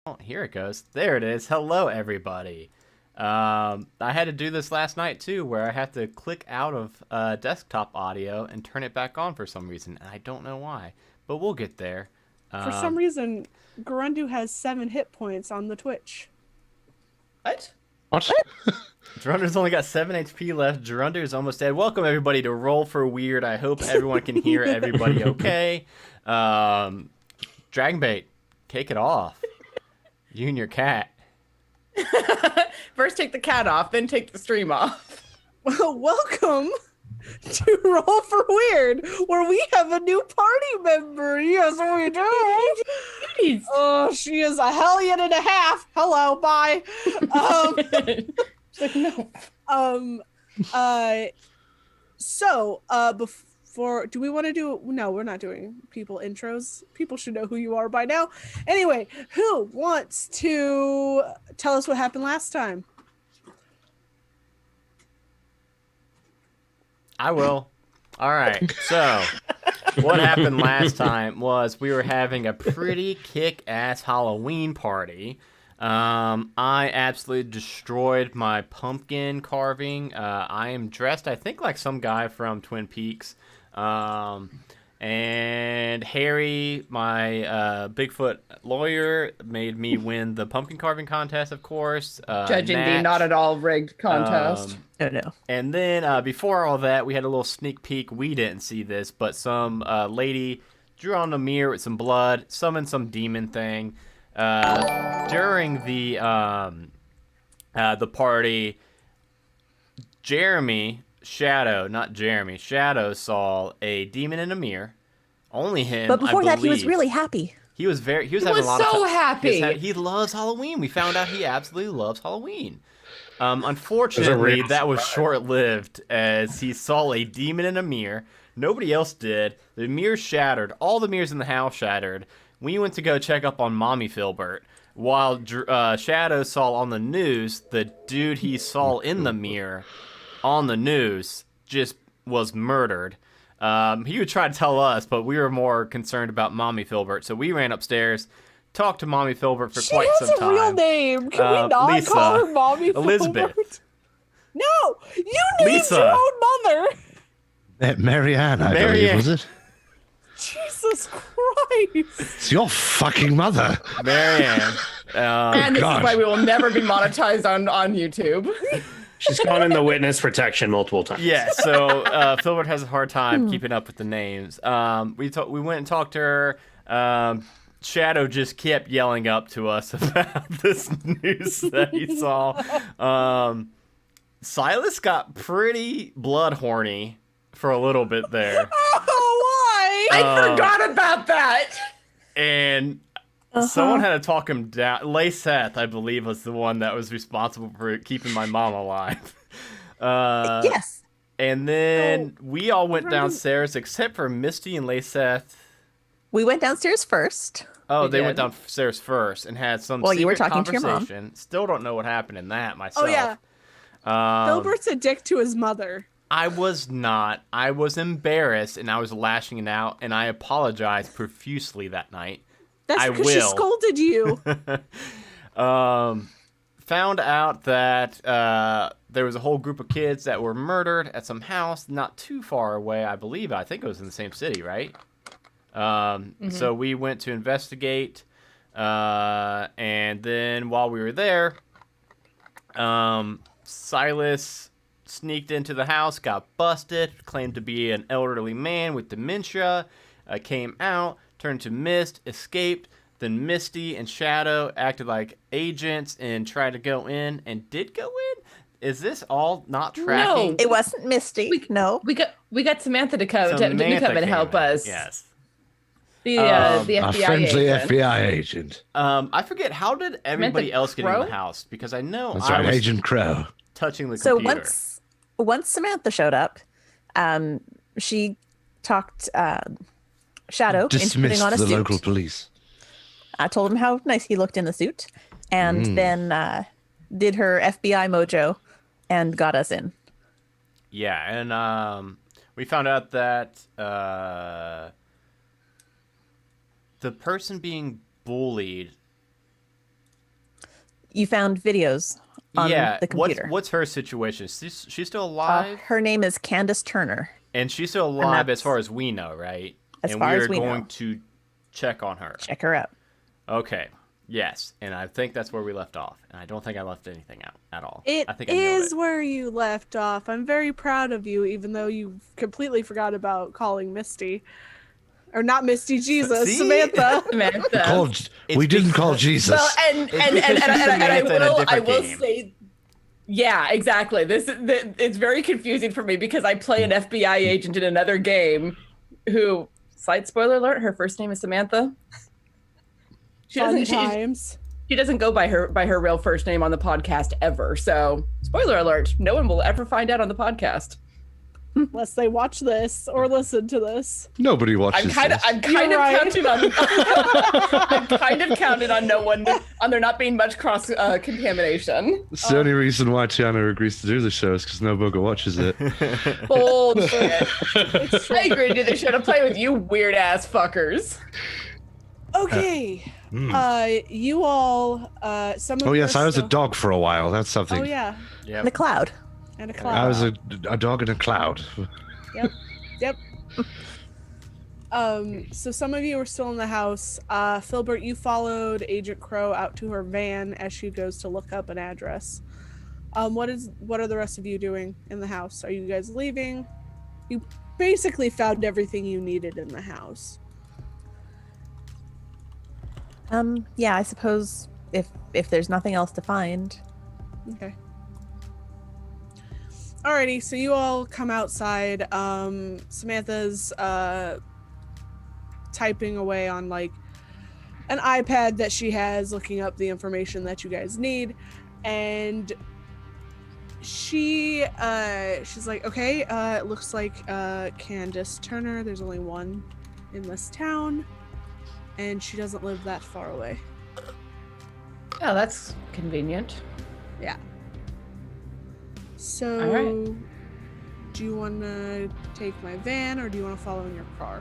Oh, here it goes. There it is. Hello, everybody. I had to do this last night too, where I had to click out of desktop audio and turn it back on for some reason, and I don't know why, but we'll get there. For some Um, reason, Garundu has 7 hit points on the Twitch. What? What? Gerunder's only got 7 HP left. Gerunder is almost dead. Welcome, everybody, to Roll for Weird. I hope everyone can hear everybody okay. Dragonbait, take it off. You and your cat. First take the cat off, then take the stream off. Well, welcome to Roll for Weird, where we have a new party member. Yes, we do. Jeez. Oh, she is a hellion and a half. Hello, bye. She's like, no. Before, do we want to do, no, we're not doing people intros. People should know who you are by now. Anyway, who wants to tell us what happened last time? I will. All right. So, what happened last time was we were having a pretty kick-ass Halloween party. I absolutely destroyed my pumpkin carving. I am dressed, I think, like some guy from Twin Peaks. And Harry, my Bigfoot lawyer, made me win the pumpkin carving contest, of course. Judging the Natch, not at all rigged contest. Oh no. and then before all that, we had a little sneak peek. We didn't see this, but some lady drew on the mirror with some blood, summoned some demon thing. During the party, Shadow saw a demon in a mirrar. Only him. But before I that, he was believe. really happy. He was having He a was lot so of happy. He loves Halloween. We found out he absolutely loves Halloween. Unfortunately, that was short-lived as he saw a demon in a mirror. Nobody else did. The mirror shattered. All the mirrors in the house shattered. We went to go check up on Mommy Filbert. While Shadow saw on the news, the dude he saw in the mirror on the news just was murdered. He would try to tell us, but we were more concerned about Mommy Filbert. So we ran upstairs, talked to Mommy Filbert for quite some She has time. a real name. Can we not Lisa. call her Mommy Elizabeth. Filbert? No, you named Lisa. your own mother. Marianne, I believe, Marianne. was it? Jesus Christ. It's your fucking mother. Marianne. And this God. is why we will never be monetized on YouTube. She's gone in the witness protection multiple times. Yeah, so Filbert has a hard time keeping up with the names. We went and talked to her. Shadow just kept yelling up to us about this news that he saw. Silas got pretty blood horny for a little bit there. Oh, why? I forgot about that. And someone had to talk him down. Lay Seth, I believe, was the one that was responsible for keeping my mom alive. Yes. And then we all went Right. downstairs except for Misty and Lay Seth. We went downstairs first. Oh, We they went did. downstairs first and had some Well, you were secret talking to your mom. conversation. Still don't know what happened in that myself. Oh, yeah. Filbert's a dick to his mother. I was not. I was embarrassed and I was lashing it out, and I apologized profusely that night. That's I because she will. scolded you. Found out that there was a whole group of kids that were murdered at some house not too far away, I believe. I think it was in the same city, right? So we went to investigate, and then while we were there, Silas sneaked into the house, got busted, claimed to be an elderly man with dementia, came out, turned to mist, escaped. Then Misty and Shadow acted like agents and tried to go in and did go in. Is this all not tracking? No. It wasn't Misty. No. We got Samantha to come Samantha and came help in. us. Yes. The Our FBI friendly agent. FBI agent. I forget, how did everybody Samantha else get in the Crowe? house? Because I know That's I right, was Agent Crow. touching the So computer. once Samantha showed up, she talked Shadow into putting Dismissed on a the suit. local police. I told him how nice he looked in the suit, and then did her FBI mojo and got us in. Yeah, and we found out that the person being bullied You found videos on yeah. the computer. What's her situation? She's still alive, Her name is Candace Turner. and she's still alive as that's- far as we know, right? As and far we as are we going know. to check on her. Check her out. Okay. Yes, and I think that's where we left off, and I don't think I left anything out at all. It I think I nailed is it. where you left off. I'm very proud of you, even though you completely forgot about calling Misty. Or not Misty, Jesus, See? Samantha. Samantha. Called, It's we didn't call because- Jesus. Well, and It's I because she's Samantha in a will different game. say, yeah, exactly. It's very confusing for me because I play an FBI agent in another game, who, slight spoiler alert, her first name is Samantha. She Fun doesn't. times. She doesn't go by her real first name on the podcast ever. So, spoiler alert: no one will ever find out on the podcast. Unless they watch this or listen to this. Nobody watches I'm kind of this. You're right. counting on. I'm kind of counting on no one on there not being much cross contamination. It's the only reason why Tiana agrees to do the show is because no bugger watches it. Bullshit. I agreed to do the show to play with you weird ass fuckers. Okay. You all, some of Oh yes, us I was a still- dog for a while. That's something. Oh, yeah. Yep. The cloud. And a I cloud. was a dog in a cloud. Yep. So some of you are still in the house. Filbert, you followed Agent Crow out to her van as she goes to look up an address. What are the rest of you doing in the house? Are you guys leaving? You basically found everything you needed in the house. Yeah, I suppose if there's nothing else to find. Okay. Alrighty, so you all come outside. Samantha's typing away on like an iPad that she has, looking up the information that you guys need, and she's like, okay, it looks like Candace Turner. There's only one in this town, and she doesn't live that far away. Oh, that's convenient. Yeah. So, All right. do you want to take my van or do you want to follow in your car?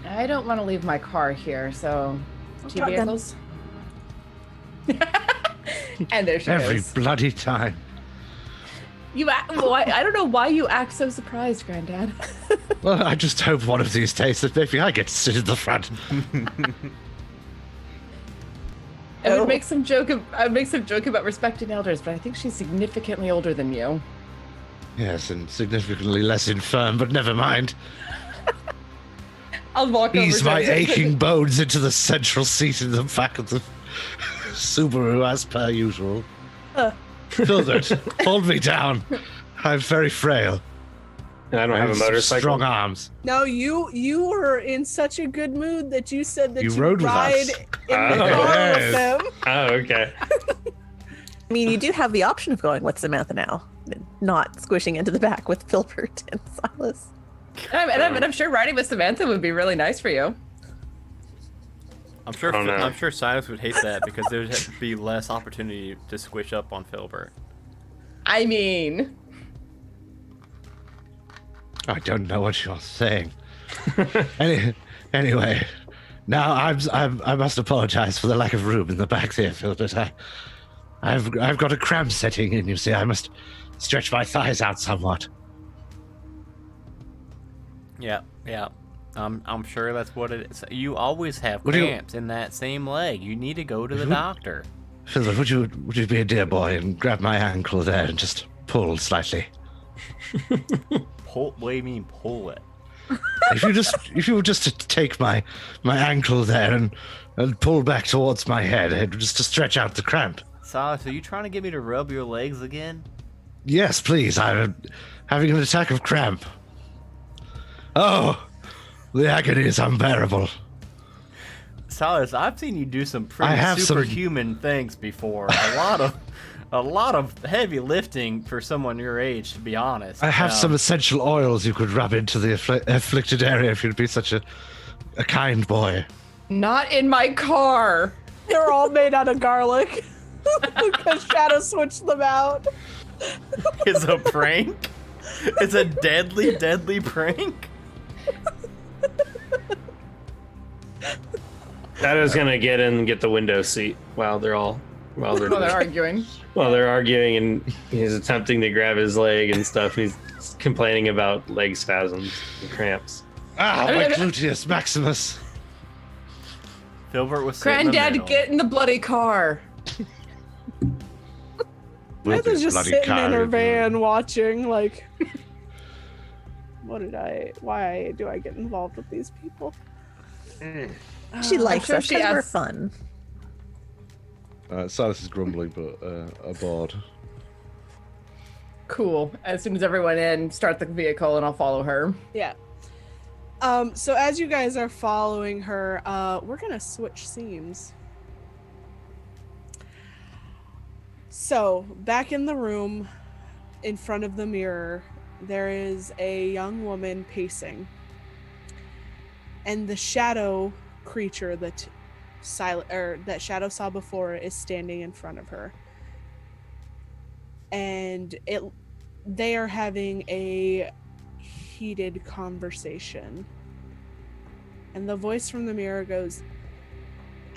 I don't want to leave my car here, so two Okay. vehicles. And there she Every goes. bloody time. You act, well, I don't know why you act so surprised, Granddad. Well, I just hope one of these days that maybe I get to sit at the front. I would make some joke. I would make some joke about respecting elders, but I think she's significantly older than you. Yes, and significantly less infirm, but never mind. I'll walk Ease over. my to- aching bones into the central seat in the back of the Subaru as per usual. Filbert, hold me down. I'm very frail. And I don't have a motorcycle. Strong arms. No, you were in such a good mood that you said that You you rode with ride us. in the Oh. car with Yes. them. Oh, okay. I mean, you do have the option of going with Samantha now, not squishing into the back with Filbert and Silas. And I'm sure riding with Samantha would be really nice for you. I'm sure. Oh, no. I'm sure Silas would hate that because there'd be less opportunity to squish up on Filbert. I mean, I don't know what you're saying. Anyway, now I must apologize for the lack of room in the back there, Filbert. I've got a cramp setting in. You see, I must stretch my thighs out somewhat. Yeah, yeah. I'm sure that's what it is. You always have What do you- cramps in that same leg. You need to go to the Mhm. doctor. Filbert, would you be a dear boy and grab my ankle there and just pull slightly? Pull. What do you mean pull it? If you were just to take my ankle there and pull back towards my head, just to stretch out the cramp. Silas, are you trying to get me to rub your legs again? Yes, please. I'm having an attack of cramp. Oh, the agony is unbearable. Silas, I've seen you do some I pretty have some- superhuman things before. A lot of heavy lifting for someone your age, to be honest. I have some essential oils you could rub into the afflicted area if you'd be such a kind boy. not in my car. They're all made out of garlic because Shadow switched them out. It's a prank. It's a deadly prank. Shadow's gonna get in and get the window seat while they're arguing. while they're arguing, and he's attempting to grab his leg and stuff. And he's complaining about leg spasms and cramps. Ah, my gluteus maximus. Filbert was sitting in the Granddad, middle. get in the bloody car. Samantha's just sitting in her van watching, like, why do I get involved with these people? She likes sure us she because we're asks- fun. Silas is grumbling, but aboard. Cool. As soon as everyone in, start the vehicle and I'll follow her. Yeah. So as you guys are following her, we're gonna switch scenes. So back in the room, in front of the mirror, there is a young woman pacing, and the shadow creature that that Shadow saw before is standing in front of her, and they are having a heated conversation, and the voice from the mirror goes,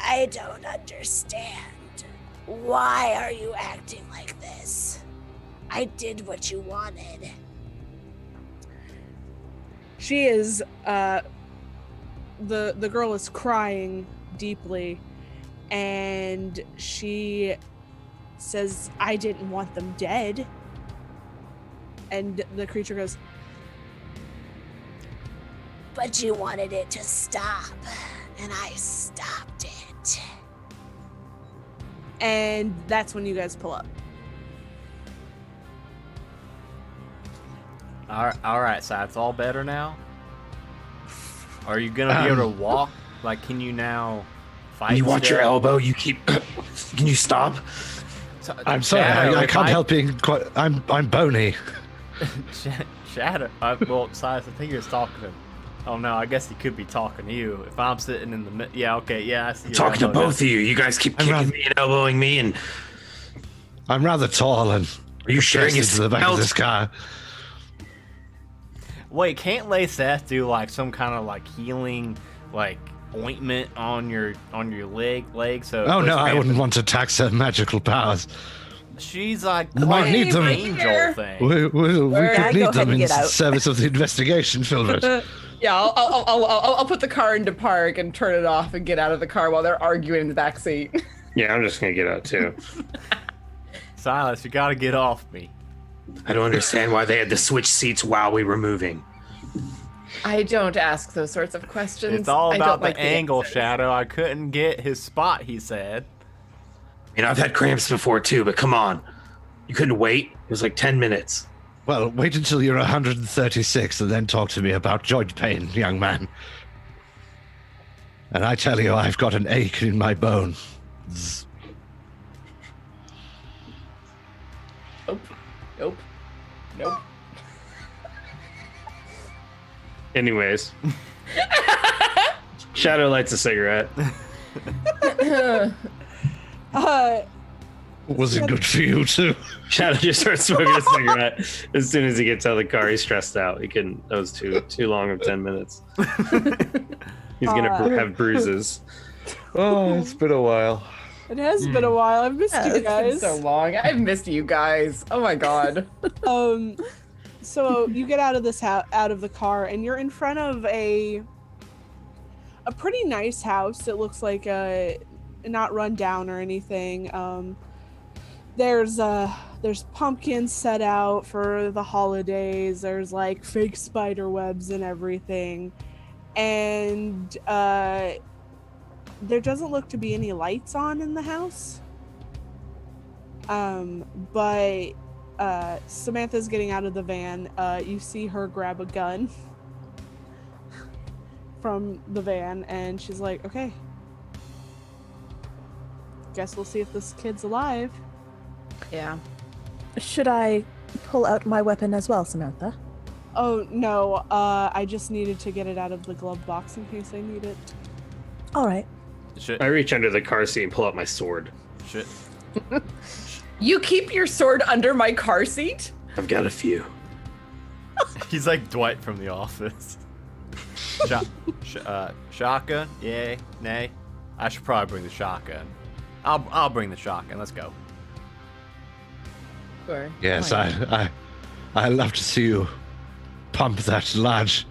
"I don't understand. Why are you acting like this? I did what you wanted." She is the girl is crying deeply, and she says, "I didn't want them dead." And the creature goes, "But you wanted it to stop, and I stopped it." And that's when you guys pull up. All right, so it's all better now. Are you gonna be able to walk? Like, can you now fight? You watch your still? elbow. You keep. Can you stop? So- I'm sorry, Shadow, I if can't help being quite. I'm bony. Shadow. Well, Silas, I think you're talking to him. Oh no, I guess he could be talking to you. If I'm sitting in the middle, yeah, okay, yeah, I see. your Talking to elbow now. both of you. You guys keep kicking me and elbowing me. And I'm rather tall and are you sharing pressed into the back of this car. Wait, can't Lay Seth do like some kind of like healing, like ointment on your leg? So Oh it no, goes I wouldn't rampant? want to tax her magical powers. She's like We quite need them. an angel thing. We Yeah, could go need ahead them and in get out. service of the investigation, Filbert. Yeah, I'll put the car into park and turn it off and get out of the car while they're arguing in the back seat. yeah, I'm just gonna get out too. Silas, you gotta get off me. I don't understand why they had to switch seats while we were moving. I don't ask those sorts of questions. It's all I about don't the like angle, answers. Shadow. I couldn't get his spot, he said. I mean, I've had cramps before too, but come on, you couldn't wait. It was like 10 minutes. Well, wait until you're 136 and then talk to me about joint pain, young man. And I tell you, I've got an ache in my bone. Nope. Anyways, Shadow lights a cigarette. Was it good for you too? Shadow just starts smoking a cigarette as soon as he gets out of the car. He's stressed out. He couldn't. That was too long of 10 minutes. He's gonna have bruises. Oh, it's been a while. It has been a while. I've missed Yeah, you It's been guys. so long. I've missed you guys. Oh my god. So you get out of this out of the car, and you're in front of a pretty nice house. It looks like not run down or anything. There's pumpkins set out for the holidays. There's like fake spider webs and everything, and there doesn't look to be any lights on in the house. But Samantha's getting out of the van. You see her grab a gun from the van, and she's like, "Okay, guess we'll see if this kid's alive." Yeah. Should I pull out my weapon as well, Samantha? Oh no, I just needed to get it out of the glove box in case I need it. All right. Should, I reach under the car seat and pull out my sword. should, You keep your sword under my car seat? I've got a few. he's like Dwight from The Office. Shaka, yay, nay. I should probably bring the shotgun. I'll bring the shotgun. Let's go. Sure. Yes, Why not? I love to see you pump that large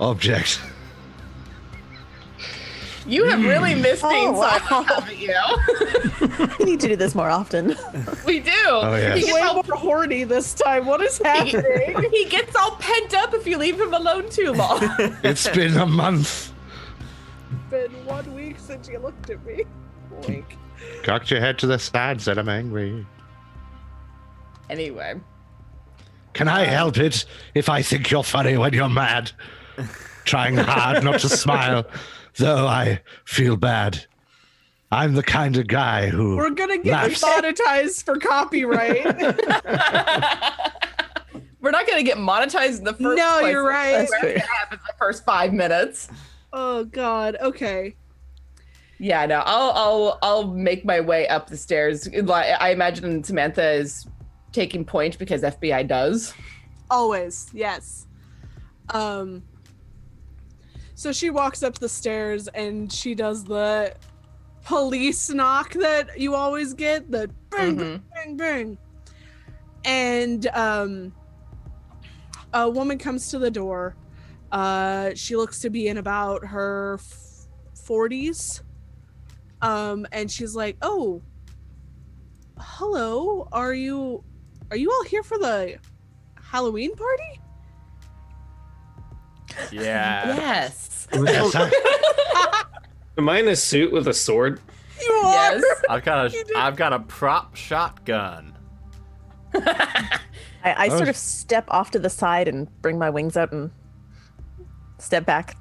object. You have really missed being wow. silent, haven't you? We need to do this more often. We do. Oh, yes. He He's gets way all more horny this time. What is happening? he gets all pent up if you leave him alone too long. It's been a month. Been 1 week since you looked at me. Wink. Cocked your head to the side, said I'm angry. Anyway. Can I help it if I think you're funny when you're mad? Trying hard not to smile, though I feel bad. I'm the kind of guy who We're gonna get laughs. monetized for copyright. We're not going to get monetized in the first No, place. you're right. That's what happens the first 5 minutes. Oh God. Okay. Yeah, no, I'll make my way up the stairs. I imagine Samantha is taking point because FBI does. Always. Yes. So she walks up the stairs and she does the police knock that you always get, the bang, bang, bang, bang. And a woman comes to the door. She looks to be in about her 40s. And she's like, "Oh, hello. Are you all here for the Halloween party?" Yeah. Yes. Yes, Am I in a suit with a sword? You are. Yes. I've got a prop shotgun. I sort of step off to the side and bring my wings out and step back.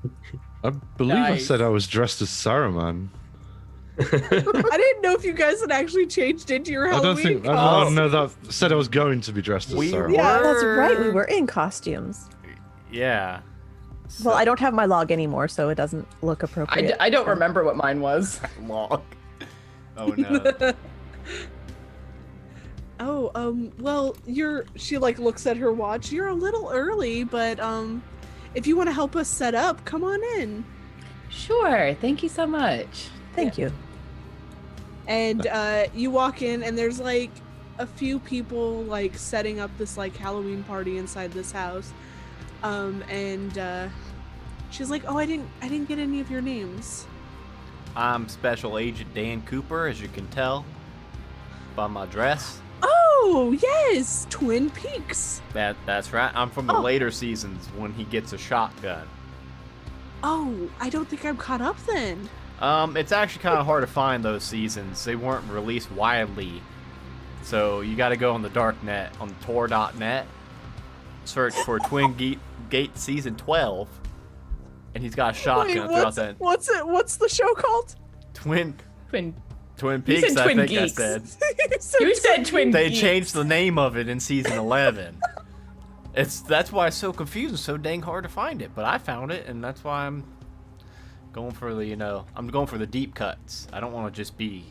I believe I Nice. said I was dressed as Saruman. I didn't know if you guys had actually changed into your I don't Halloween think. costumes. No, that said I was going to be dressed as We Saruman. Yeah, That's right, we were in costumes. Yeah. Well, I don't have my log anymore, so it doesn't look appropriate. I don't remember what mine was. Log. Oh no. Oh, well, she like looks at her watch. You're a little early, but if you want to help us set up, come on in. Sure. Thank you so much. Thank you. And you walk in and there's like a few people like setting up this like Halloween party inside this house. And she's like, "Oh, I didn't get any of your names." I'm Special Agent Dan Cooper, as you can tell by my dress. Oh, yes, Twin Peaks. That's right. I'm from the Oh. later seasons when he gets a shotgun. Oh, I don't think I'm caught up then. It's actually kind of hard to find those seasons. They weren't released widely. So you got to go on the dark net, on tor.net, search for Twin Gate Season 12, and he's got a shotgun throughout that. What's the show called? Twin Twin. Peaks, said I Twin think Geeks. I said. You said Twin They Geeks. changed the name of it in Season 11. That's why it's so confusing, so dang hard to find it. But I found it, and that's why I'm going for I'm going for the deep cuts. I don't want to just be,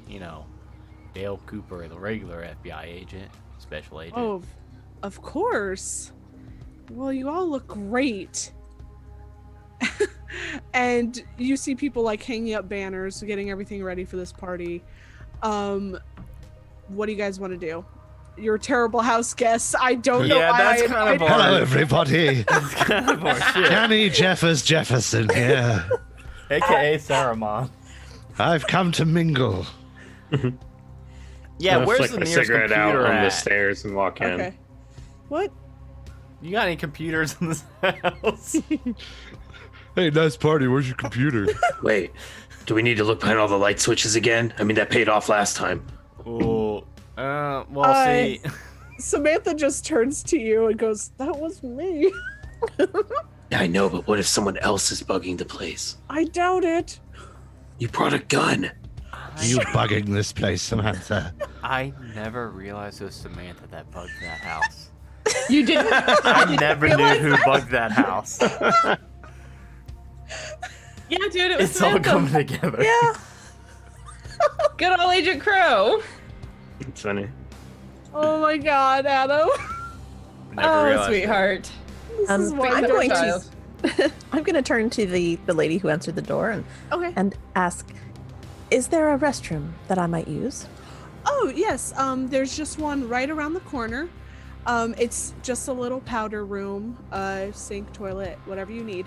Dale Cooper, the regular FBI agent, special agent. Oh, of course. Well, you all look great. And you see people like hanging up banners, getting everything ready for this party. What do you guys want to do? You're terrible house guests. I don't know Yeah, why that's I kind of invited- our- Hello, everybody. That's kind of our shit. Danny Jeffers Jefferson here. AKA Saruman. I've come to mingle. Yeah, I'm gonna where's flick the my nearest cigarette out computer on the at? stairs and walk in. Okay. What? You got any computers in this house? Hey, nice party. Where's your computer? Wait, do we need to look behind all the light switches again? I mean, that paid off last time. Well, Uh, see. Samantha just turns to you and goes, "That was me." Yeah, I know, but what if someone else is bugging the place? I doubt it. You brought a gun. You bugging this place, Samantha. I never realized it was Samantha that bugged that house. You didn't. I never knew who bugged that house. Yeah, dude, it was It's all Samantha. coming together. Yeah. Good old Agent Crow. It's funny. Oh my God, Adam. Never Oh, realized it. sweetheart. This is why I'm Wonderful going to child. I'm going to turn to the lady who answered the door Okay. and ask, Is there a restroom that I might use? Oh, yes. There's just one right around the corner. It's just a little powder room, sink, toilet, whatever you need.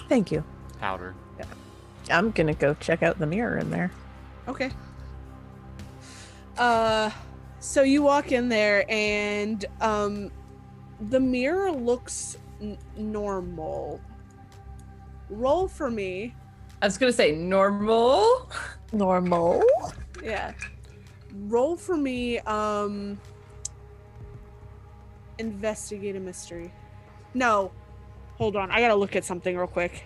Thank you. Powder. I'm gonna go check out the mirror in there. Okay. So you walk in there and the mirror looks normal. Roll for me. I was gonna say normal. Normal? Yeah. Roll for me, investigate a mystery. No. Hold on. I gotta look at something real quick.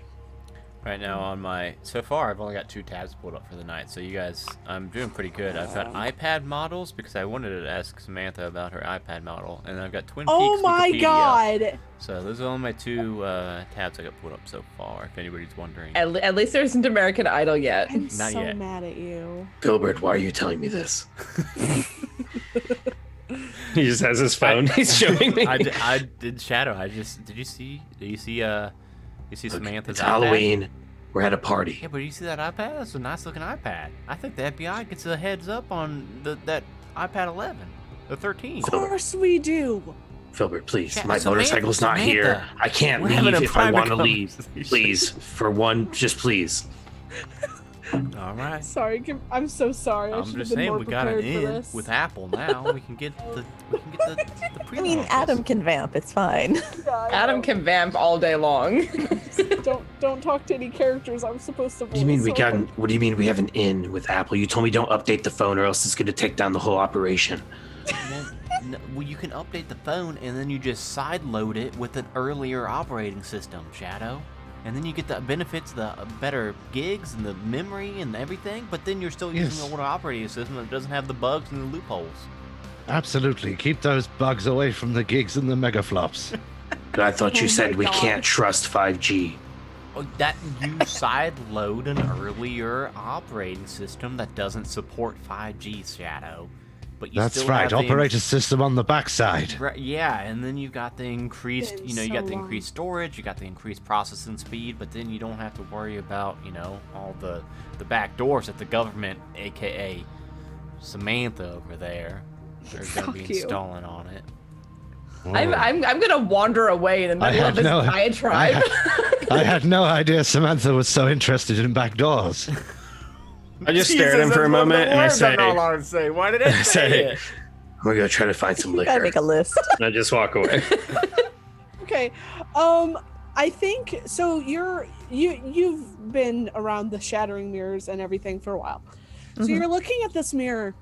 Right now on my, so far I've only got 2 tabs pulled up for the night. So you guys, I'm doing pretty good. I've got iPad models because I wanted to ask Samantha about her iPad model, and I've got Twin Peaks Oh my Wikipedia. god. So those are only my 2 tabs I got pulled up so far. If anybody's wondering. At least there isn't American Idol yet. I'm Not so yet. mad at you. Filbert, why are you telling me this? He just has his phone. He's showing me. I did Shadow. Did you see Samantha's It's iPad? Halloween. We're at a party. Yeah, but you see that iPad? That's a nice looking iPad. I think the FBI gets a heads up on that iPad 11, the 13. Of course we do. Filbert, please. Yeah, My Samantha, motorcycle's not here. Samantha. I can't We're having leave a if I private want to leave. conversation. Please, for one, just please. All right. Sorry, I'm so sorry. I I'm should just have been saying more we got an prepared for in this. with Apple now. We can get the I mean, Adam can vamp. It's fine. Yeah, I Adam know. can vamp all day long. Don't talk to any characters I'm supposed to voice. What do you mean we so- got? What do you mean we have an in with Apple? You told me don't update the phone, or else it's going to take down the whole operation. Well, you can update the phone and then you just side load it with an earlier operating system, Shadow. And then you get the benefits, the better gigs and the memory and everything, but then you're still using Yes. the older operating system that doesn't have the bugs and the loopholes. Absolutely. Keep those bugs away from the gigs and the megaflops. But I thought Oh you my said we God. can't trust 5G. Oh, that you side load an earlier operating system that doesn't support 5G, Shadow. But you That's still right. have the Operator system on the backside. Right, yeah, and then you've got the increased, It's you so got the long. increased storage, you got the increased processing speed, but then you don't have to worry about, all the back doors that the government, aka Samantha over there, are going to be Fuck you. installing on it. I'm gonna wander away in the I middle had of this no- diatribe. I had no idea Samantha was so interested in back doors. I just stare at him for a moment and I say, to say. Why did I say it? I'm going to go try to find some You gotta liquor. make a list. and I just walk away. Okay. I think so. You've been around the shattering mirrors and everything for a while. So Mhm. you're looking at this mirror.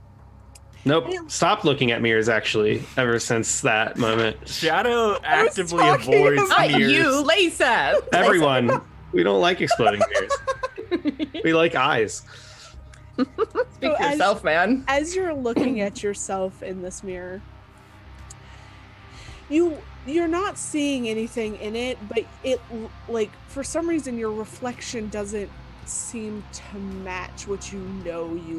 Nope. Stop looking at mirrors, actually, ever since that moment. Shadow actively talking avoids about Not mirrors. you, Lisa. Everyone, we don't like exploding mirrors. We like eyes. Speak So for as- yourself, man. As you're looking at yourself in this mirror, you're not seeing anything in it, but it like for some reason your reflection doesn't seem to match what you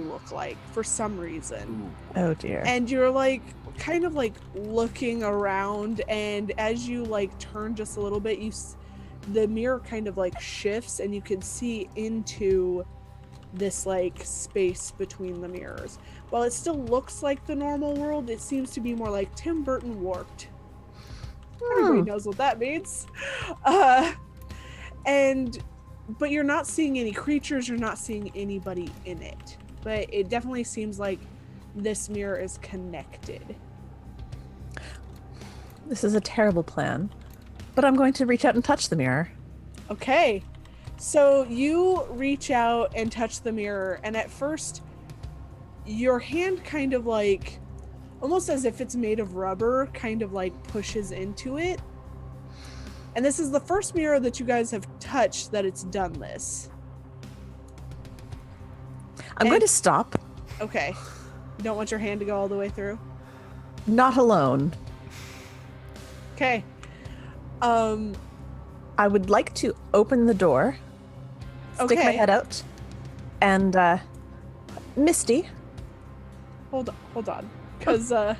look like for some reason. Oh dear. And you're like kind of like looking around, and as you like turn just a little bit, the mirror kind of like shifts and you can see into this like space between the mirrors. While it still looks like the normal world, it seems to be more like Tim Burton warped. Everybody knows what that means. But you're not seeing any creatures, you're not seeing anybody in it. But it definitely seems like this mirror is connected. This is a terrible plan, but I'm going to reach out and touch the mirror. Okay. So you reach out and touch the mirror, and at first your hand kind of like, almost as if it's made of rubber, kind of like pushes into it. And this is the first mirror that you guys have touched that it's done this. I'm going to stop. Okay. You don't want your hand to go all the way through? Not alone. Okay. I would like to open the door, stick my Okay. head out, and Misty. Hold on. Because Oh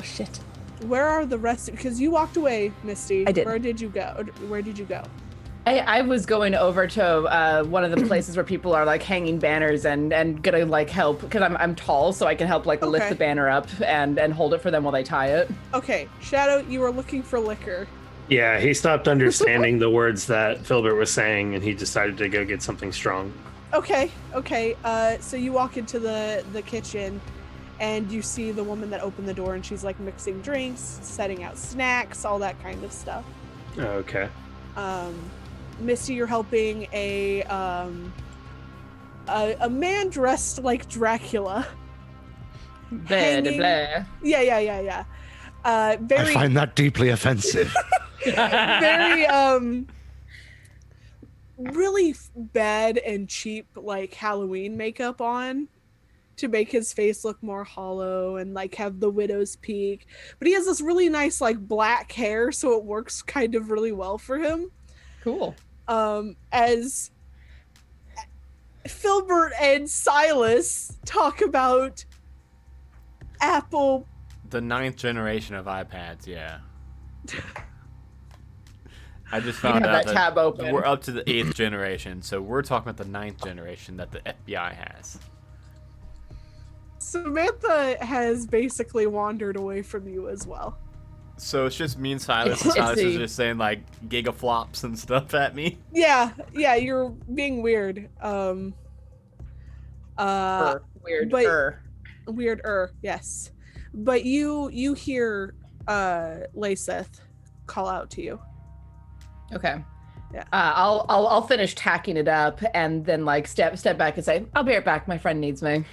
shit. where are the rest? Because you walked away, Misty. I did. Where did you go? Where did you go? I was going over to one of the places where people are like hanging banners and gonna like help because I'm tall, so I can help like lift Okay. the banner up and hold it for them while they tie it. Okay, Shadow, you were looking for liquor. Yeah, he stopped understanding the words that Filbert was saying, and he decided to go get something strong. Okay. So you walk into the kitchen, and you see the woman that opened the door, and she's like mixing drinks, setting out snacks, all that kind of stuff. Okay. Misty, you're helping a man dressed like Dracula. Blah, Hanging- blah. Yeah. I Very, find that deeply offensive. very, really bad and cheap, like Halloween makeup on to make his face look more hollow and like have the widow's peak. But he has this really nice, like, black hair, so it works kind of really well for him. Cool. As Filbert and Silas talk about Apple. The 9th generation of iPads, yeah. I just found have out that tab open. we're up to the 8th generation, so we're talking about the 9th generation that the FBI has. Samantha has basically wandered away from you as well. So it's just me and Silas, and Silas is just saying like gigaflops and stuff at me. Yeah, you're being weird. Weird. but- Weird, yes. But you hear Laceth call out to you. Okay. Yeah. I'll finish tacking it up and then like step back and say, I'll be right back. My friend needs me.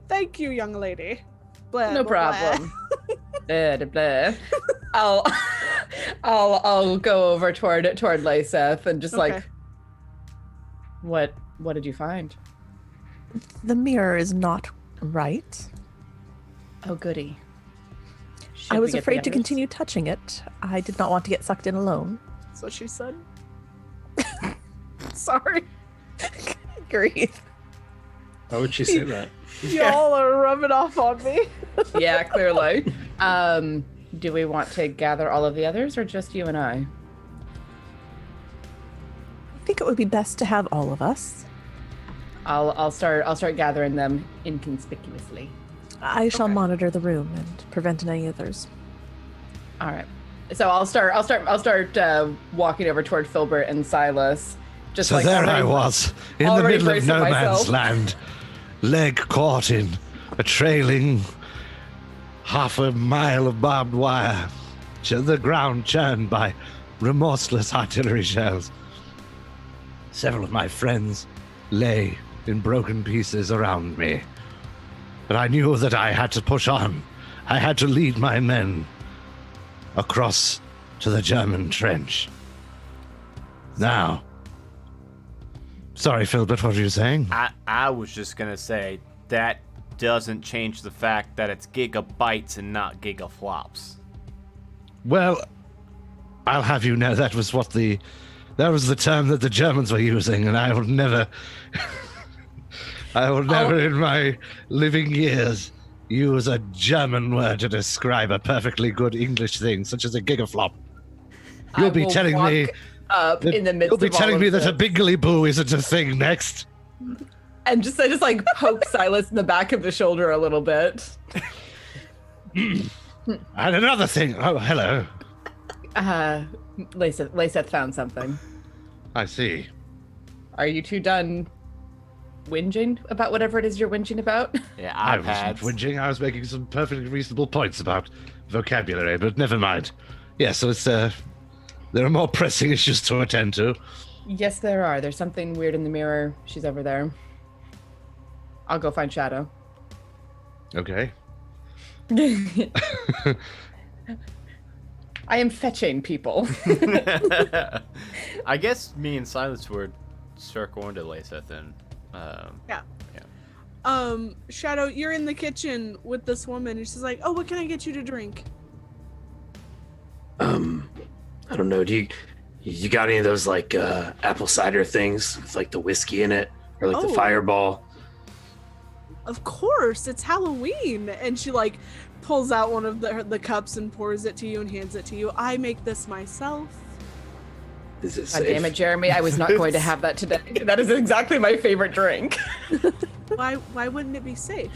Thank you, young lady. Blah, No blah, blah. problem. Blah, blah. I'll go over toward Laceth and just Okay. like, what did you find? The mirror is not right. Oh goody. Should I we was get the afraid to others? continue touching it. I did not want to get sucked in alone. That's what she said. Sorry. Grief. Why would she say that? Y'all are rubbing off on me. Yeah, clearly. Do we want to gather all of the others or just you and I? I think it would be best to have all of us. I'll start gathering them inconspicuously. I shall Okay. monitor the room and prevent any others. All right. So I'll start walking over toward Filbert and Silas. Just So like there I already- was, in the already middle of bracing no myself. man's land, leg caught in a trailing half a mile of barbed wire, the ground churned by remorseless artillery shells. Several of my friends lay in broken pieces around me, but I knew that I had to push on. I had to lead my men across to the German trench. Now, sorry, Philbert, what were you saying? I was just gonna say that doesn't change the fact that it's gigabytes and not gigaflops. Well, I'll have you know that was the term that the Germans were using, and I will never in my living years use a German word to describe a perfectly good English thing, such as a gigaflop. You'll be will telling walk me up in the midst you'll be of all telling of me that a this. biggly boo isn't a thing next. And I just like poke Silas in the back of the shoulder a little bit. And another thing. Oh, hello. Laceth found something. I see. Are you two done whinging about whatever it is you're whinging about? Yeah, I iPads. wasn't whinging. I was making some perfectly reasonable points about vocabulary, but never mind. Yeah, so it's there are more pressing issues to attend to. Yes, there are. There's something weird in the mirror. She's over there. I'll go find Shadow. Okay. I am fetching people. I guess me and Silas would start going to Laceth and Shadow, you're in the kitchen with this woman, and she's like, "Oh, what can I get you to drink?" I don't know. Do you got any of those like apple cider things with like the whiskey in it, or like Oh. the Fireball? Of course, it's Halloween, and she like pulls out one of the cups and pours it to you and hands it to you. I make this myself. Is it God safe? damn it, Jeremy! I was not going to have that today. That is exactly my favorite drink. Why wouldn't it be safe?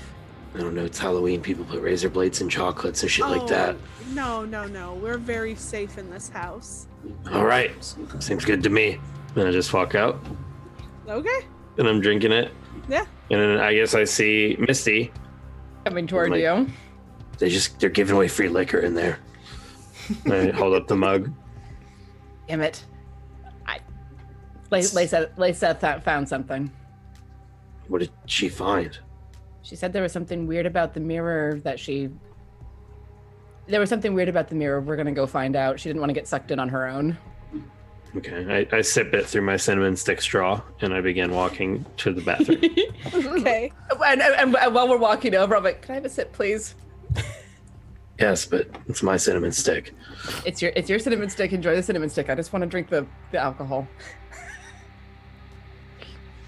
I don't know. It's Halloween. People put razor blades in chocolates and shit like that. No. We're very safe in this house. All right. Seems good to me. Then I just walk out Okay. and I'm drinking it. Yeah. And then I guess I see Misty. Coming toward my- you. They're giving away free liquor in there. I hold up the mug. Damn it! Lyseth found something. What did she find? She said there was something weird about the mirror There was something weird about the mirror. We're gonna go find out. She didn't want to get sucked in on her own. Okay, I sip it through my cinnamon stick straw and I begin walking to the bathroom. Okay. And while we're walking over, I'm like, "Can I have a sip, please?" Yes, but it's my cinnamon stick. It's your cinnamon stick. Enjoy the cinnamon stick. I just want to drink the alcohol.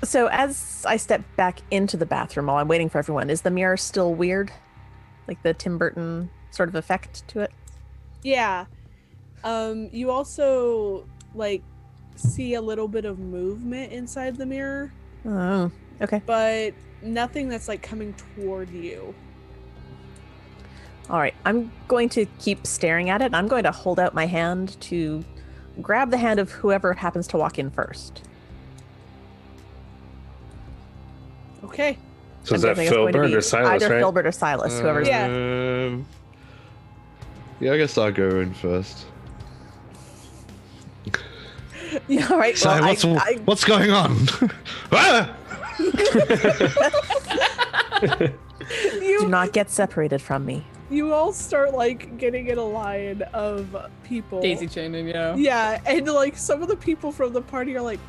So as I step back into the bathroom while I'm waiting for everyone, is the mirror still weird? Like the Tim Burton sort of effect to it? Yeah. You also like see a little bit of movement inside the mirror, Oh, okay. but nothing that's like coming toward you. All right. I'm going to keep staring at it. I'm going to hold out my hand to grab the hand of whoever happens to walk in first. Okay. So is I'm that guessing it's going to Filbert be or Silas, either right? Filbert or Silas, whoever's Yeah. Yeah, I guess I'll go in first. All right. Sorry, Well, what's going on? Ah! do not get separated from me. You all start like getting in a line of people. Daisy chaining, yeah. Yeah, and like some of the people from the party are like,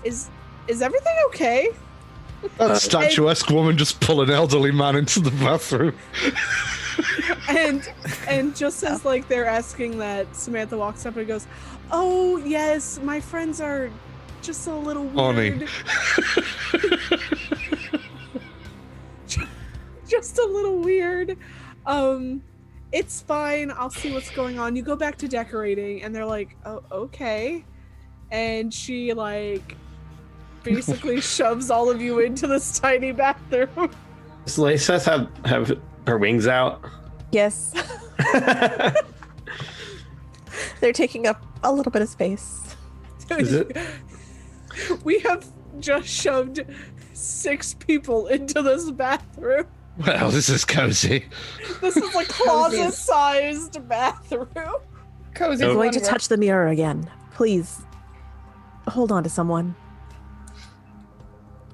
"Is everything okay?" That statuesque woman just pull an elderly man into the bathroom. And just as like they're asking that, Samantha walks up and goes, "Oh yes, my friends are just a little weird." Just a little weird. It's fine. I'll see what's going on. You go back to decorating, and they're like, "Oh, okay." And she like basically shoves all of you into this tiny bathroom. Does Lyseth have her wings out? Yes. They're taking up a little bit of space. Is it? We have just shoved 6 people into this bathroom. Well, this is cozy. This is a closet-sized bathroom. Cozy. I'm going one to where- touch the mirror again. Please, hold on to someone.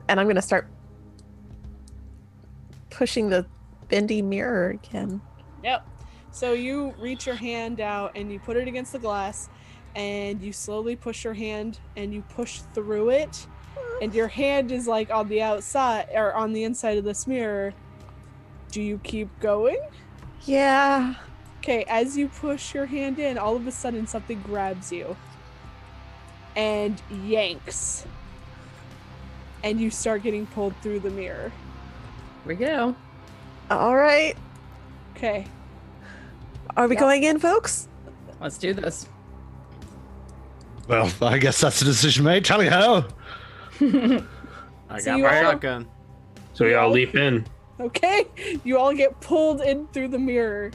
And I'm going to start pushing the bendy mirror again. Yep. So you reach your hand out and you put it against the glass, and you slowly push your hand and you push through it, and your hand is like on the outside or on the inside of this mirror. Do you keep going? Yeah. Okay, as you push your hand in, all of a sudden something grabs you and yanks. And you start getting pulled through the mirror. Here we go. All right. Okay. Are we Yeah. going in, folks? Let's do this. Well, I guess that's a decision made. Tally ho! I So got you my all- shotgun. So we all leap in. Okay, you all get pulled in through the mirror,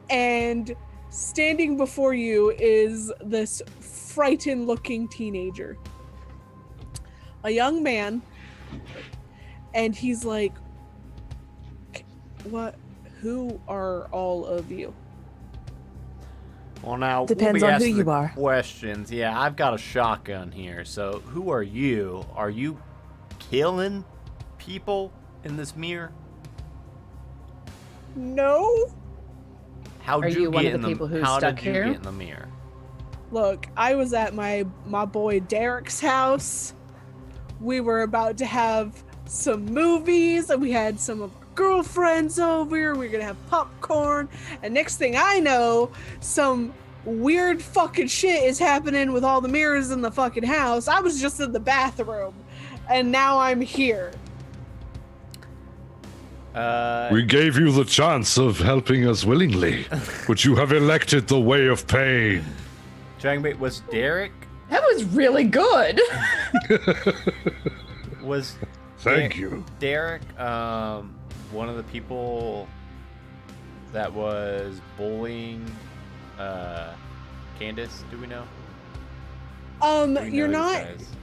and standing before you is this frightened looking teenager. A young man, and he's like, "What? Who are all of you?" Well, now Depends we'll be on who asking you the are. Questions. Yeah, I've got a shotgun here. So, who are you? Are you killing people in this mirror? No. How'd Are you one get of the in people who's how stuck did you here? get in the mirror? Look, I was at my boy Derek's house. We were about to have some movies, and we had some of our girlfriends over. We were gonna have popcorn, and next thing I know, some weird fucking shit is happening with all the mirrors in the fucking house. I was just in the bathroom, and now I'm here. We gave you the chance of helping us willingly, but you have elected the way of pain. Dragonbait, was Derek That was really good. Was Thank you. Derek one of the people that was bullying Candace? Do we know? Do we You're know not these guys?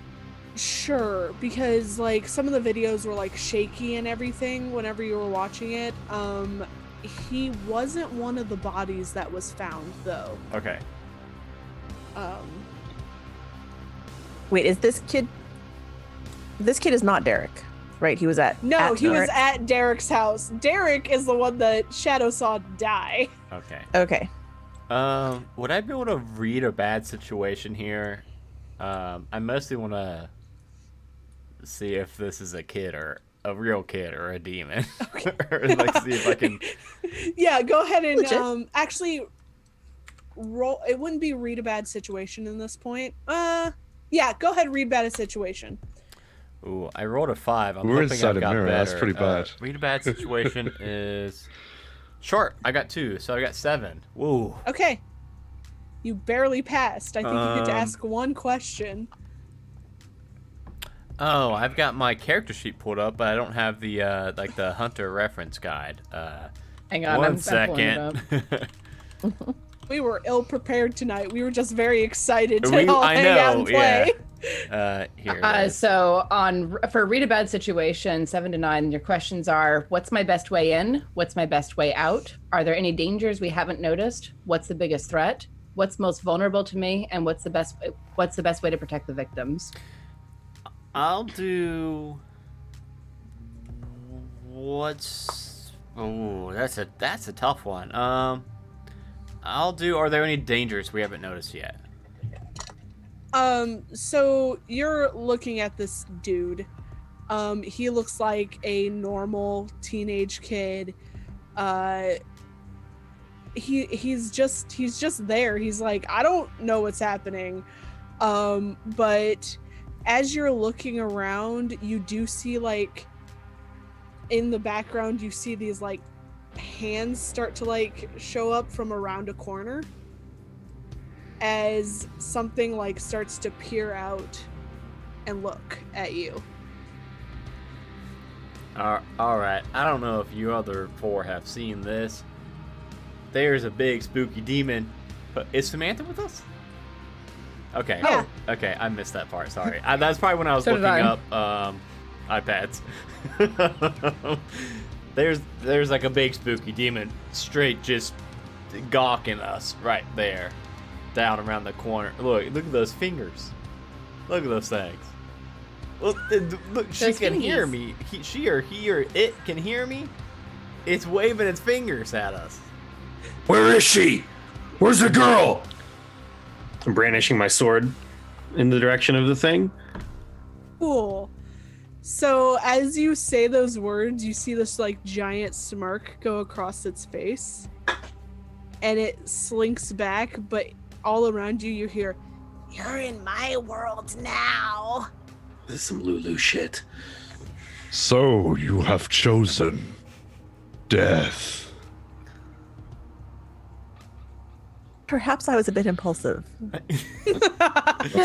sure because like some of the videos were like shaky and everything whenever you were watching it. He wasn't one of the bodies that was found though. Okay. Wait, is this kid? This kid is not Derek, right? He was at. No, he was Derek? at Derek's house. Derek is the one that Shadow saw die. Okay. Okay. Would I be able to read a bad situation here? I mostly want to see if this is a kid or a real kid or a demon, or like see if I can. Yeah, go ahead and Legit. actually roll. It wouldn't be read a bad situation in this point. Yeah, go ahead and read bad situation. Ooh, I rolled a 5. I'm We're hoping inside I've a got mirror, better. that's pretty bad. Read a bad situation is short. I got 2, so I got 7. Woo. Okay, you barely passed. I think you get to Um, ask one question. Oh, I've got my character sheet pulled up, but I don't have the like the hunter reference guide. Hang on, One I'm pulling it second. up. We were ill prepared tonight. We were just very excited to We- all I hang out know, and play. Here. it is. So for read a bad situation 7 to 9, your questions are: what's my best way in? What's my best way out? Are there any dangers we haven't noticed? What's the biggest threat? What's most vulnerable to me? And what's the best way to protect the victims? I'll do. What's? Oh, that's a tough one. I'll do. Are there any dangers we haven't noticed yet? So you're looking at this dude. He looks like a normal teenage kid. He's just there. He's like, I don't know what's happening. But as you're looking around, you do see like in the background, you see these like hands start to like show up from around a corner as something like starts to peer out and look at you. All right. I don't know if you other 4 have seen this. There's a big spooky demon. But is Samantha with us? Okay. Yeah. Okay, I missed that part. Sorry. That's probably when I was So did looking I. up iPads. There's like a big spooky demon straight just gawking us right there, down around the corner. Look at those fingers. Look at those things. Look, she Those can hear fingies. me. She or it can hear me. It's waving its fingers at us. Where is she? Where's the girl? I'm brandishing my sword in the direction of the thing. Cool. So as you say those words, you see this like giant smirk go across its face, and it slinks back, but all around you you hear, "You're in my world now." This is some Lulu shit. So you have chosen death. Perhaps I was a bit impulsive. What's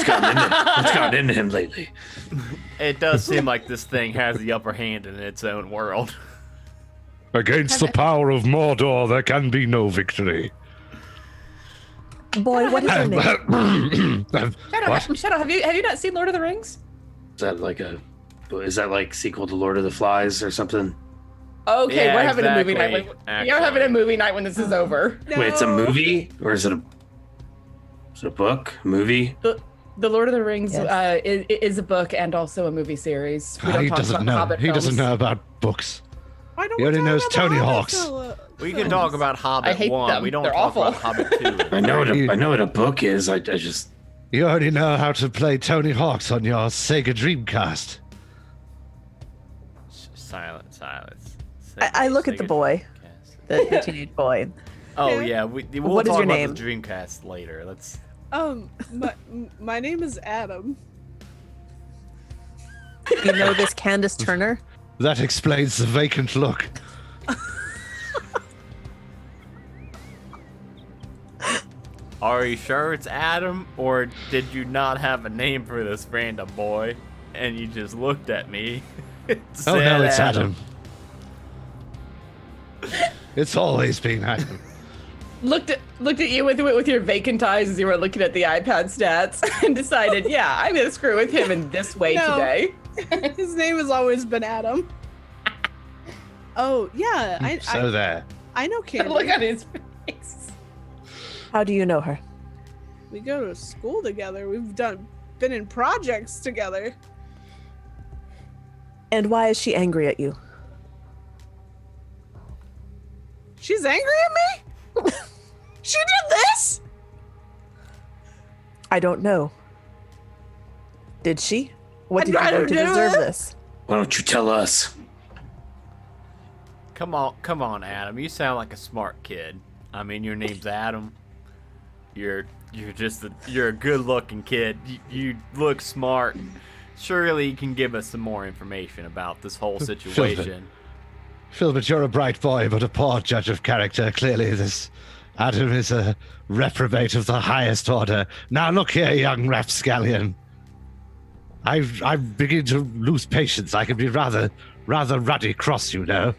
gotten into him lately? It does seem like this thing has the upper hand in its own world. Against the power of Mordor, there can be no victory. Boy, what is your name? What? Shadow, have you not seen Lord of the Rings? Is that like sequel to Lord of the Flies or something? Okay, Yeah, we're having a movie exactly, night. We are having a movie night when this is over. No. Wait, it's a movie or is it a book? Movie? The Lord of the Rings Yes. is a book and also a movie series. We don't He talk doesn't about know. Hobbit He doesn't films. know about books. Why don't He we only talk knows about Tony the Hawks. We can talk about Hobbit I hate 1. them. We don't They're talk about awful. Hobbit 2. I know what a book is. I just You already know how to play Tony Hawks on your Sega Dreamcast. Silence. I look at the boy, the teenage boy. Oh Yeah. yeah, we'll What is talk your about name? the Dreamcast later. Let's. My name is Adam. You know this Candace Turner? That explains the vacant look. Are you sure it's Adam, or did you not have a name for this random boy, and you just looked at me? Oh no, it's Adam. It's always been Adam. Looked at you with your vacant eyes as you were looking at the iPad stats and decided, yeah, I'm gonna screw with him in this way No. today. His name has always been Adam. Oh yeah, There. I know Candy. Look at his face. How do you know her? We go to school together. We've been in projects together. And why is she angry at you? She's angry at me? She did this? I don't know. Did she? What did you I do to don't deserve know. this? Why don't you tell us? Come on, Adam. You sound like a smart kid. I mean, your name's Adam. You're a good-looking kid. You look smart. Surely you can give us some more information about this whole situation. Philbert, you're a bright boy, but a poor judge of character. Clearly, this Adam is a reprobate of the highest order. Now, look here, young rapscallion. I begin to lose patience. I can be rather ruddy cross, you know.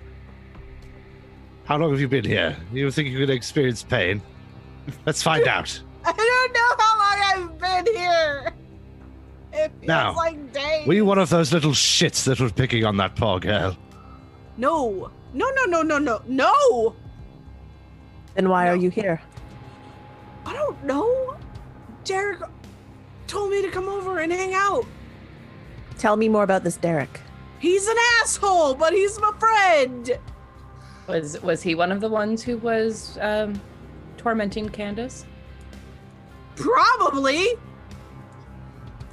How long have you been here? You think you could experience pain? Let's find out. I don't know how long I've been here. It feels Now, like days. were you one of those little shits that was picking on that poor girl? No. No. Then why are you here? I don't know. Derek told me to come over and hang out. Tell me more about this Derek. He's an asshole, but he's my friend. Was he one of the ones who was tormenting Candace? Probably.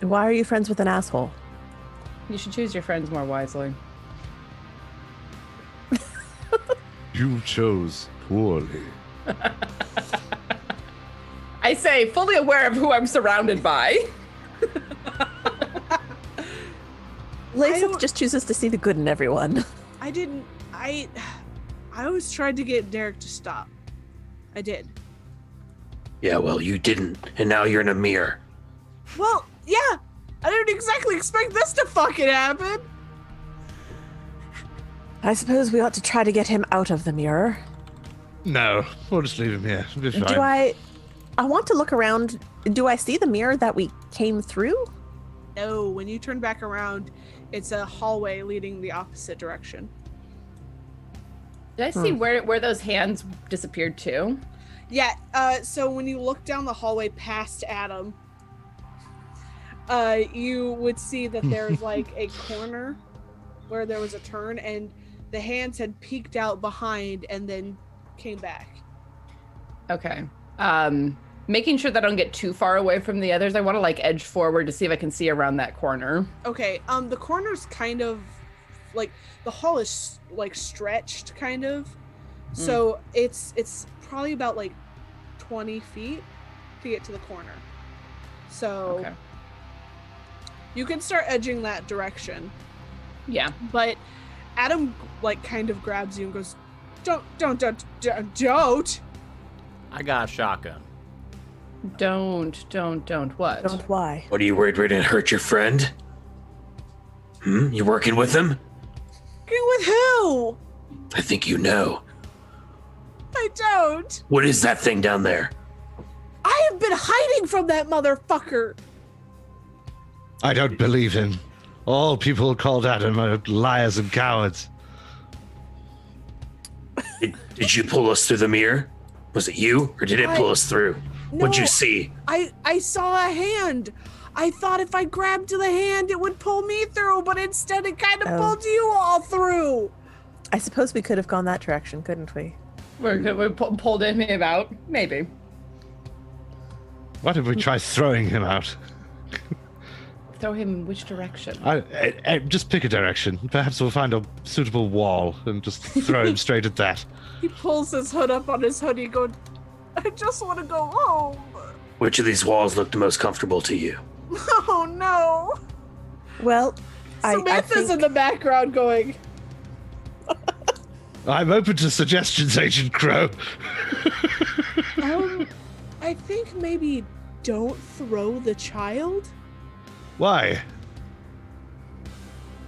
Why are you friends with an asshole? You should choose your friends more wisely. You chose poorly. I say, fully aware of who I'm surrounded by. Laseth just chooses to see the good in everyone. I always tried to get Derek to stop. I did. Yeah, well, you didn't, and now you're in a mirror. Well, yeah. I didn't exactly expect this to fucking happen. I suppose we ought to try to get him out of the mirror. No, we'll just leave him here. It'll be fine. Do I want to look around. Do I see the mirror that we came through? No, when you turn back around, it's a hallway leading the opposite direction. Did I see where those hands disappeared to? Yeah, so when you look down the hallway past Adam, you would see that there's like a corner where there was a turn and the hands had peeked out behind and then came back. Okay. Making sure that I don't get too far away from the others. I want to like edge forward to see if I can see around that corner. Okay, the corner's kind of like the hall is like stretched kind of. So it's probably about like 20 feet to get to the corner. So Okay. you can start edging that direction. Yeah. But Adam like kind of grabs you and goes, Don't. I got a shotgun. Don't. What? Don't why. What are you worried we're gonna hurt your friend? You working with him? Working with who? I think you know. I don't. What is that thing down there? I have been hiding from that motherfucker. I don't believe him. All people called Adam are liars and cowards. Did you pull us through the mirror? Was it you, or did it pull us through? What'd No. you see? I saw a hand. I thought if I grabbed the hand, it would pull me through, but instead it kind of Oh. pulled you all through. I suppose we could have gone that direction, couldn't we? We pulled him about. Maybe. What if we try throwing him out? Throw him in which direction? Just pick a direction. Perhaps we'll find a suitable wall and just throw him straight at that. He pulls his hood up on his hoodie, going, I just want to go home. Which of these walls looked the most comfortable to you? Oh no. Well, I Samantha's think in the background going, I'm open to suggestions, Agent Crow. I think maybe don't throw the child. Why?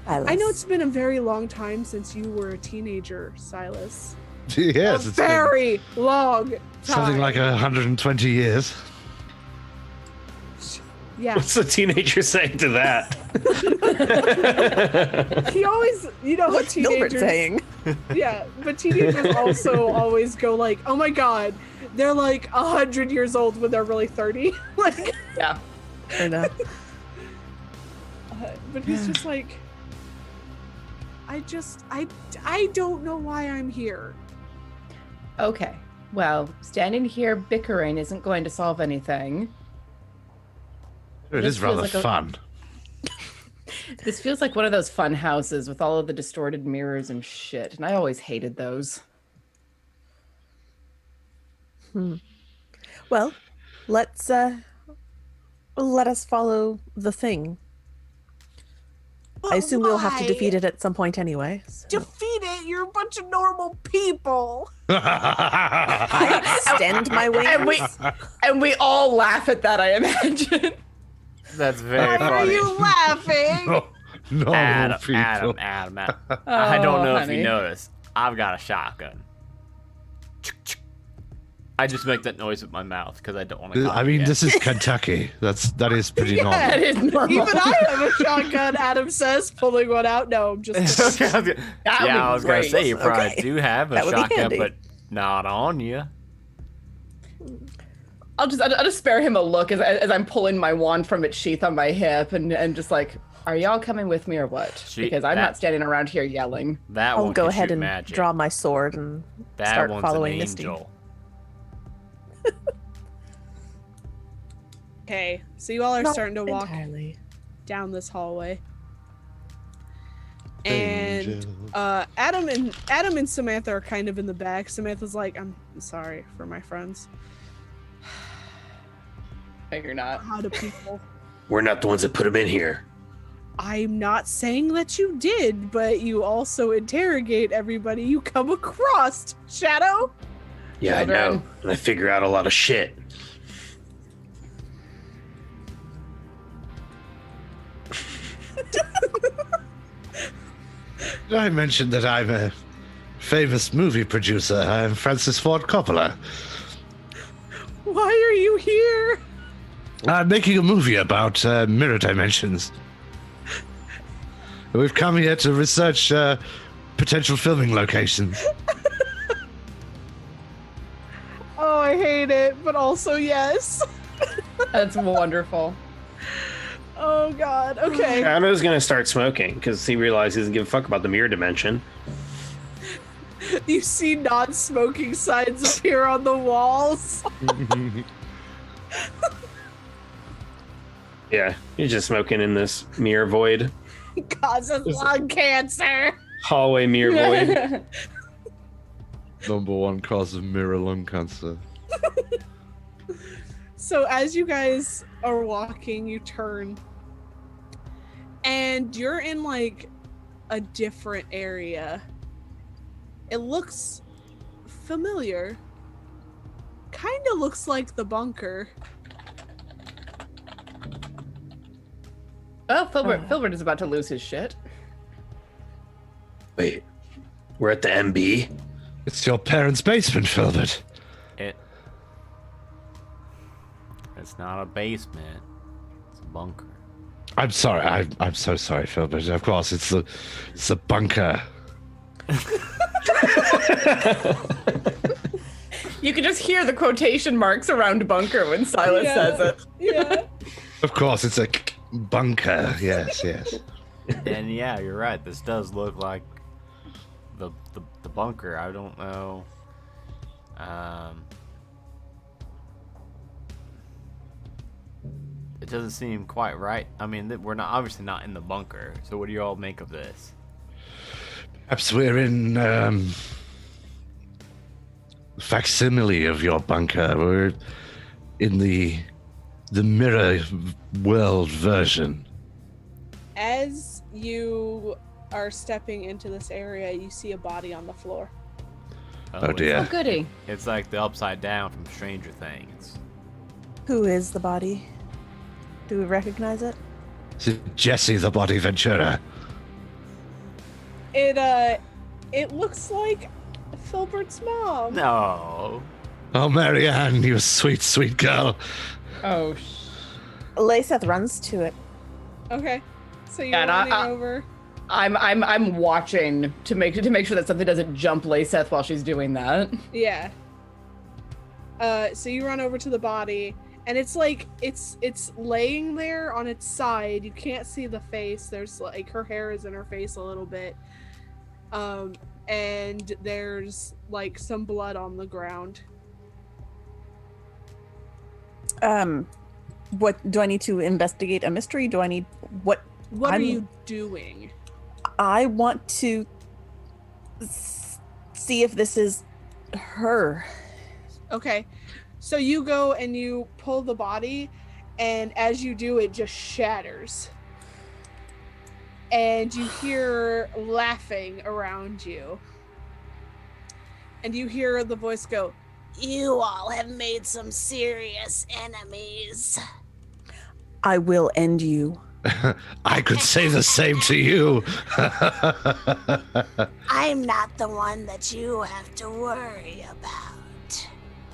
I know it's been a very long time since you were a teenager, Silas. Yes, a it's been very long time. something like 120 years. Yeah. What's the teenager saying to that? He always, you know, What's Gilbert saying? Yeah, but teenagers also always go like, "Oh my god, they're like 100 years old when they're really 30." Like, Yeah. I know. but he's just like, I don't know why I'm here. Okay. Well, standing here bickering isn't going to solve anything. It This is rather feels like a- fun. This feels like one of those fun houses with all of the distorted mirrors and shit, and I always hated those. Well, let us follow the thing. I assume we'll have to defeat it at some point anyway. So. Defeat it! You're a bunch of normal people. I extend my wings. And we all laugh at that, I imagine. That's very Why are funny. you laughing? No, Adam, people. Adam. I don't know if honey. you noticed. I've got a shotgun. I just make that noise with my mouth because I don't want to. I mean, this is Kentucky. That is pretty That normal. is normal. Even I have a shotgun, Adam says, pulling one out. No, I'm just Okay, I was gonna great. say you probably Okay. do have a That would be shotgun, handy. but not on you. I'll just spare him a look as I'm pulling my wand from its sheath on my hip and just like, are y'all coming with me or what? Because I'm not standing around here yelling. That I'll one go can ahead shoot and magic. draw my sword and That start one's following an Misty. angel. okay. So you all are Not starting to walk entirely. down this hallway. And Angel. Adam and Samantha are kind of in the back. Samantha's like, I'm sorry for my friends. No, you're not. How do people? We're not the ones that put him in here. I'm not saying that you did, but you also interrogate everybody you come across. Shadow? Yeah, I know. Children. And I figure out a lot of shit. Did I mention that I'm a famous movie producer? I'm Francis Ford Coppola. Why are you here? I'm making a movie about mirror dimensions. We've come here to research potential filming locations. Oh, I hate it, but also yes. That's wonderful. Oh god. Okay. Shadow's gonna start smoking because he realizes he doesn't give a fuck about the mirror dimension. You see non-smoking signs appear on the walls. Yeah, he's just smoking in this mirror void. Causes lung cancer. Hallway mirror void. Number one cause of mirror lung cancer. So as you guys are walking, you turn. And you're in like a different area. It looks familiar. Kind of looks like the bunker. Oh, Filbert is about to lose his shit. Wait, we're at the MB? It's your parents' basement, Filbert. It's not a basement. It's a bunker. I'm sorry. I'm so sorry, Filbert. Of course, it's the bunker. You can just hear the quotation marks around bunker when Silas says it. Yeah. Of course, it's a bunker. Yes, yes. And yeah, you're right. This does look like the bunker. I don't know. It doesn't seem quite right. I mean, we're not obviously not in the bunker. So what do you all make of this? Perhaps we're in facsimile of your bunker. We're in the mirror world version. As you are stepping into this area, you see a body on the floor. Oh dear. Oh, goody. It's like the upside down from Stranger Things. Who is the body? Do we recognize it? Is it Jesse the body Ventura? It looks like Filbert's mom. No. Oh, Marianne, you sweet, sweet girl. Oh, Layseth runs to it. Okay. So you're Yeah, and running I- over. I'm watching to make sure that something doesn't jump Layseth while she's doing that. Yeah. So you run over to the body, and it's like it's laying there on its side. You can't see the face. There's like her hair is in her face a little bit. And there's like some blood on the ground. What do I need to investigate a mystery? Do I need what? What are I'm- you doing? I want to see if this is her. Okay. So you go and you pull the body, and as you do, it just shatters. And you hear laughing around you. And you hear the voice go, "You all have made some serious enemies." I will end you. I could say the same to you. I'm not the one that you have to worry about.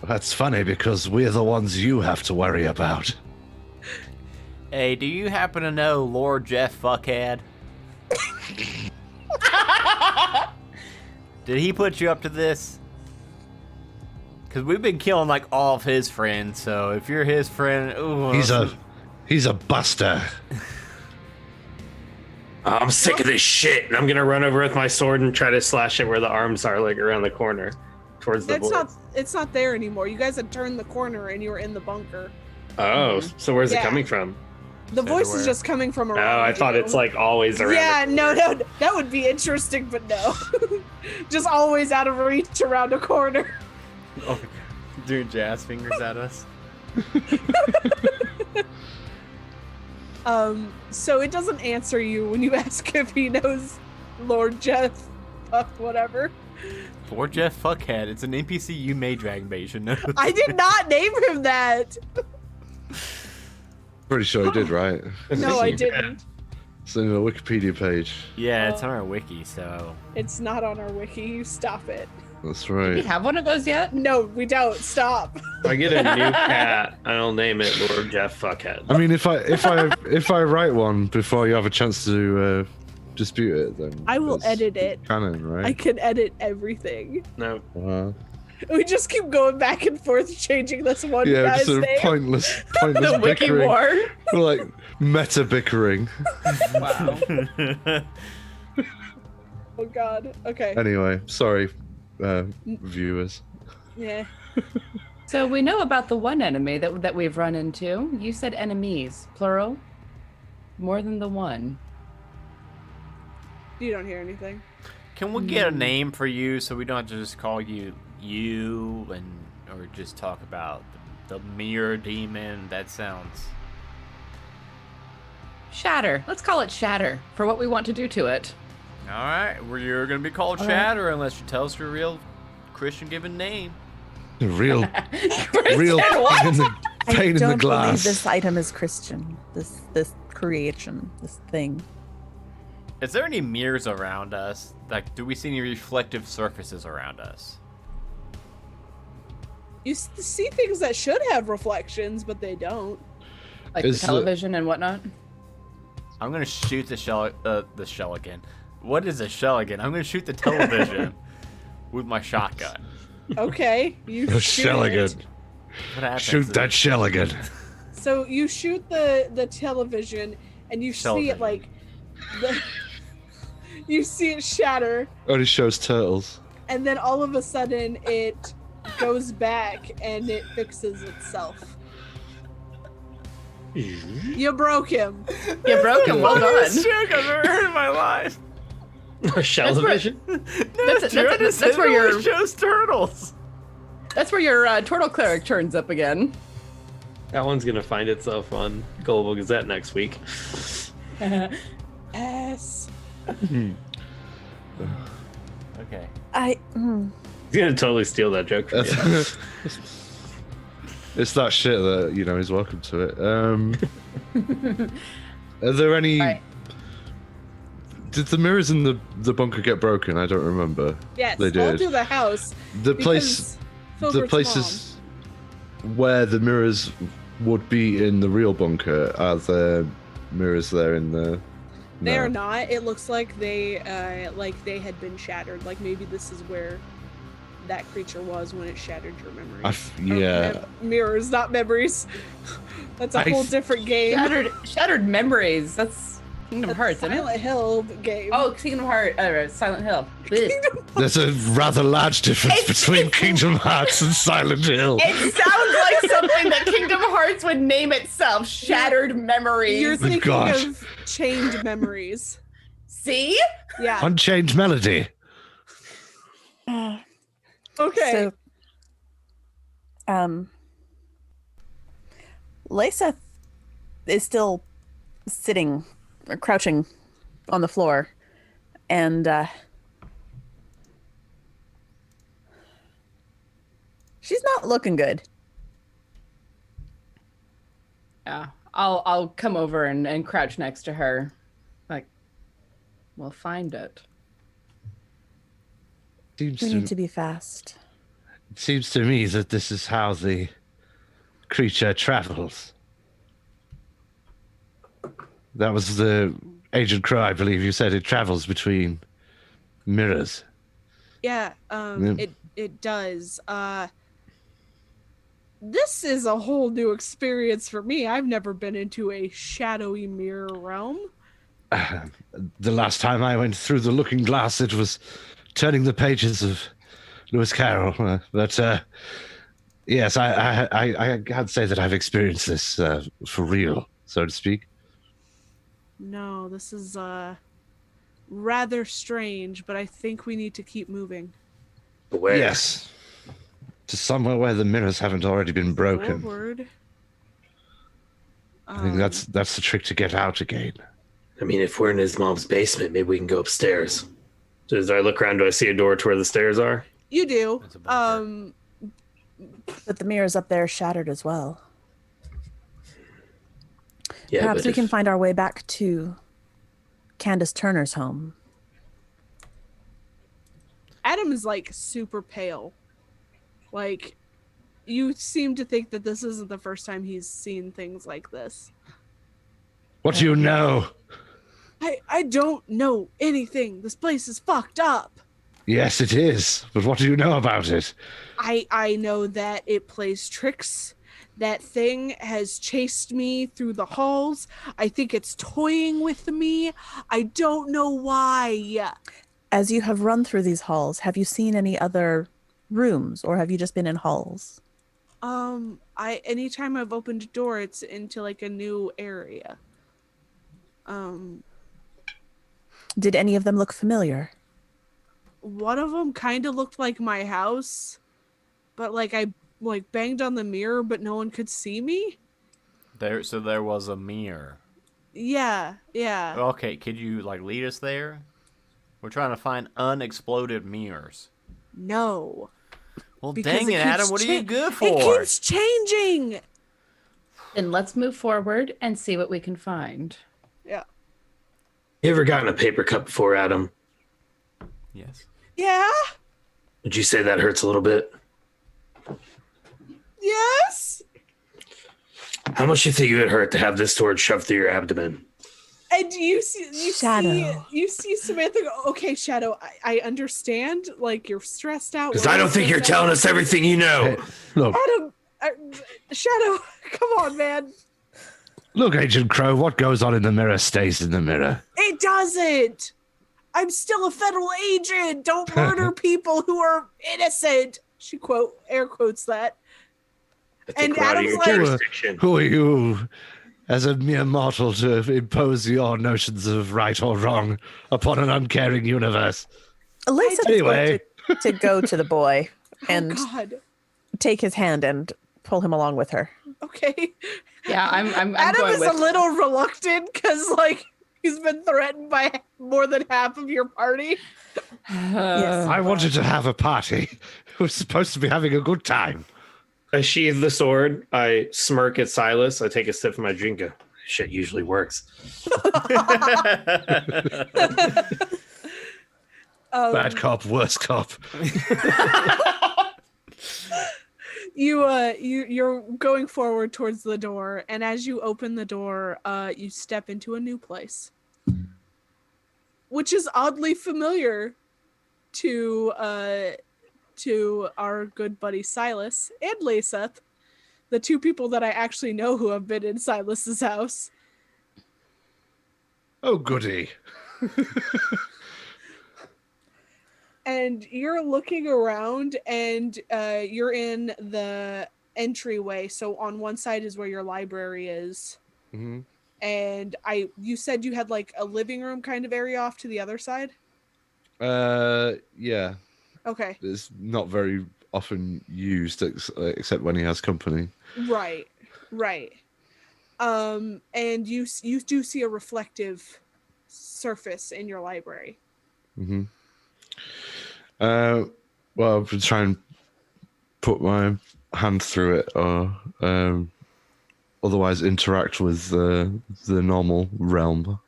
That's funny because we're the ones you have to worry about. Hey, do you happen to know Lord Jeff Fuckhead? Did he put you up to this? Because we've been killing like all of his friends, so if you're his friend, ooh, He's a buster. I'm sick of this shit, and I'm gonna run over with my sword and try to slash it where the arms are, like around the corner, towards the That's board. it's not there anymore. You guys had turned the corner and you were in the bunker. Oh, so where's it Yeah. coming from? The voice is Everywhere. just coming from Oh, around. I thought you. it's like always around. Yeah, the no, corner. that would be interesting, but no. Just always out of reach around a corner. Oh, doing jazz fingers at us. So it doesn't answer you when you ask if he knows Lord Jeff, whatever. Lord Jeff Fuckhead. It's an NPC you made, Dragon Bait knows. I did not name him that. Pretty sure he did, right? No, I didn't. It's in the Wikipedia page. Yeah, it's on our wiki, so. It's not on our wiki. You stop it. That's Do we right. have one of those yet? No, we don't. Stop. If I get a new cat, I'll name it Lord Jeff Fuckhead. I mean, if I write one before you have a chance to dispute it, then I will it's edit it. canon, I right? can edit everything. No. We just keep going back and forth, changing this one Yeah, guy's just sort of name. pointless The wiki bickering. war. Like meta bickering. Wow. Oh God. Okay. Anyway, sorry, viewers. Yeah. So we know about the one enemy that we've run into. You said enemies, plural. More than the one. You don't hear anything. Can we get a name for you so we don't have to just call you and or just talk about the mirror demon? That sounds. Shatter. Let's call it Shatter for what we want to do to it. All right, well, you're gonna be called Shatter unless you tell us your real Christian given name. Real Real pain in the, I pain in the don't believe glass. this item is Christian. This creation, this thing. Is there any mirrors around us? Like, do we see any reflective surfaces around us? You see things that should have reflections, but they don't. Like Is the the- television and whatnot. I'm gonna shoot the shell again. What is a shell again? I'm gonna shoot the television with my shotgun. Okay, you The shoot shell it. again. What happens? Shoot that shell again. So you shoot the television, and you see it Television. like, you see it shatter, Only shows turtles. and then all of a sudden it goes back and it fixes itself. You broke him. You broke him. Well done. joke I've ever heard in my life. Television? That's where your shows turtles. that's where your turtle cleric turns up again. That one's gonna find itself on Gullible Gazette next week. Yes. Okay. I. He's gonna totally steal that joke from you. It's that shit that, he's welcome to it. Are there any... Right. Did the mirrors in the bunker get broken? I don't remember. Yes, They all did. through the house. The place... because The Filbert's places where the mirrors would be in the real bunker, are there mirrors there in the... They No. are not. It looks like they had been shattered. Like maybe this is where that creature was when it shattered your memories. Yeah. Mirrors, not memories. That's a I whole th- different game. Shattered memories. That's Kingdom That's Hearts, isn't it? Silent Hill game. Oh, Kingdom Hearts. Silent Hill. Blech. There's a rather large difference It's- between Kingdom Hearts and Silent Hill. It sounds like something that Kingdom Hearts would name itself. Shattered memories. You're thinking God. of chained memories. See? Yeah. Unchanged Melody. Okay. So, Lyseth is still sitting or crouching on the floor, and she's not looking good. Yeah. I'll come over and crouch next to her. Like, we'll find it. Seems We to, need to be fast. It seems to me that this is how the creature travels. That was the Agent Crow, I believe you said it travels between mirrors. Yeah, Yeah. it does. This is a whole new experience for me. I've never been into a shadowy mirror realm. The last time I went through the looking glass, it was turning the pages of Lewis Carroll. But yes, I can't say that I've experienced this for real, so to speak. No, this is rather strange, but I think we need to keep moving. Where? Yes. To somewhere where the mirrors haven't already been broken. Forward. I think that's the trick to get out again. I mean, if we're in his mom's basement, maybe we can go upstairs. So as I look around, do I see a door to where the stairs are? You do. It's a bunker. But the mirror's up there shattered as well. Yeah, Perhaps but we if- can find our way back to Candace Turner's home. Adam is like super pale. Like, you seem to think that this isn't the first time he's seen things like this. What do you know? I don't know anything. This place is fucked up. Yes, it is. But what do you know about it? I know that it plays tricks. That thing has chased me through the halls. I think it's toying with me. I don't know why. As you have run through these halls, have you seen any other rooms, or have you just been in halls? Anytime I've opened a door, it's into like a new area. Did any of them look familiar? One of them kind of looked like my house, but like I like banged on the mirror, but no one could see me. So there was a mirror. Yeah. Okay, could you like lead us there? We're trying to find unexploded mirrors. No. Well, Because dang it, keeps Adam, what are you good It for? keeps changing. Then let's move forward and see what we can find. Yeah. You ever gotten a paper cut before, Adam? Yes. Yeah. Would you say that hurts a little bit? Yes. How much do you think it would hurt to have this sword shoved through your abdomen? And you see Shadow. Samantha go, okay, Shadow, I understand. Like, you're stressed out. Because I don't think you're telling us everything you know. Look, Adam, Shadow, come on, man. look, Agent Crow, what goes on in the mirror stays in the mirror. It doesn't. I'm still a federal agent. Don't murder people who are innocent. She air quotes that. I think And we're out of Adam's your like- jurisdiction. Who are you, as a mere mortal, to impose your notions of right or wrong upon an uncaring universe? Alyssa Anyway. is going to go to the boy and Oh God. take his hand and pull him along with her. Okay. Yeah, I'm Adam going is with a little reluctant because like he's been threatened by more than half of your party. Yes. I wanted to have a party. We're supposed to be having a good time. I sheathe the sword. I smirk at Silas. I take a sip from my drink. Go, shit usually works. Bad cop, worst cop. You're going forward towards the door, and as you open the door, you step into a new place, which is oddly familiar to our good buddy Silas and Laseth, the two people that I actually know who have been in Silas's house. Oh, goody. And you're looking around, and you're in the entryway. So on one side is where your library is. Mm-hmm. And you said you had like a living room kind of area off to the other side? Yeah. Okay. It's not very often used except when he has company. Right. And you do see a reflective surface in your library. Mm-hmm. Well, I'll try and put my hand through it, or otherwise interact with the normal realm.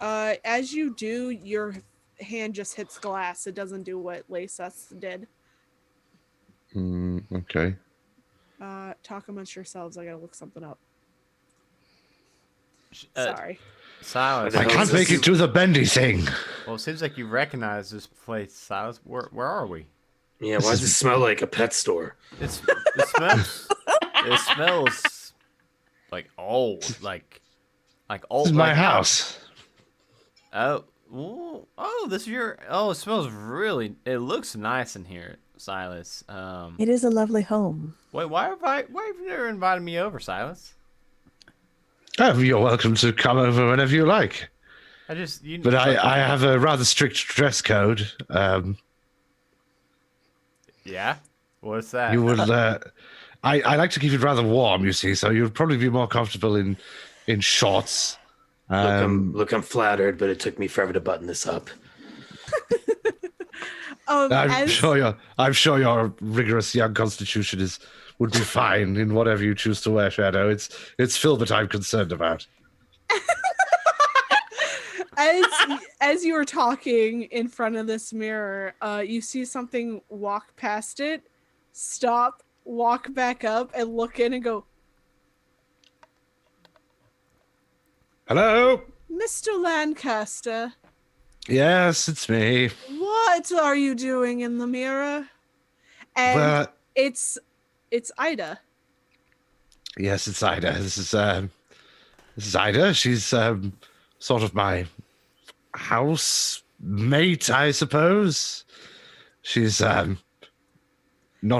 As you do, your hand just hits glass. It doesn't do what Laseth did. Okay. Talk amongst yourselves. I gotta look something up. Sorry. Sorry. Silas. I can't make it do the bendy thing. Well, it seems like you recognize this place, Silas. Where are we? Yeah, why does it smell like a pet store? It smells like old, like old. This is my like, house. Oh, this is your. Oh, it smells really. It looks nice in here, Silas. It is a lovely home. Wait, why have you never invited me over, Silas? Oh, you're welcome to come over whenever you like. But I have a rather strict dress code. Yeah? What's that? You would. I like to keep it rather warm, you see, so you'd probably be more comfortable in shorts. Look, I'm flattered, but it took me forever to button this up. I'm sure your rigorous young constitution would be fine in whatever you choose to wear, Shadow. It's Filbert I'm concerned about. As you were talking in front of this mirror, you see something walk past it, stop, walk back up, and look in and go, Hello? Mr. Lancaster, Yes, it's me. what are you doing in the mirror? And Well, it's Ida. yes, it's Ida. This is Ida. She's sort of my housemate, I suppose. She's not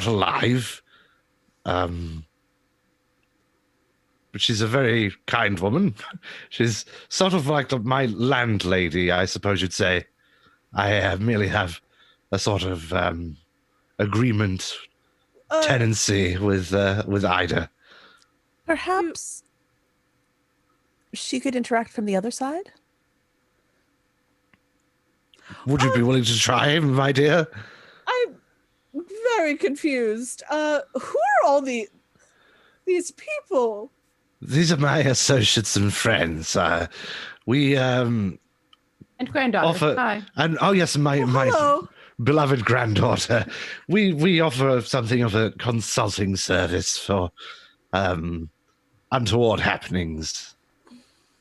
alive. But she's a very kind woman. She's sort of like my landlady, I suppose you'd say. I merely have a sort of agreement, tenancy with Ida. Perhaps she could interact from the other side? Would you be willing to try, my dear? I'm very confused. Who are all these people? These are my associates and friends. We And granddaughter. offer, Hi. and oh yes, my Hello. beloved granddaughter. We offer something of a consulting service for untoward happenings.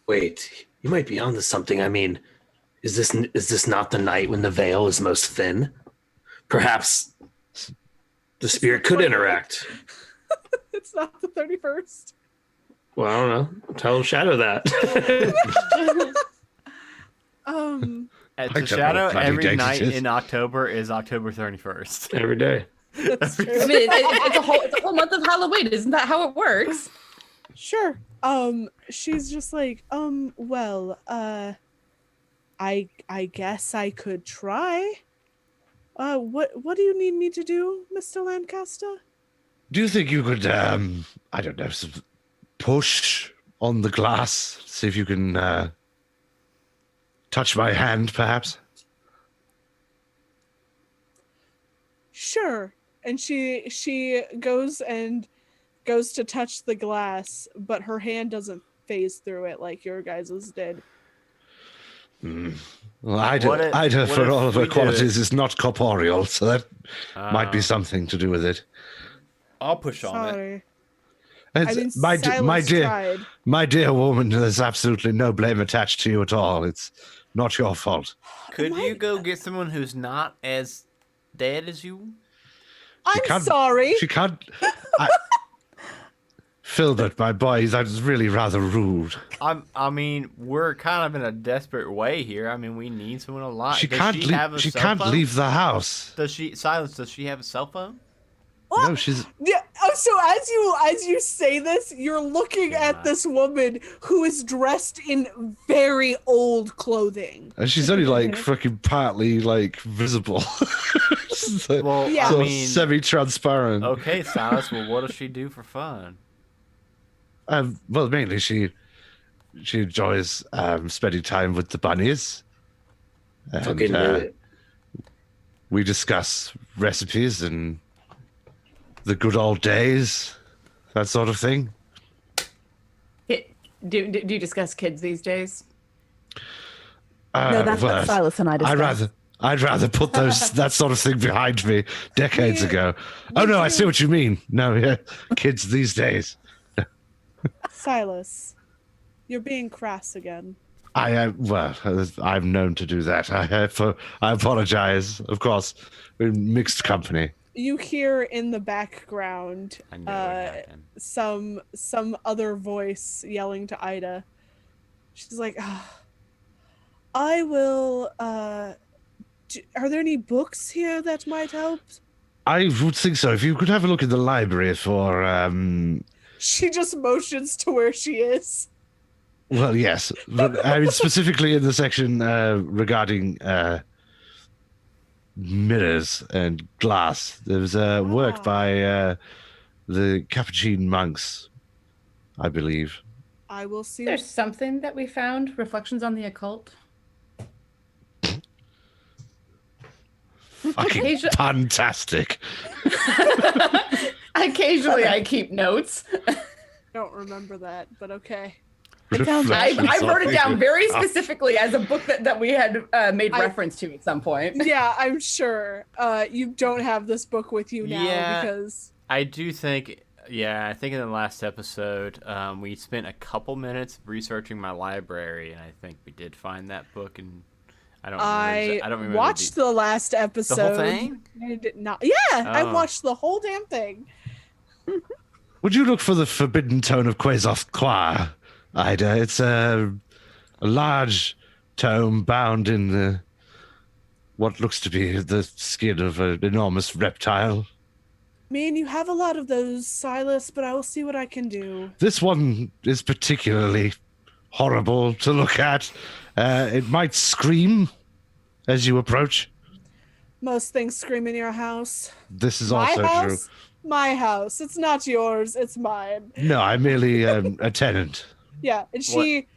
Wait, you might be onto something. I mean, is this not the night when the veil is most thin? Perhaps the spirit could interact. It's not the 31st. Well, I don't know. Tell Shadow that. At I the don't know Shadow, what bloody every date night it is. in October is October 31st. Every day. That's true. I mean, it's a whole month of Halloween. Isn't that how it works? Sure. She's just like, well, I guess I could try. What do you need me to do, Mr. Lancaster? Do you think you could, I don't know, sort of push on the glass, see if you can touch my hand, perhaps? Sure. and she goes to touch the glass, but her hand doesn't phase through it like your guys's did. Well, Ida, for all of her qualities, is not corporeal, so that might be something to do with it. I'll push on it. Sorry. My dear woman, there's absolutely no blame attached to you at all. It's not your fault. Could you go get someone who's not as dead as you? I'm sorry. She can't. Filbert, my boy, that's really rather rude. I mean, we're kind of in a desperate way here. I mean, we need someone alive. She can't leave the house. Does she have a cell phone? What? No, she's. Yeah. Oh, so as you say this, you're looking at this woman who is dressed in very old clothing. And she's only like fucking partly like visible. Well, yeah. So I mean, semi-transparent. Okay, Silas. Well, what does she do for fun? Well, mainly she enjoys spending time with the bunnies. Fucking knew it. We discuss recipes and the good old days, that sort of thing. Do you discuss kids these days? No, that's what Silas and I discussed. I'd rather put that sort of thing behind me decades ago. Oh no, I see what you mean. No, yeah, kids these days. Silas, you're being crass again. I'm known to do that. I apologize. Of course, we're in mixed company. You hear in the background some other voice yelling to Ida. She's like, I will. Are there any books here that might help? I would think so. If you could have a look in the library for. She just motions to where she is. Well, yes, but I mean specifically in the section regarding mirrors and glass. There's a work by the Capuchin monks, I believe. I will see. There's something that we found. Reflections on the Occult. Fucking fantastic. Occasionally I keep notes. Don't remember that, but okay. I wrote it down very specifically as a book that we had made reference to at some point. Yeah, I'm sure. You don't have this book with you now because I do think. Yeah, I think in the last episode, we spent a couple minutes researching my library, and I think we did find that book. And I don't remember. Watched the last episode. The whole thing? I did not. Yeah, I watched the whole damn thing. Would you look for the Forbidden Tome of Quazoth Qua, Ida? It's a large tome bound in what looks to be the skin of an enormous reptile. Man, you have a lot of those, Silas, but I will see what I can do. This one is particularly horrible to look at. It might scream as you approach. Most things scream in your house. This is also true. My house. It's not yours. It's mine. No, I'm merely a tenant. Yeah, and she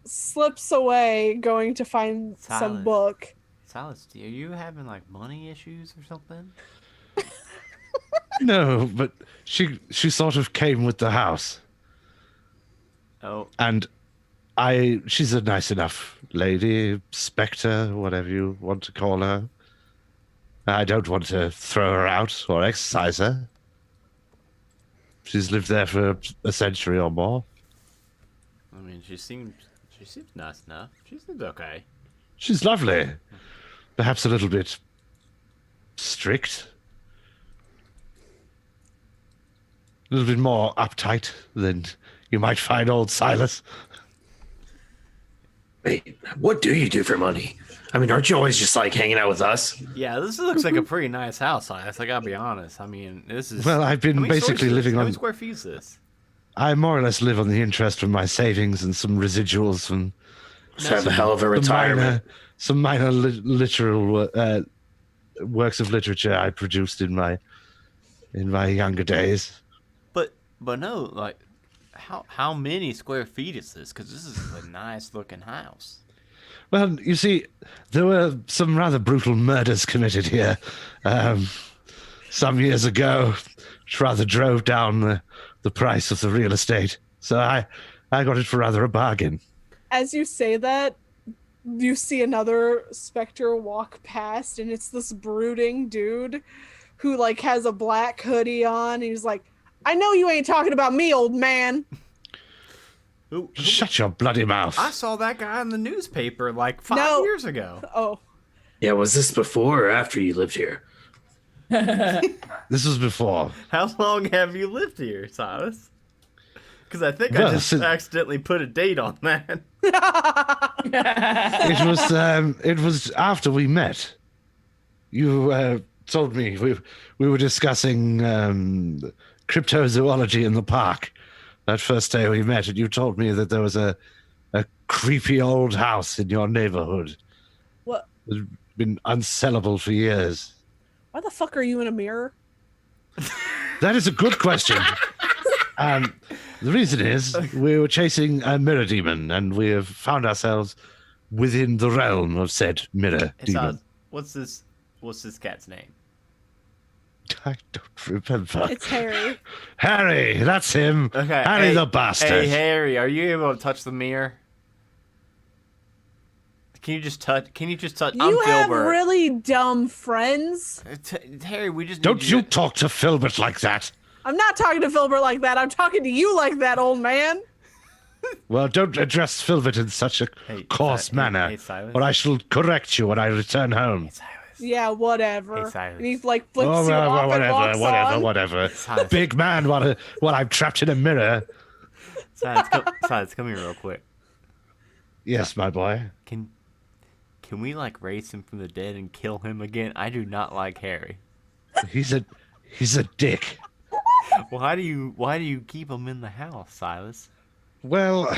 slips away, going to find some book. Silas, are you having like money issues or something? No, but she sort of came with the house. Oh. And she's a nice enough lady, spectre, whatever you want to call her. I don't want to throw her out or exercise her. She's lived there for a century or more. I mean, she seems nice enough. She seems okay. She's lovely. Perhaps a little bit strict. A little bit more uptight than you might find old Silas. Wait, what do you do for money? I mean, aren't you always just like hanging out with us? Yeah, this looks like a pretty nice house, Silas. I gotta be honest. I mean, this is. Well, I've been basically living on. How many square feet is this? I more or less live on the interest from my savings and some residuals from. So have a hell of a retirement. Some minor literal works of literature I produced in my younger days. But no, like, how many square feet is this? Because this is a nice looking house. Well, you see, there were some rather brutal murders committed here. some years ago, which rather drove down the price of the real estate. So I got it for rather a bargain. As you say that, you see another specter walk past, and it's this brooding dude who like has a black hoodie on. And he's like, I know you ain't talking about me, old man. Shut your bloody mouth. I saw that guy in the newspaper like 5 years ago. Oh. Yeah, was this before or after you lived here? This was before. How long have you lived here, Silas? Because I think Well, I just accidentally put a date on that. It was after we met. You told me we were discussing cryptozoology in the park that first day we met, and you told me that there was a creepy old house in your neighborhood. What? It's been unsellable for years. Why the fuck are you in a mirror? That is a good question. The reason is we were chasing a mirror demon, and we have found ourselves within the realm of said mirror demon. What's this cat's name? I don't remember. It's Harry. Harry, that's him. Okay, Harry the bastard. Hey, Harry, are you able to touch the mirror? Can you just touch? You have really dumb friends. Harry, we just Don't you talk to Filbert like that. I'm not talking to Filbert like that. I'm talking to you like that, old man. Well, don't address Filbert in such a coarse manner, hey, Silas. or I shall correct you when I return home. Hey, Silas. Yeah, whatever. Hey, Silas. And he like flips you off and walks on. whatever. Silas. Big man, while I'm trapped in a mirror. Silas, come here real quick. Yes, my boy. Can we like raise him from the dead and kill him again? I do not like Harry. He's a dick. Why do you keep him in the house, Silas? Well,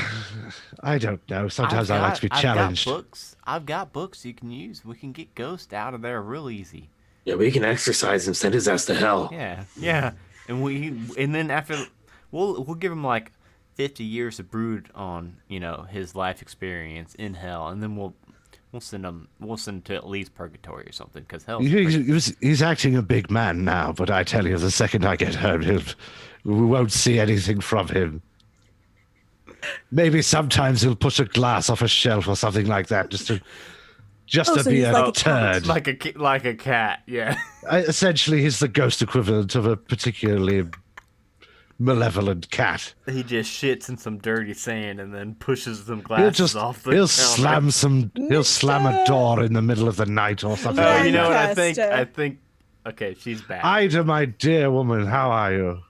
I don't know. Sometimes I like to be challenged. I've got books you can use. We can get Ghost out of there real easy. Yeah, we can exercise him, send his ass to hell. Yeah. And then after we'll give him like 50 years to brood on, his life experience in hell, and then we'll send him to at least purgatory or something, because hell. He's acting a big man now, but I tell you, the second I get home, we won't see anything from him. Maybe sometimes he'll push a glass off a shelf or something like that, just to so be he's a like a turd. Like a cat, yeah. Essentially, he's the ghost equivalent of a particularly malevolent cat. He just shits in some dirty sand and then pushes some glasses off the He'll counter. he'll slam a door in the middle of the night or something. Oh, Yeah, you know what I Lancaster. think? Okay, she's back. Ida, my dear woman, how are you?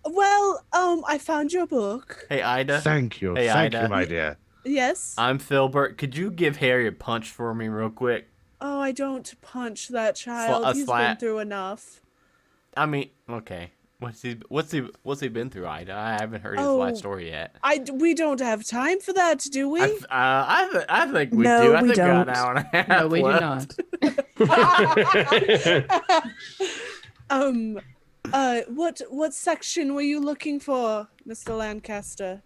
Well, I found your book. Hey, Ida. Thank you. Hey, Thank Ida. you, my dear. Yes. I'm Filbert. Could you give Harry a punch for me real quick? Oh, I don't punch that child. a He's been slap. through enough. I mean, okay. What's he been through, Ida? I haven't heard his Oh, life story yet. We don't have time for that, do we? I think we No, do. I we think we got don't. an hour and a half No, we do left. not. What section were you looking for, Mr. Lancaster?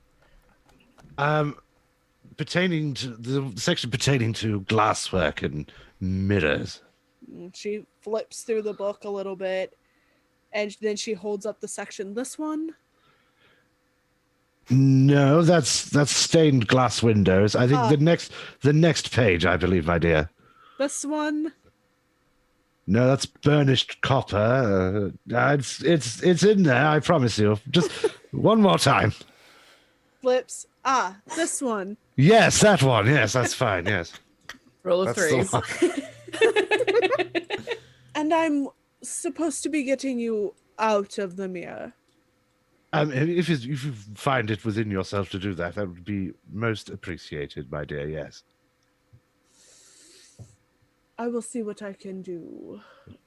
Pertaining to the section pertaining to glasswork and mirrors. She flips through the book a little bit, and then she holds up the section. This one? No, that's stained glass windows. I think the next page, I believe, my dear. This one? No, that's burnished copper. It's in there. I promise you. Just one more time. Flips. This one. Yes, that one. Yes, that's fine. Yes. Roll of That's the threes. one. And I'm supposed to be getting you out of the mirror. If you find it within yourself to do that, that would be most appreciated, my dear. Yes. I will see what I can do.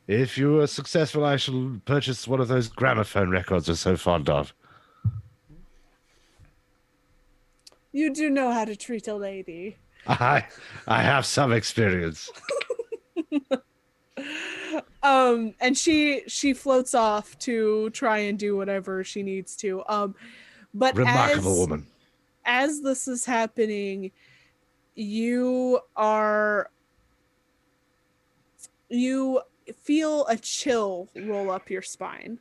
If you are successful, I shall purchase one of those gramophone records you're so fond of. You do know how to treat a lady. I have some experience. And she floats off to try and do whatever she needs to. But Remarkable woman. as this is happening, you feel a chill roll up your spine.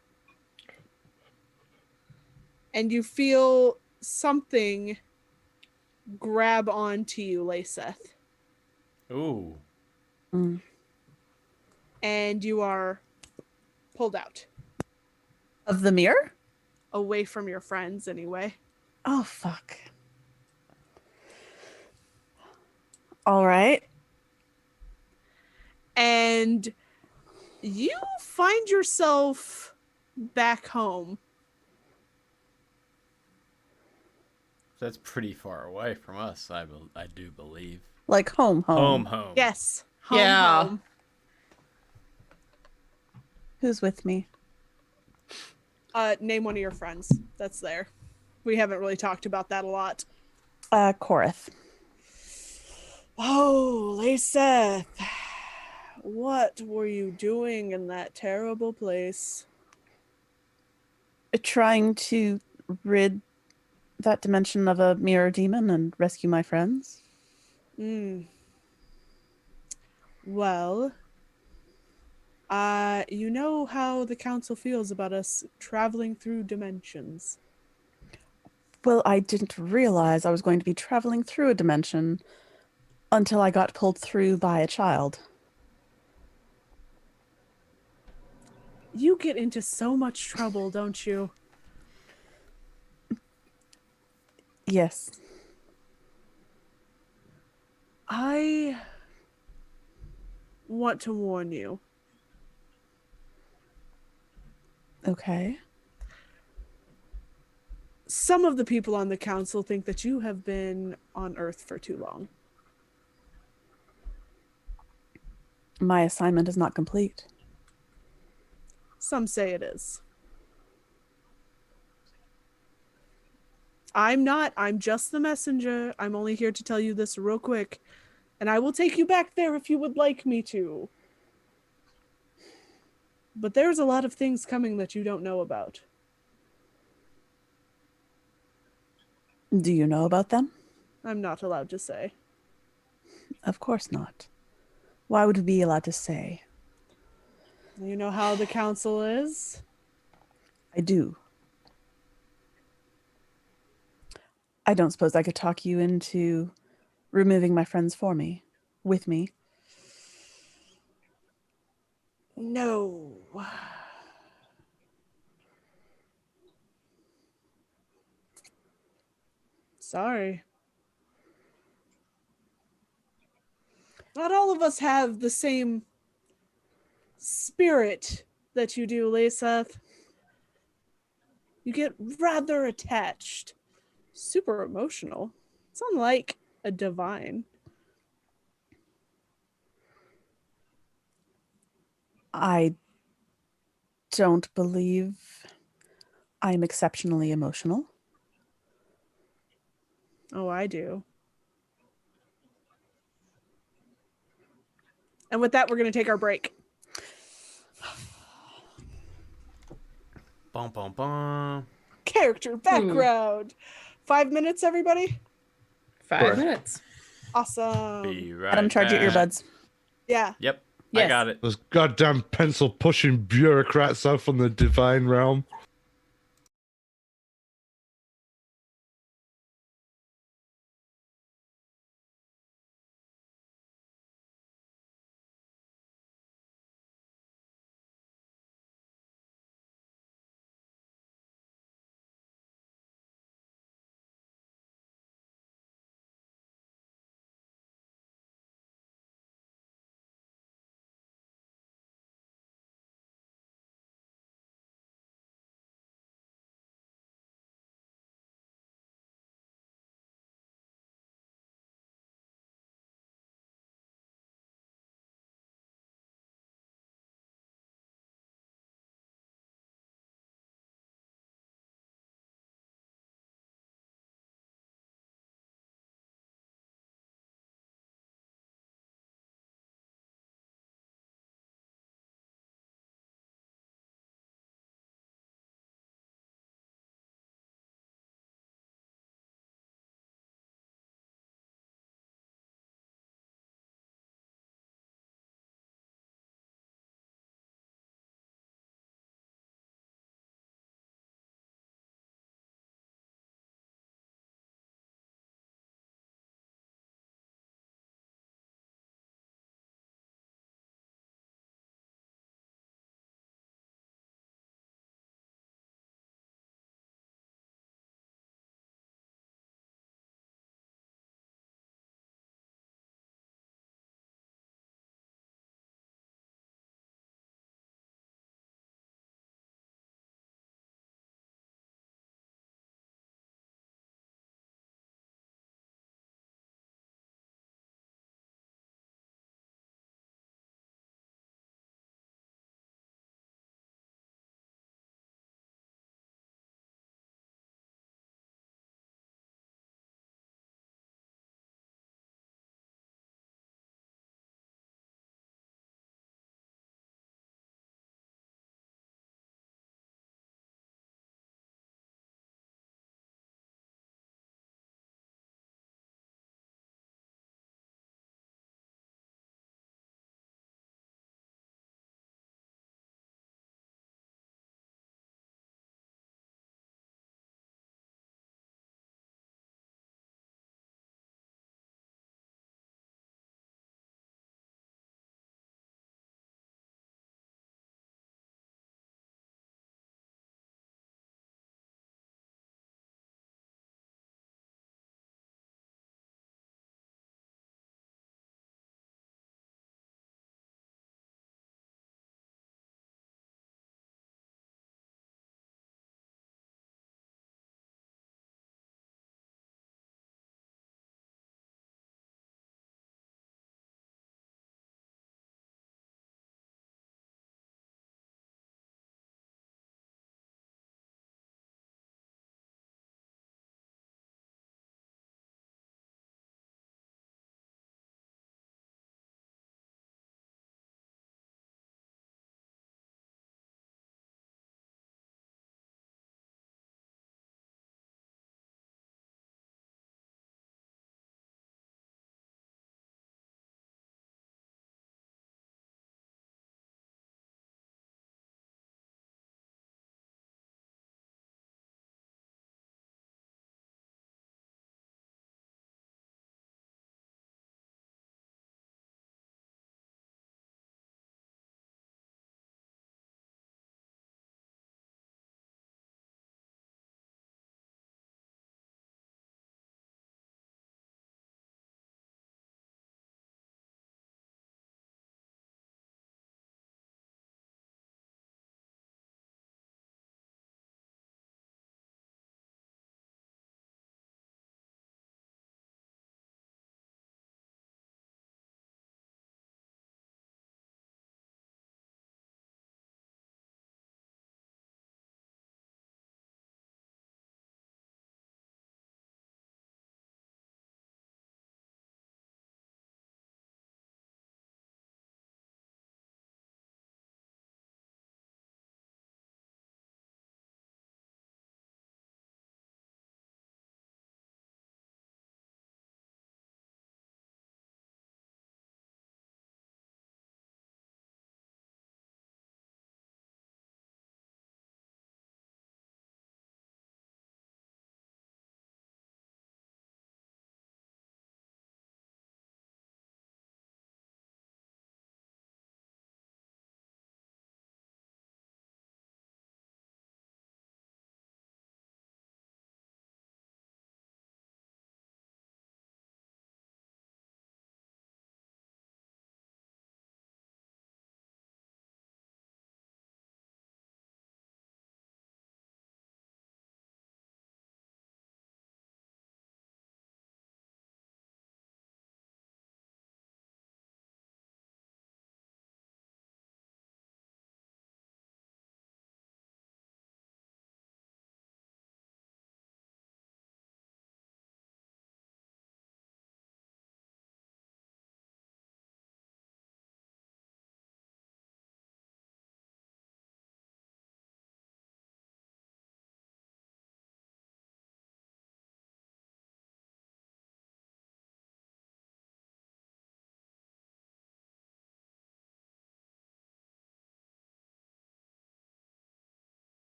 And you feel something grab onto you, Layseth. Ooh. And you are pulled out. Of the mirror? Away from your friends, anyway. Oh, fuck. All right. And you find yourself back home. That's pretty far away from us, I do believe. Like home. Home. Yes. Home, Yeah. home. Who's with me? Name one of your friends that's there. We haven't really talked about that a lot. Korith. Oh, Layseth. What were you doing in that terrible place? Trying to rid that dimension of a mirror demon and rescue my friends. Well, you know how the council feels about us traveling through dimensions. Well, I didn't realize I was going to be traveling through a dimension until I got pulled through by a child. You get into so much trouble, don't you? Yes. I want to warn you. Okay. Some of the people on the council think that you have been on Earth for too long. My assignment is not complete. Some say it is. I'm not. I'm just the messenger. I'm only here to tell you this real quick. And I will take you back there if you would like me to. But there's a lot of things coming that you don't know about. Do you know about them? I'm not allowed to say. Of course not. Why would we be allowed to say? You know how the council is? I do. I don't suppose I could talk you into removing my friends for me, with me. No. Sorry. Not all of us have the same spirit that you do, Layseth. You get rather attached. Super emotional. It's unlike a divine. I don't believe I'm exceptionally emotional. Oh, I do. And with that, we're going to take our break. Bum, bum, bum. Character background. 5 minutes, everybody? 5 minutes. Awesome. Be right Adam, charge your back. earbuds. Yeah. Yep, I Yes. got it. Those goddamn pencil pushing bureaucrats out from the divine realm.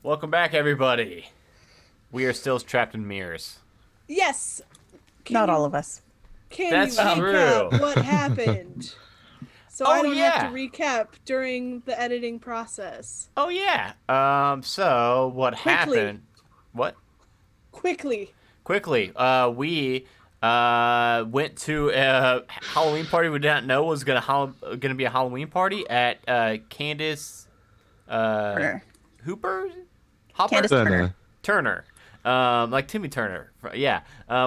Welcome back, everybody. We are still trapped in mirrors. Yes. Not all of us. Can That's you recap true. what happened? So Oh, I don't yeah. have to recap during the editing process. Oh yeah. So what Quickly. happened? What? Quickly. Quickly. We went to a Halloween party we didn't know was gonna be a Halloween party at Candace Turner. Hooper? Hopper? Candace Turner. Turner. Like Timmy Turner. Yeah.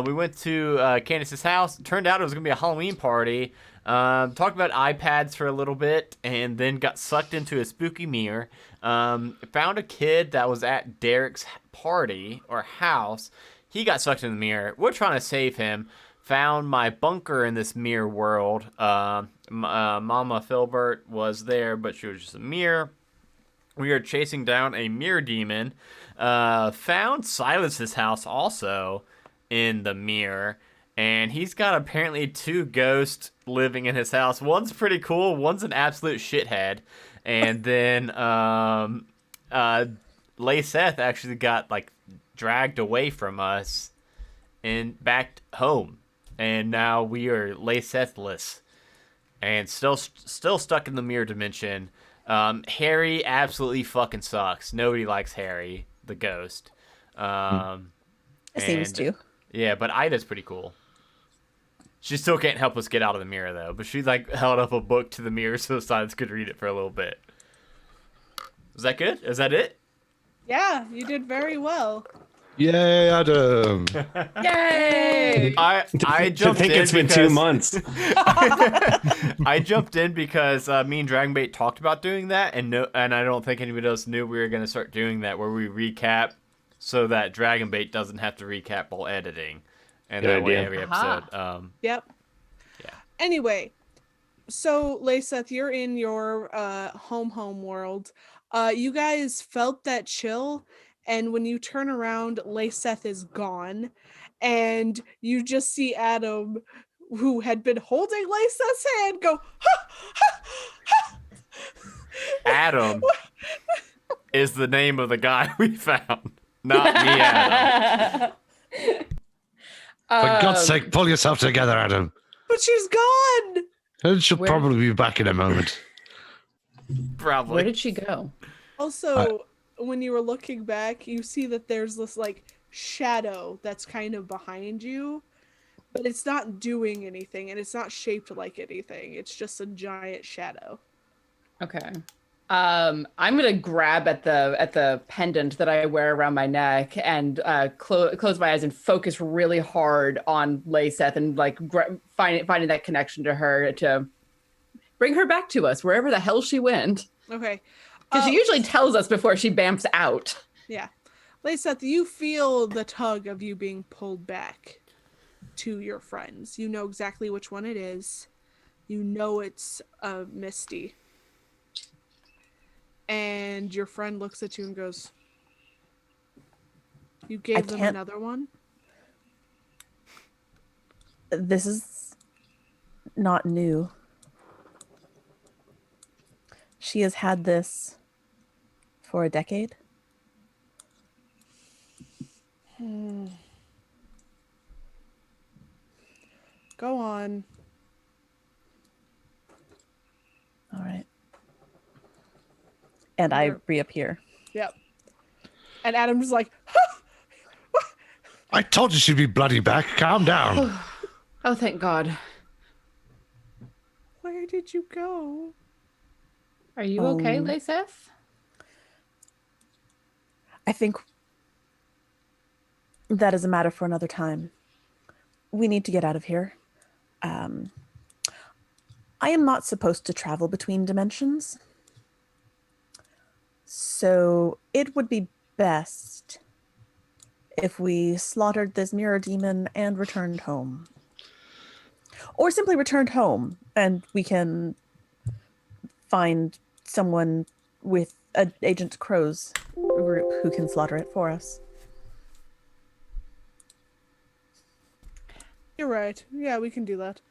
We went to Candace's house. Turned out it was going to be a Halloween party. Talked about iPads for a little bit and then got sucked into a spooky mirror. Found a kid that was at Derek's party or house. He got sucked in the mirror. We're trying to save him. Found my bunker in this mirror world. Mama Filbert was there, but she was just a mirror. We are chasing down a mirror demon. Found Silas's house also in the mirror. And he's got apparently 2 ghosts living in his house. One's pretty cool. One's an absolute shithead. And then Layseth actually got like dragged away from us and back home. And now we are Laysethless and still stuck in the mirror dimension. Harry absolutely fucking sucks. Nobody likes Harry, the ghost. It seems to. Yeah, but Ida's pretty cool. She still can't help us get out of the mirror, though. But she, like, held up a book to the mirror so Silas could read it for a little bit. Was that good? Is that it? Yeah, you did very well. Yay, Adam! Yay! I jumped think in it's been because 2 months. I jumped in because me and Dragonbait talked about doing that, and I don't think anybody else knew we were going to start doing that, where we recap so that Dragonbait doesn't have to recap while editing, and Good that way idea. every episode. Yep. Yeah. Anyway, so Layseth, you're in your home world. You guys felt that chill, and when you turn around, Layseth is gone, and you just see Adam, who had been holding Layseth's hand, go, ha, ha, ha. Adam is the name of the guy we found, not me, Adam. For God's sake, pull yourself together, Adam. But she's gone. And she'll Where- probably be back in a moment. Probably. Where did she go? Also, when you were looking back, you see that there's this like shadow that's kind of behind you, but it's not doing anything and it's not shaped like anything. It's just a giant shadow. Okay. I'm gonna grab at the pendant that I wear around my neck and close my eyes and focus really hard on Layseth and like finding that connection to her to bring her back to us wherever the hell she went. Okay. Because she usually tells us before she bamfs out. Yeah. Layseth, you feel the tug of you being pulled back to your friends. You know exactly which one it is. You know it's Misty. And your friend looks at you and goes, "You gave them can't- another one?" This is not new. She has had this for a decade. Go on. All right. And I You're- reappear. Yep. And Adam's like, I told you she'd be bloody back. Calm down. Oh, thank God. "Where did you go?" Are you okay, Layseth? I think that is a matter for another time. We need to get out of here. I am not supposed to travel between dimensions. So it would be best if we slaughtered this mirror demon and returned home. Or simply returned home and we can find someone with Agent Crow's group who can slaughter it for us. You're right. Yeah, we can do that.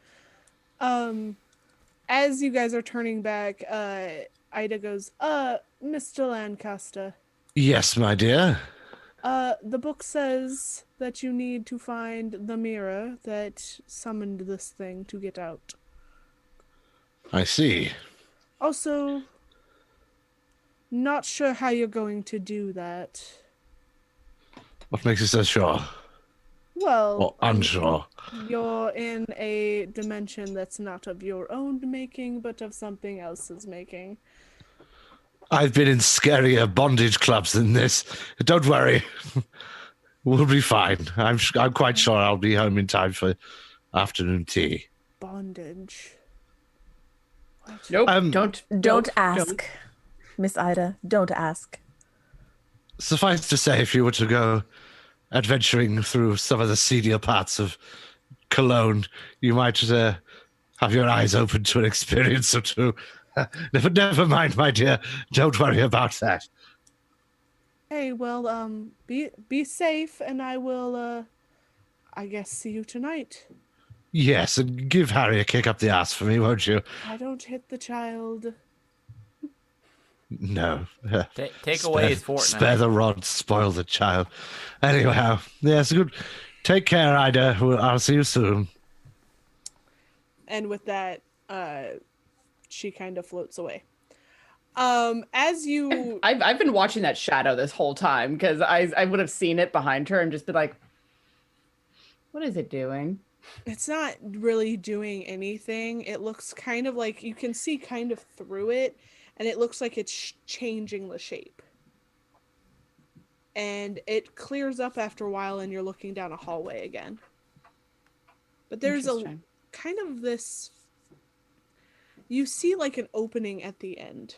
As you guys are turning back, Ida goes, Mr. Lancaster, Yes, my dear. The book says that you need to find the mirror that summoned this thing to get out. I see. Also, not sure how you're going to do that. What makes you so sure? Well, Or unsure? you're in a dimension that's not of your own making, but of something else's making. I've been in scarier bondage clubs than this. Don't worry. We'll be fine. I'm quite sure I'll be home in time for afternoon tea. Bondage. What? Nope. Don't- Don't ask, Miss Ida. Don't ask. Suffice to say, if you were to go adventuring through some of the seedier parts of Cologne, you might have your eyes open to an experience or two. Never mind, my dear. Don't worry about that. Hey, well, be safe, and I will, I guess, see you tonight. Yes, and give Harry a kick up the ass for me, won't you? I don't hit the child. No. Take away his fortnight. Spare the rod, spoil the child. Anyhow, yes, good. Take care, Ida. I'll see you soon. And with that, she kind of floats away. As you, I've been watching that shadow this whole time because I would have seen it behind her and just been like, what is it doing? it's not really doing anything. It looks kind of like you can see kind of through it, and it looks like it's changing the shape. And it clears up after a while, and you're looking down a hallway again. But there's a Interesting. kind of this. You see like an opening at the end,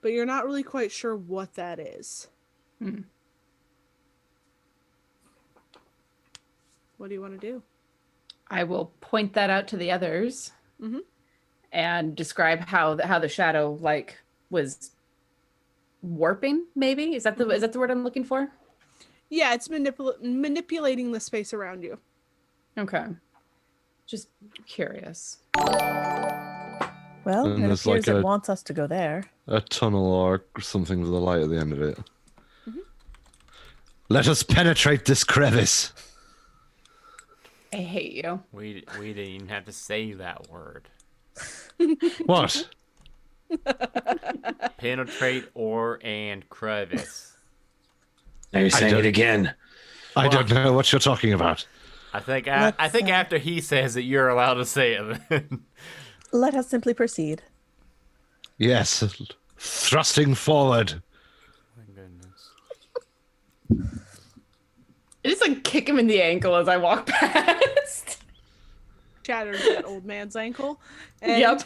but you're not really quite sure what that is. Hmm. What do you want to do? I will point that out to the others Mhm. and describe how the shadow like was warping. Maybe is that the word I'm looking for? Yeah, it's manipulating the space around you. Okay, just curious. Well, And it there's appears like it a- wants us to go there. A tunnel or something with a light at the end of it. Let us penetrate this crevice. I hate you. We didn't even have to say that word. What? Penetrate and crevice. Now you're saying don't- it again. I don't know what you're talking about. I think Let's, after he says it, you're allowed to say it. Let us simply proceed. Yes, thrusting forward. My goodness. I just like kick him in the ankle as I walk past. Shattered that old man's ankle. And Yep.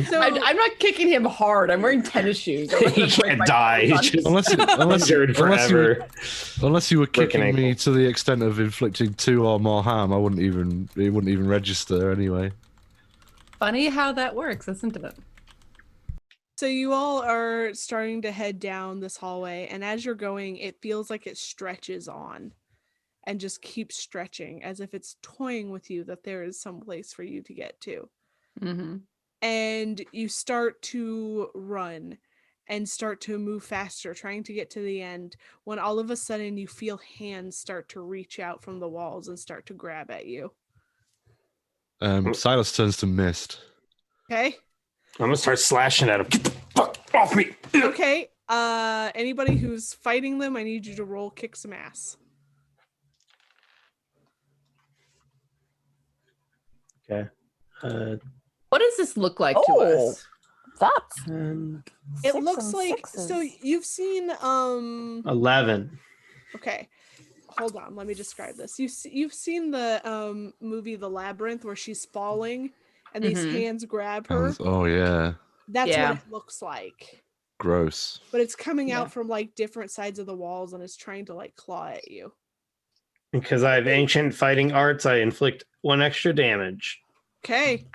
So I'm not kicking him hard. I'm wearing tennis shoes. He can't die. He's just Unless injured forever. Unless you were Breaking kicking me ankle. to the extent of inflicting 2 or more harm, it wouldn't even register anyway. Funny how that works, isn't it? So you all are starting to head down this hallway, and as you're going, it feels like it stretches on and just keeps stretching as if it's toying with you that there is some place for you to get to. Mm-hmm. And you start to run and start to move faster, trying to get to the end, when all of a sudden you feel hands start to reach out from the walls and start to grab at you. Silas turns to Mist. Okay? I'm gonna start slashing at him. Get the fuck off me! Okay. Anybody who's fighting them, I need you to roll kick some ass. Okay. What does this look like to Oh. us? That's And It 6 looks and like 6s. so you've seen 11. okay. Hold on, let me describe this. You've seen the movie The Labyrinth where she's falling and these Mhm. hands grab her. Oh yeah, That's Yeah. what it looks like. gross. But it's coming Yeah. out from like different sides of the walls and it's trying to like claw at you. Because I have ancient fighting arts, I inflict 1 extra damage. Okay.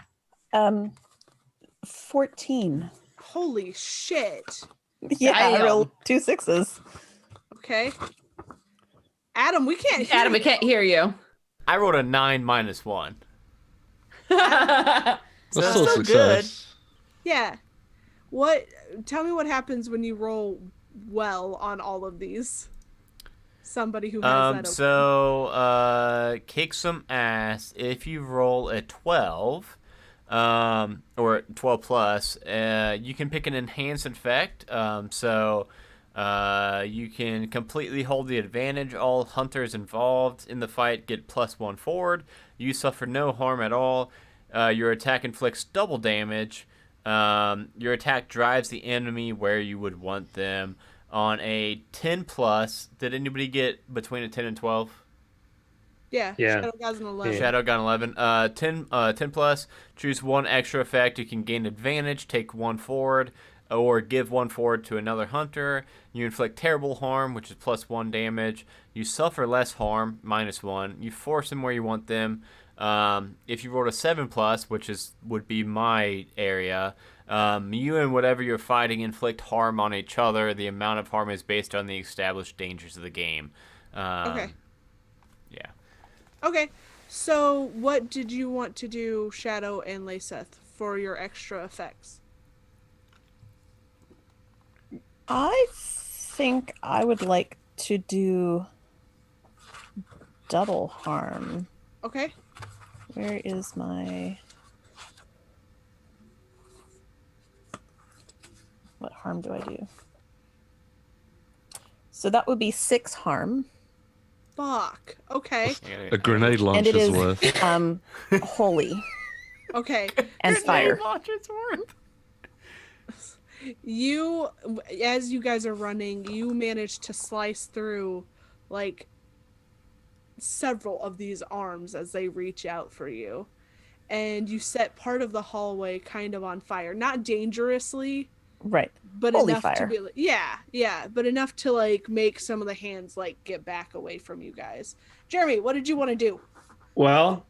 14. Holy shit. Yeah, I Damn. rolled 2 6s. Okay. Adam, we can't hear Adam, I you. can't hear you. I rolled a 9 minus 1. That's So still still good. success. Yeah. Tell me what happens when you roll well on all of these. Somebody who has that open. So kick some ass if you roll a 12, or 12 plus. You can pick an enhanced effect. So you can completely hold the advantage. All hunters involved in the fight get +1 forward. You suffer no harm at all. Your attack inflicts double damage. Your attack drives the enemy where you would want them. On a 10 plus, did anybody get between a 10 and 12? Yeah. Shadow God's an 11. Shadow got 11. 10 plus, choose one extra effect. You can gain advantage, take 1 forward, or give 1 forward to another hunter. You inflict terrible harm, which is +1 damage. You suffer less harm, -1. You force them where you want them. If you rolled a 7 plus, which would be my area, you and whatever you're fighting inflict harm on each other. The amount of harm is based on the established dangers of the game. Okay. Yeah. Okay. So what did you want to do, Shadow and Lyseth, for your extra effects? I think I would like to do double harm. Okay. Where is my... What harm do I do? So that would be 6 harm. Fuck. Okay. A grenade And it launcher's is worth. holy Okay. and fire. You, as you guys are running, you manage to slice through, like, several of these arms as they reach out for you. And you set part of the hallway kind of on fire. Not dangerously, Right. but Holy enough to fire. be like, yeah, but enough to, like, make some of the hands, like, get back away from you guys. Jeremy, what did you want to do? Well,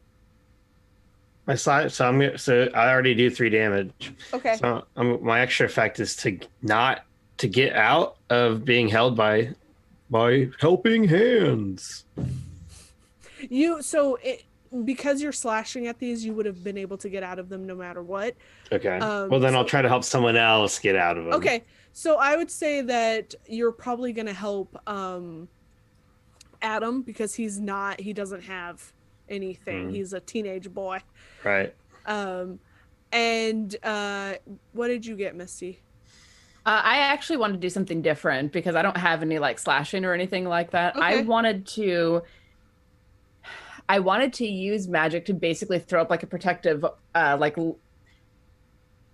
my side. So I already do 3 damage. Okay. So my extra effect is to get out of being held by helping hands. Because you're slashing at these, you would have been able to get out of them no matter what. Okay. Well, then I'll try to help someone else get out of them. Okay. So I would say that you're probably going to help Adam, because he doesn't have anything. He's a teenage boy. Right. And what did you get, Misty? I actually wanted to do something different because I don't have any like slashing or anything like that. Okay. I wanted to use magic to basically throw up like a protective,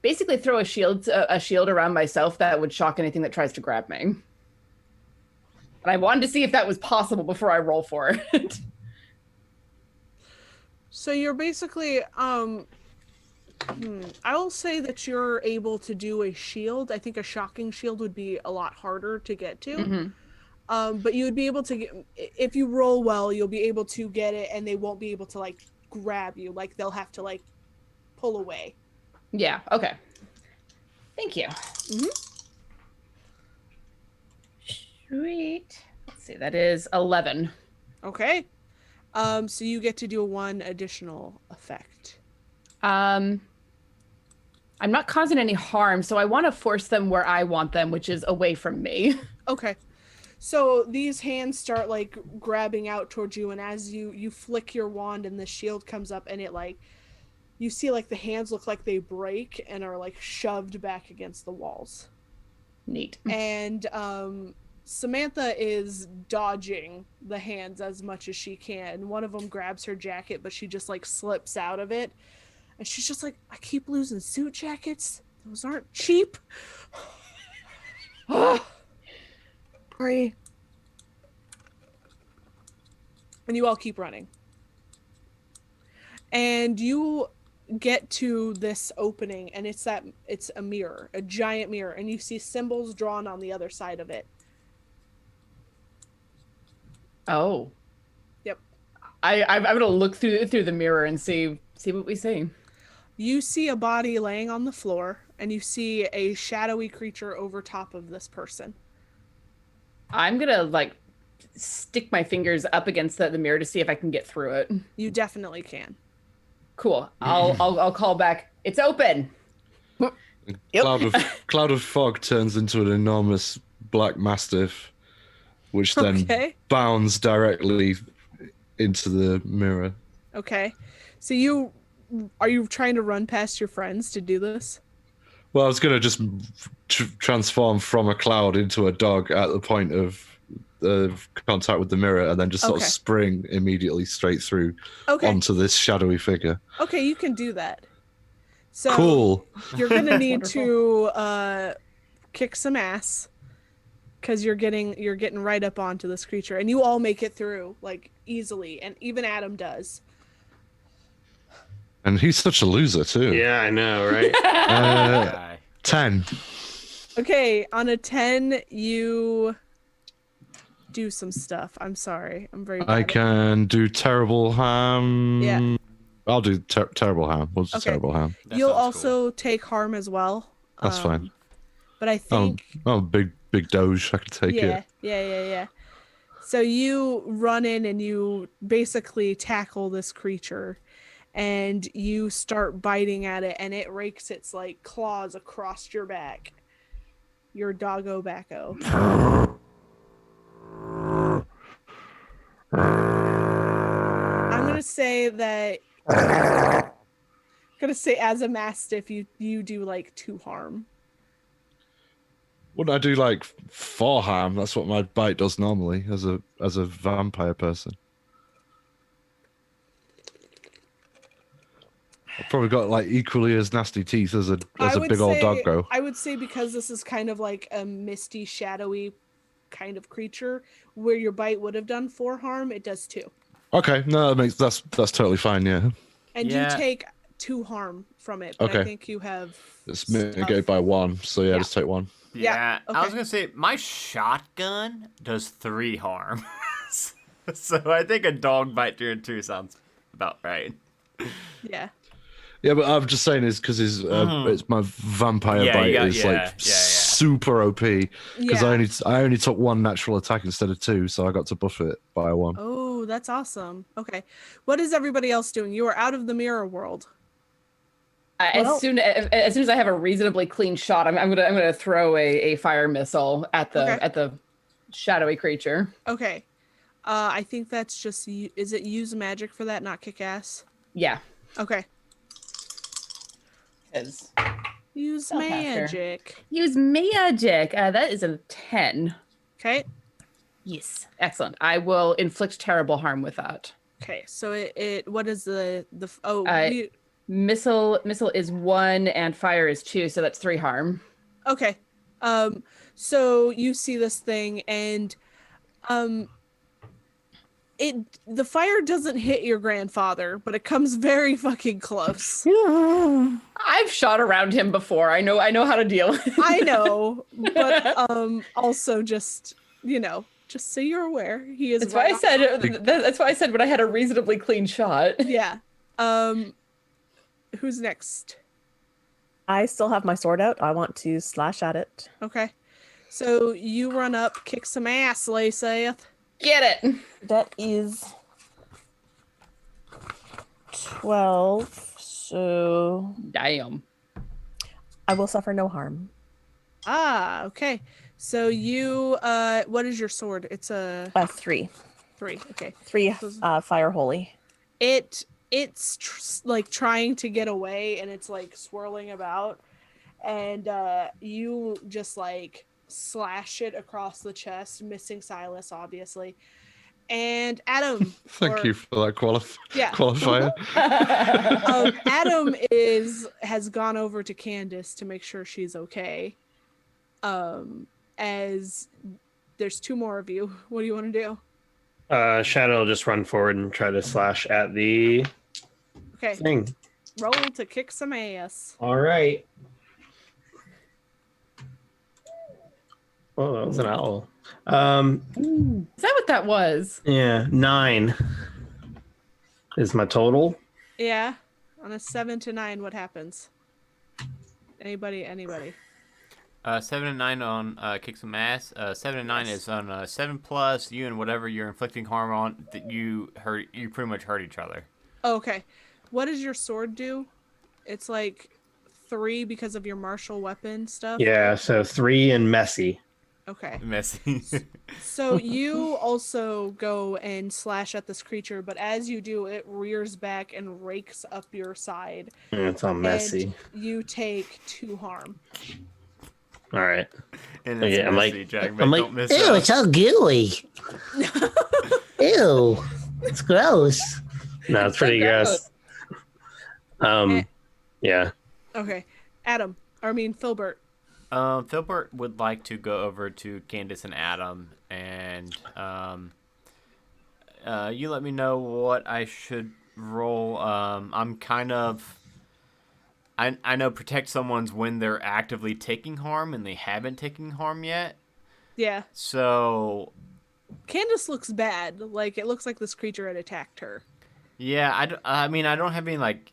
basically throw a shield around myself that would shock anything that tries to grab me. And I wanted to see if that was possible before I roll for it. So you're basically, I will say that you're able to do a shield. I think a shocking shield would be a lot harder to get to. Mm-hmm. But you would be able to get, if you roll well, you'll be able to get it, and they won't be able to like grab you. Like they'll have to like pull away. Yeah. Okay. Thank you. Sweet. Let's see. That is 11. Okay. So you get to do 1 additional effect. I'm not causing any harm, so I want to force them where I want them, which is away from me. Okay. So these hands start like grabbing out towards you, and as you flick your wand and the shield comes up, and it like, you see like the hands look like they break and are like shoved back against the walls. Neat. And Samantha is dodging the hands as much as she can. One of them grabs her jacket, but she just like slips out of it. And she's just like, I keep losing suit jackets. Those aren't cheap. Sorry. And you all keep running. And you get to this opening, and it's a mirror, a giant mirror, and you see symbols drawn on the other side of it. Oh. Yep. I'm gonna look through the mirror and see what we see. You see a body laying on the floor, and you see a shadowy creature over top of this person. I'm gonna like stick my fingers up against the mirror to see if I can get through it. You definitely can. Cool. I'll call back. It's open. Yep. Cloud of fog turns into an enormous black mastiff, which then Okay. bounds directly into the mirror. Okay. So are you trying to run past your friends to do this? Well, I was gonna just transform from a cloud into a dog at the point of contact with the mirror, and then just sort Okay. of spring immediately straight through Okay. onto this shadowy figure. Okay, you can do that. So Cool. you're gonna need Wonderful. to kick some ass because you're getting right up onto this creature, and you all make it through like easily, and even Adam does. And he's such a loser too. Yeah, I know, right? Guy. 10. Okay, on a 10, you do some stuff. I'm sorry, I'm very bad I at- can do terrible ham. Yeah. I'll do terrible ham. What's Okay. terrible ham? That You'll sounds cool. also take harm as well. That's fine. But I think Oh, big doge. I can take it. Yeah. So you run in and you basically tackle this creature, and you start biting at it, and it rakes its like claws across your back, your doggo backo. I'm gonna say that. Gonna say as a mastiff, you do like 2 harm. Wouldn't I do like 4 ham? That's what my bite does normally as a vampire person. I've probably got like equally as nasty teeth as a would big old say- doggo. I would say because this is kind of like a misty, shadowy kind of creature, where your bite would have done 4 harm, it does 2. Okay, no, that's totally fine. Yeah, And Yeah. you take 2 harm from it, but I Okay. think you have it's stuff. mitigated by 1. So yeah, Yeah. just take 1. Yeah, Yeah, I was okay. gonna say my shotgun does 3 harm, so I think a dog bite during 2 sounds about right. Yeah. Yeah, but I'm just saying is because it's my vampire Yeah, bite you got- is yeah, like yeah. super OP because Yeah. I only took 1 natural attack instead of 2, so I got to buff it by 1. Oh, that's awesome. Okay. What is everybody else doing? You are out of the mirror world. Well- As soon as I have a reasonably clean shot, I'm gonna throw a fire missile at the Okay. at the shadowy creature. Okay. I think that's just is it use magic for that, not kick ass? Yeah. Okay. 'Cause- Use Spellcaster. magic. Use magic. That is a 10. Okay. Yes. Excellent. I will inflict terrible harm with that. Okay. So it what is the oh I- Missile is 1 and fire is 2, so that's 3 harm. okay. So you see this thing, and the fire doesn't hit your grandfather, but it comes very fucking close. I've shot around him before. I know how to deal with it. I know, but also just just so you're aware, he is. That's why I said that's why I said when I had a reasonably clean shot. Yeah. Who's next? I still have my sword out. I want to slash at it. Okay. So you run up, kick some ass, Layseth. Get it. That is 12. So Damn. I will suffer no harm. Ah, okay. So you what is your sword? It's a 3. 3. Okay. 3 fire holy. It's like trying to get away, and it's like swirling about, and you just like slash it across the chest, missing Silas obviously. And Adam, Thank you for that Yeah. qualifier. Adam has gone over to Candace to make sure she's okay. As there's 2 more of you. What do you want to do? Shadow will just run forward and try to slash at the Okay, thing. roll to kick some ass. All right. Oh, that was an owl. Is that what that was? Yeah, 9 is my total. Yeah, on a 7 to 9, what happens? Anybody? 7 and 9 on kick some ass. 7 and 9 is on 7+. You and whatever you're inflicting harm on, that you pretty much hurt each other. Oh, okay. What does your sword do? It's like 3 because of your martial weapon stuff? Yeah, so 3 and messy. Okay. Messy. So you also go and slash at this creature, but as you do, it rears back and rakes up your side. It's all messy. And you take 2 harm. All right. And it's Okay, messy, Jack. I'm like, Don't miss Ew, out. it's all gooey. Ew, it's gross. No, it's pretty gross. Eh. Yeah. Okay. Filbert. Filbert would like to go over to Candace and Adam, and you let me know what I should roll. I'm kind of... I know protect someone's when they're actively taking harm, and they haven't taken harm yet. Yeah. So... Candace looks bad. Like, it looks like this creature had attacked her. Yeah, I mean, I don't have any, like...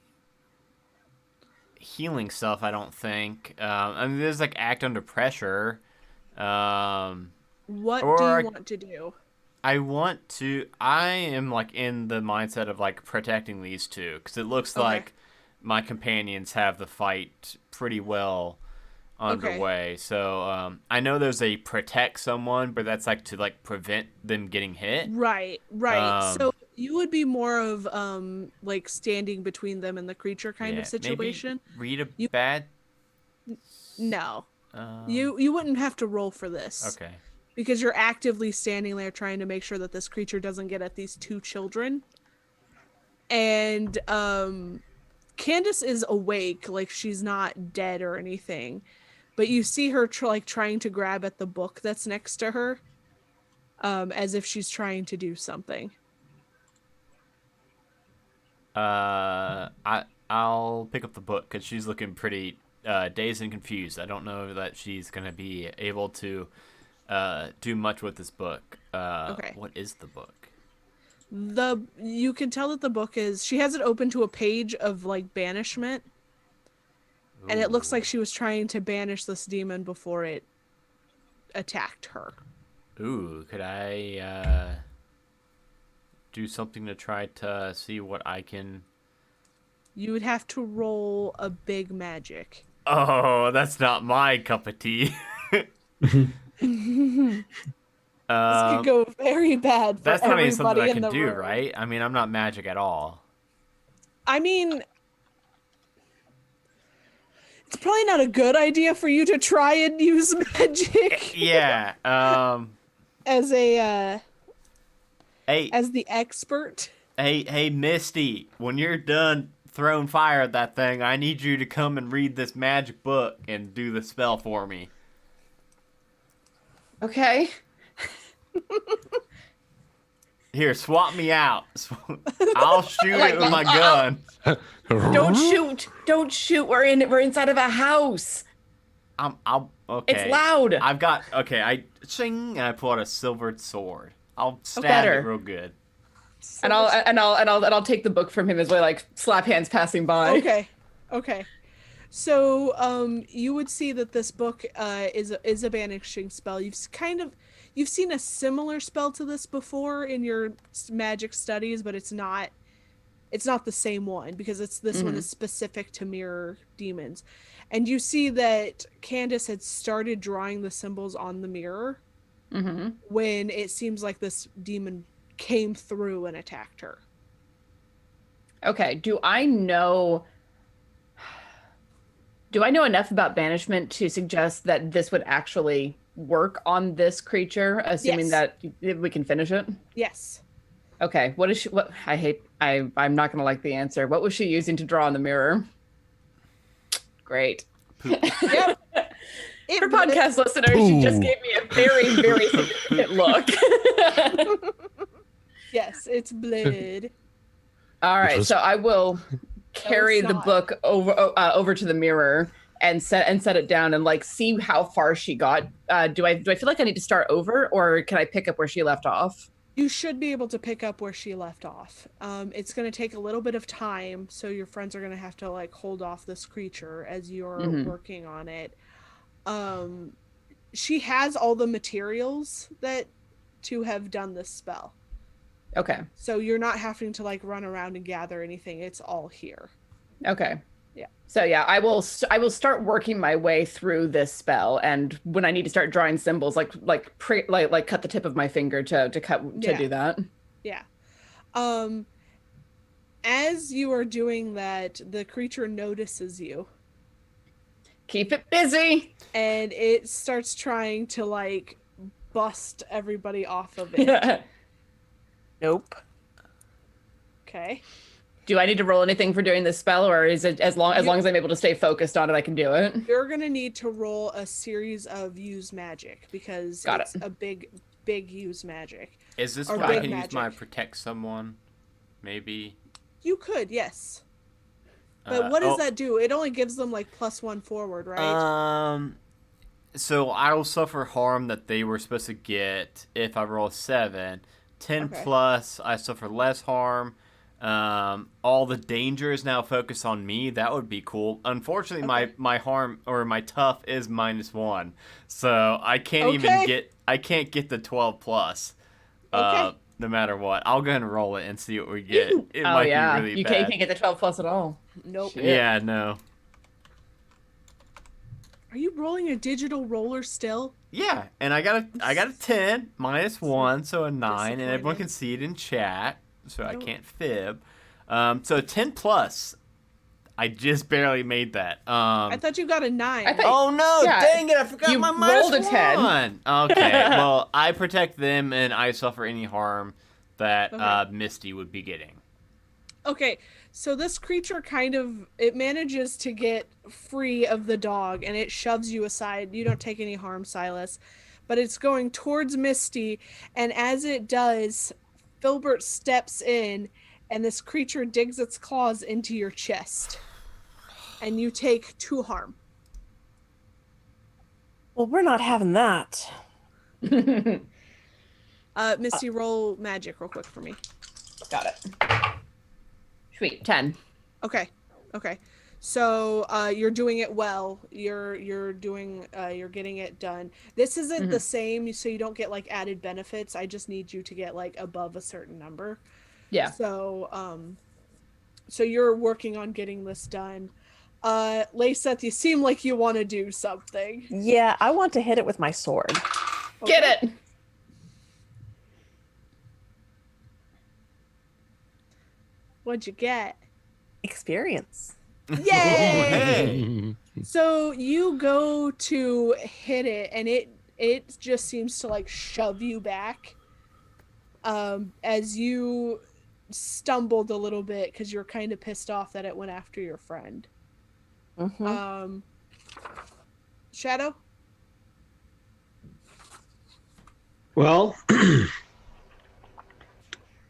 healing stuff, I don't think. I mean, there's like act under pressure. What Or do you I- want to do? I am like in the mindset of like protecting these two, because it looks Okay. like my companions have the fight pretty well underway. So I know there's a protect someone, but that's like to like prevent them getting hit. Right. Um, So you would be more of like standing between them and the creature kind of Yeah, situation. Maybe read a You- bad. No. Uh, You wouldn't have to roll for this. Okay. Because you're actively standing there trying to make sure that this creature doesn't get at these 2 children. And Candace is awake, like she's not dead or anything. But you see her trying to grab at the book that's next to her, as if she's trying to do something. I'll pick up the book because she's looking pretty dazed and confused. I don't know that she's gonna be able to do much with this book. Okay. What is the book? You can tell that the book is, she has it open to a page of like banishment, and it looks Ooh. like she was trying to banish this demon before it attacked her. Ooh, could I do something to try to see what I can? You would have to roll a big magic. Oh, that's not my cup of tea. This could go very bad for That's not even something everybody I in can the do, room. right? I mean, I'm not magic at all. I mean, it's probably not a good idea for you to try and use magic Yeah. as a Hey, as the expert. hey, Misty, when you're done throwing fire at that thing, I need you to come and read this magic book and do the spell for me. Okay. Here, swap me out. I'll shoot it with my gun. Don't shoot. Don't shoot. We're inside of a house. I'll okay. It's loud. I've got okay. I and I pull out a silvered sword. I'll stab better. it real good. And I'll take the book from him as we like slap hands passing by. Okay. So you would see that this book is a banishing spell. You've seen a similar spell to this before in your magic studies, but it's not the same one, because this one is specific to mirror demons. And you see that Candace had started drawing the symbols on the mirror when it seems like this demon came through and attacked her. Okay. Do I know enough about banishment to suggest that this would actually work on this creature, assuming Yes. that we can finish it? Yes. Okay. I'm not going to like the answer. What was she using to draw on the mirror? Great. Yep. For podcast listeners, she just Ooh. gave me a very, very significant look. Yes, it's blood. All right, was- so I will carry it's the not. book over to the mirror and set it down and like see how far she got. Do I feel like I need to start over, or can I pick up where she left off? You should be able to pick up where she left off. It's going to take a little bit of time, so your friends are going to have to like hold off this creature as you're working on it. She has all the materials to have done this spell. Okay. So you're not having to like run around and gather anything. It's all here. Okay. Yeah. So yeah, I will start working my way through this spell, and when I need to start drawing symbols, like cut the tip of my finger to do that. Yeah. As you are doing that, the creature notices you. Keep it busy. And it starts trying to like bust everybody off of it. Nope. Okay. Do I need to roll anything for doing this spell, or is it as long as I'm able to stay focused on it, I can do it? You're gonna need to roll a series of use magic because it's a big use magic. Is this Or where I big can use magic. my protect someone? Maybe. You could, yes. But what does that do? It only gives them like +1 forward, right? So I will suffer harm that they were supposed to get if I roll a 7. 10 plus, I suffer less harm. All the danger is now focused on me. That would be cool. Unfortunately, my harm or my tough is -1, so I can't even get the 12 plus. No matter what, I'll go ahead and roll it and see what we get. It might be really you bad. can't get the 12 plus at all. Nope. Yeah, no. Are you rolling a digital roller still? Yeah, and I got a 10 -1, so a 9, and everyone can see it in chat, so I can't fib. So 10 plus. I just barely made that. I thought you got a 9. Oh no! Dang it! I forgot you my rolled a -1. Okay, well I protect them and I suffer any harm that Misty would be getting. Okay, so this creature it manages to get free of the dog and it shoves you aside. You don't take any harm, Silas, but it's going towards Misty, and as it does, Filbert steps in and this creature digs its claws into your chest. And you take 2 harm. Well, we're not having that. Misty, roll magic real quick for me. Got it. Sweet. 10. Okay. So you're doing it well. You're getting it done. This isn't the same, so you don't get like added benefits. I just need you to get like above a certain number. Yeah. So so you're working on getting this done. Layseth, you seem like you want to do something. Yeah, I want to hit it with my sword. Get it. What'd you get? Experience. Yay! So you go to hit it, and it just seems to like shove you back. As you stumbled a little bit because you're kind of pissed off that it went after your friend. Shadow? Well,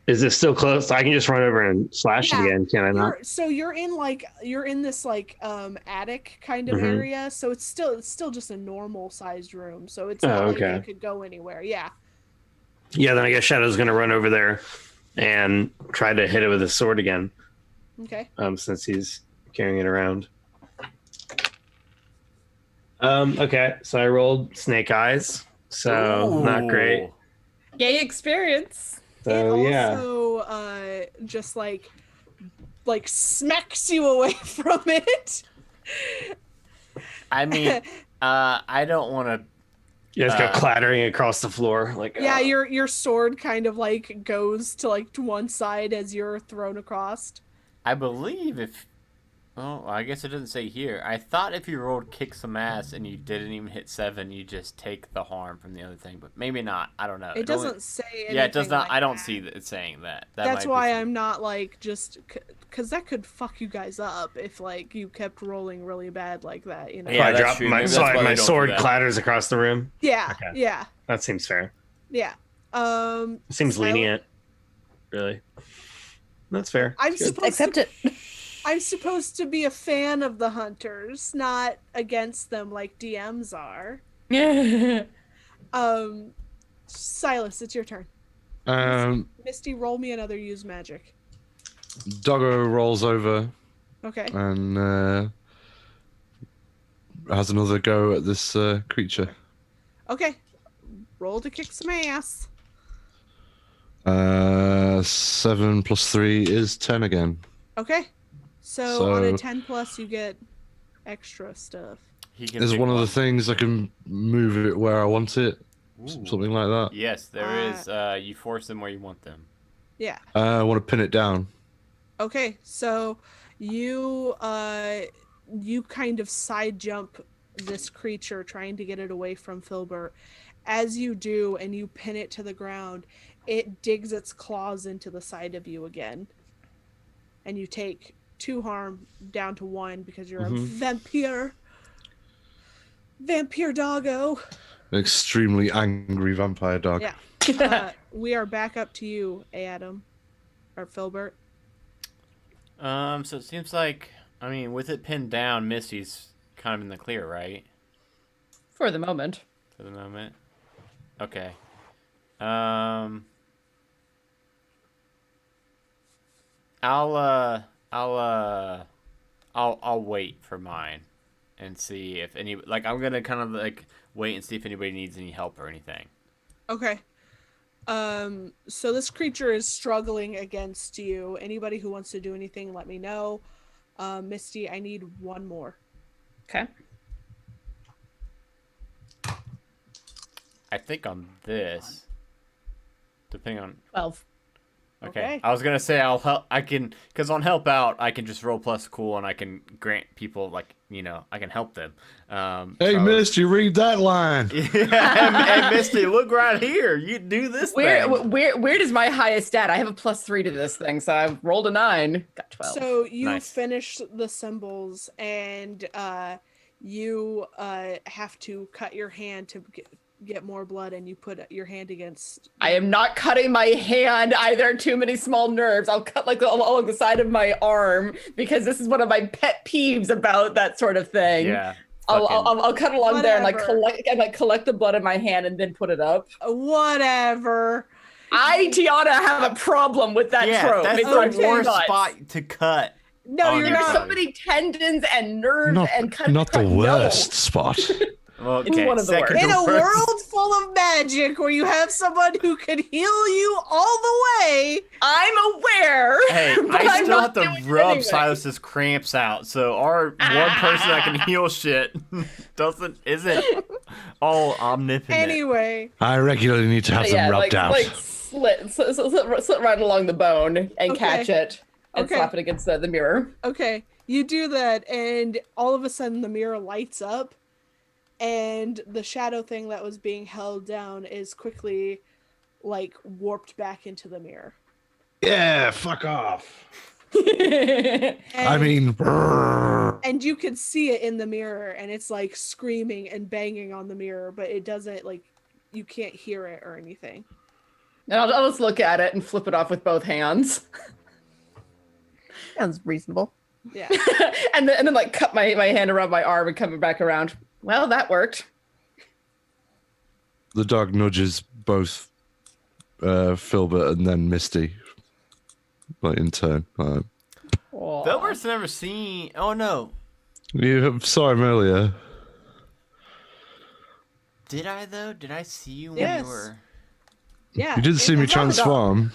is this still close? I can just run over and slash it again, can I not? So you're in this like attic kind of area, so it's still just a normal sized room, so it's not like you could go anywhere. Yeah, then I guess Shadow's gonna run over there and try to hit it with his sword again. Okay. Since he's carrying it around. Okay, so I rolled snake eyes, so not great. Yay, experience. So it also just like smacks you away from it. I mean, I don't want to. You guys go clattering across the floor, like your sword kind of like goes to like to one side as you're thrown across. I believe if. Oh, I guess it doesn't say here. I thought if you rolled kick some ass and you didn't even hit 7, you just take the harm from the other thing, but maybe not. I don't know. It doesn't say anything. Yeah, it does not. Like I don't that. see it saying that. That's why I'm not like just because that could fuck you guys up if like you kept rolling really bad like that. You know. Yeah, I that's drop true. my Maybe that's why my they don't sword do that. clatters across the room. Yeah. Okay. Yeah. That seems fair. Yeah. Seems lenient. Really. That's fair. Accept it. I'm supposed to be a fan of the hunters, not against them like DMs are. Silas, it's your turn. Misty, roll me another use magic. Doggo rolls over Okay. and has another go at this creature. Okay. Roll to kick some ass. 7 plus 3 is 10 again. Okay. So on a So- 10 plus, you get extra stuff. He can Is pick one of the things I can move it where I want it? Ooh. Something like that. Yes, there is. You force them where you want them. Yeah. I want to pin it down. Okay, so you kind of side jump this creature, trying to get it away from Filbert. As you do, and you pin it to the ground, it digs its claws into the side of you again, and you take 2 harm down to 1 because you're a vampire doggo. An extremely angry vampire dog. Yeah. We are back up to you, Adam, or Filbert. So it seems like, I mean, with it pinned down, Misty's kind of in the clear, right? For the moment. For the moment. Okay. I'll wait for mine and see if any, like, I'm gonna kind of like wait and see if anybody needs any help or anything. Okay. So this creature is struggling against you. Anybody who wants to do anything, let me know. Misty, I need 1 more. Okay. I think on this, depending on 12. Okay. I was gonna say I'll help. I can, because on help out, I can just roll plus cool, and I can grant people, like, you know, I can help them. Hey, so- Misty, read that line. Yeah, hey, Misty, look right here. You do this Where thing. does my highest stat? I have a +3 to this thing, so I rolled a 9. Got 12. So you Nice. finish the symbols, and you have to cut your hand to get more blood, and you put your hand against. I am not cutting my hand either. Too many small nerves. I'll cut like along the side of my arm because this is one of my pet peeves about that sort of thing. Yeah. I'll cut along there and Whatever. collect the blood in my hand and then put it up. Whatever. Tiana, have a problem with that Yeah, trope. that's It's the like worst nuts. spot to cut. No, Oh, you're There's no. so not. many tendons and nerves and Not the no. worst spot. Well, It's one of the second worst. In a worst. world full of magic, where you have someone who can heal you all the way. I'm aware. Hey, but I I'm still not have to doing it rub anyway. Silas's cramps out, so our one person that can heal shit isn't all omnipotent. Anyway, I regularly need to have them rubbed out. Like slit right along the bone and Okay. catch it and Okay. slap it against the mirror. okay, you do that, and all of a sudden the mirror lights up, and the shadow thing that was being held down is quickly, like, warped back into the mirror. Yeah, fuck off. And, I mean, brrr. and you can see it in the mirror, and it's like screaming and banging on the mirror, but it doesn't, like, you can't hear it or anything. And I'll just look at it and flip it off with both hands. Sounds reasonable. Yeah. and then like cut my hand around my arm and come it back around. Well, that worked. The dog nudges both Filbert and then Misty, like in turn. Aw. Filbert's never seen. Oh no, You saw him earlier. did I though? Did I see you when Yes. you were? Yeah. You didn't see me it's on the dog. transform,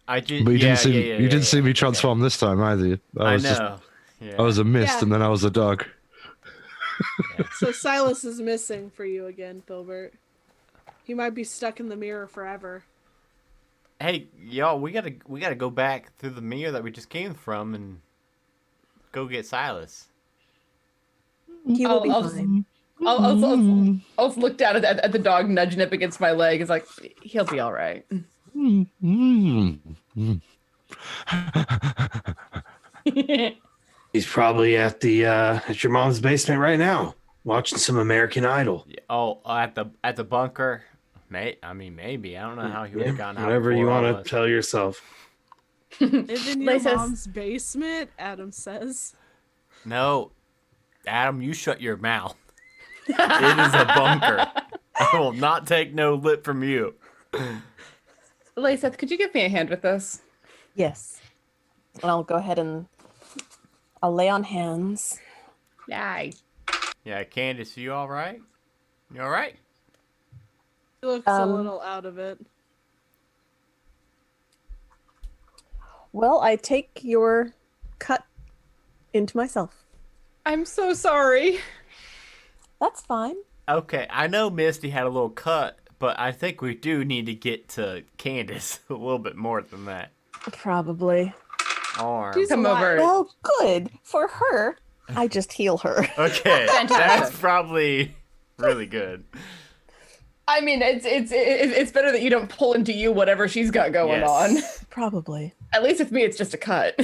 I did. but you yeah, didn't see yeah, you didn't see me yeah. transform this time either. I was just know. Yeah. I was a mist, Yeah. and then I was a dog. So Silas is missing for you again, Filbert. He might be stuck in the mirror forever. Hey, y'all, we gotta go back through the mirror that we just came from and go get Silas. He will be I'll- fine. I'll look down at the dog nudging up against my leg. It's like he'll be all right. He's probably at your mom's basement right now, watching some American Idol. Yeah, oh, at the bunker. Maybe. I don't know how he would have gotten out. Whatever you before all want of to us. tell yourself. Is in your Laces. mom's basement, Adam says. No, Adam, you shut your mouth. It is a bunker. I will not take no lip from you. Layseth, could you give me a hand with this? Yes. And I'll go ahead and I'll lay on hands. Yay. Yeah, Candace, you all right? You all right? He looks a Um, little out of it. Well, I take your cut into myself. I'm so sorry. That's fine. Okay, I know Misty had a little cut, but I think we do need to get to Candace a little bit more than that. Probably. Arm. She's Come alive. over. Well, good. For her, I just heal her. Okay, Fantastic. that's probably really good. I mean, it's better that you don't pull into you whatever she's got going Yes. on. Probably. At least with me, it's just a cut.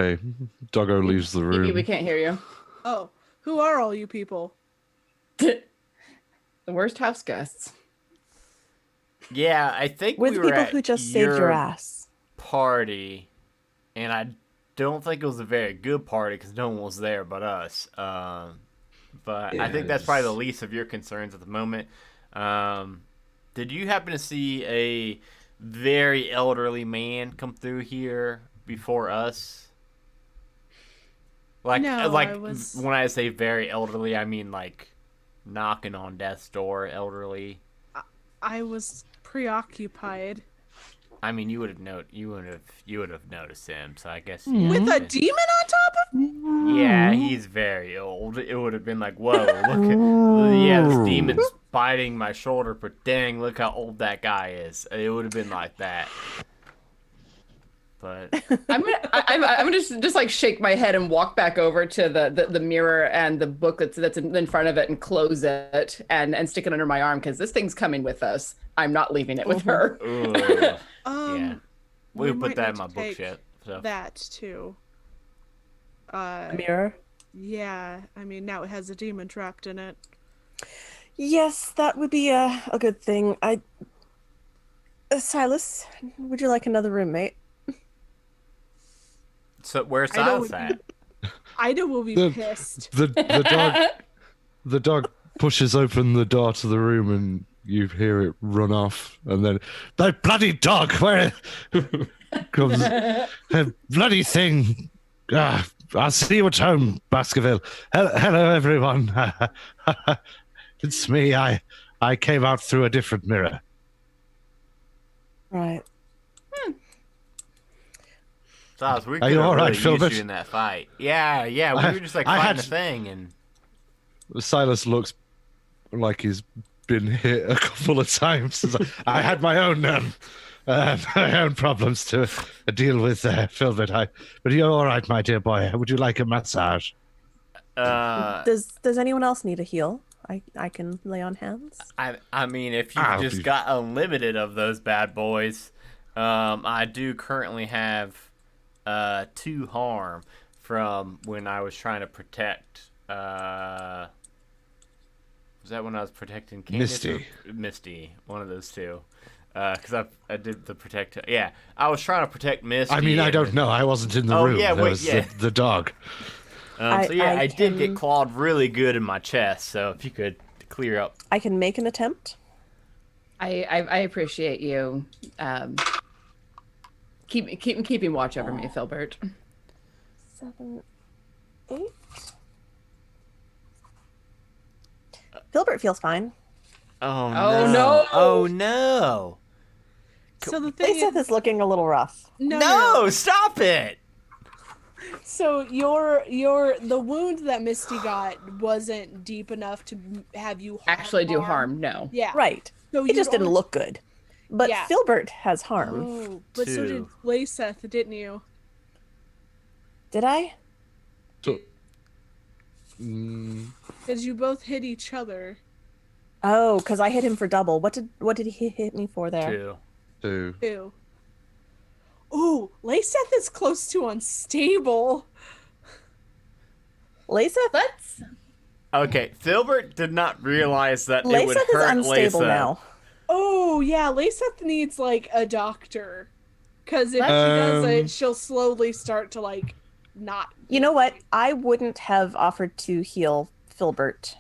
Okay, Doggo leaves the We room. can't hear you. Oh, who are all you people? The worst house guests. Yeah, I think We're we the were people at who just saved your your ass. party, and I don't think it was a very good party because no one was there but us. But I think that's probably the least of your concerns at the moment. Did you happen to see a very elderly man come through here before us? Like, No, like I was- when I say very elderly, I mean like knocking on death's door, elderly. I was preoccupied I mean, you would have noticed him. So I guess with a demon on top of me. Yeah, he's very old. It would have been like, whoa, look at this demon's biting my shoulder, but dang, look how old that guy is. It would have been like that. But I'm gonna just like shake my head and walk back over to the mirror and the book that's in front of it and close it and stick it under my arm because this thing's coming with us. I'm not leaving it with her. ooh, yeah, we we'll put might that need in my to take bookshelf. So. That too. Mirror. Yeah, I mean now it has a demon trapped in it. Yes, that would be a good thing. Silas, would you like another roommate? So where's I don't- Silas at? Ida will be The- pissed. The dog pushes open the door to the room and you hear it run off, and then that bloody dog, where comes a bloody thing. I'll see you at home, Baskerville. Hello, everyone. It's me. I came out through a different mirror. Right. Silas, we Are could you have all right, really used Philbert? you in that fight. Yeah, we were just like I fighting had- the thing, and Silas looks like he's been hit a couple of times. I had my own problems to deal with, Philbert. But you're all right, my dear boy. Would you like a massage? Does anyone else need a heal? I can lay on hands. I mean, if you I'll just be- got unlimited of those bad boys, I do currently have 2 harm from when I was trying to protect. Was that when I was protecting Candace or Misty? One of those two. Because I did the protect. Yeah, I was trying to protect Misty. I mean, I and don't then- know. I wasn't in the Oh, room. yeah, There wait, was yeah. the dog. So yeah, I did can- get clawed really good in my chest. So if you could clear up. I can make an attempt. I appreciate you. Keeping watch over me, Philbert. 7, 8. Filbert feels fine. Oh Oh, no! no. Oh no! So the thing Layseth is looking a little rough. No! Stop it! So the wound that Misty got wasn't deep enough to have you Actually, do harm? No. Yeah. Right. So He you just didn't don't- look good. But Yeah. Filbert has harm. Oh, but so did 2. Layseth, didn't you? Did I? Because you both hit each other. Oh, because I hit him for double. What did he hit me for there? 2. Too. Ooh, Layseth is close to unstable. Layseth? Let's. Okay, Filbert did not realize that it would Layseth is hurt unstable Laysa. now. Oh yeah, Layseth needs like a doctor. Because if she does it, she'll slowly start to like not. You know what? I wouldn't have offered to heal Filbert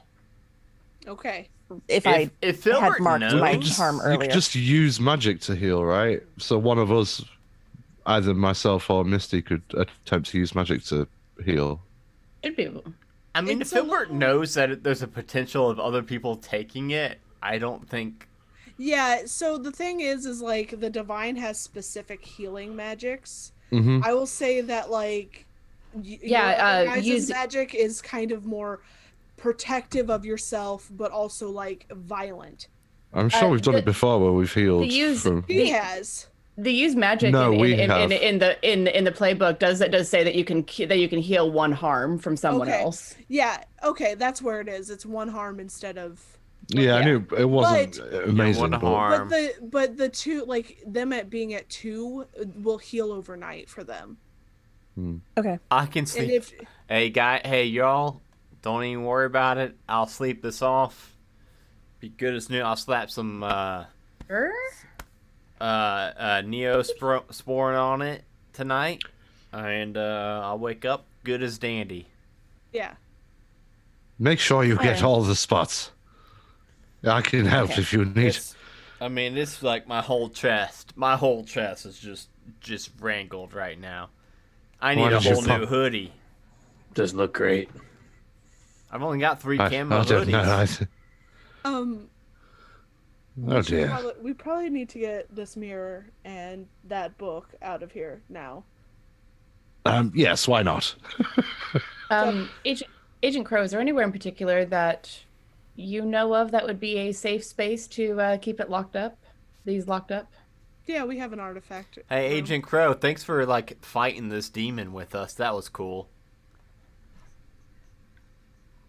Okay. if I If had Filbert marked knows, my You could harm you earlier. could just use magic to heal, right? So one of us, either myself or Misty, could attempt to use magic to heal. It'd be. I mean, if It's a Filbert little- knows that there's a potential of other people taking it, I don't think. Yeah, so the thing is like the divine has specific healing magics. Mhm. I will say that like Yeah, your guys' use- magic is kind of more protective of yourself, but also like violent. I'm sure we've done the- it before where we've healed use- from. He has. The use magic No, we in have. the playbook does say that you can heal one harm from someone Okay. else. Yeah, okay, that's where it is. It's one harm instead of Yeah, I Yeah. knew it wasn't amazing. one but harm. but the two, like them at being at 2 will heal overnight for them. Okay. I can And sleep. if Hey y'all, don't even worry about it. I'll sleep this off. Be good as new. I'll slap some Neosporin on it tonight, and I'll wake up good as dandy. yeah. Make sure you get Alright. all the spots. I can help Okay. if you need. It's like my whole chest. My whole chest is just wrangled right now. I need Why a did you whole new pop- hoodie. Does look great. I've only got 3 I camo don't know. hoodies. Oh dear. We probably need to get this mirror and that book out of here now. Yes, why not? Agent Crow, is there anywhere in particular that you know of that would be a safe space to keep it locked up? These locked up? Yeah, we have an artifact. Hey, room. Agent Crow, thanks for like fighting this demon with us. That was cool.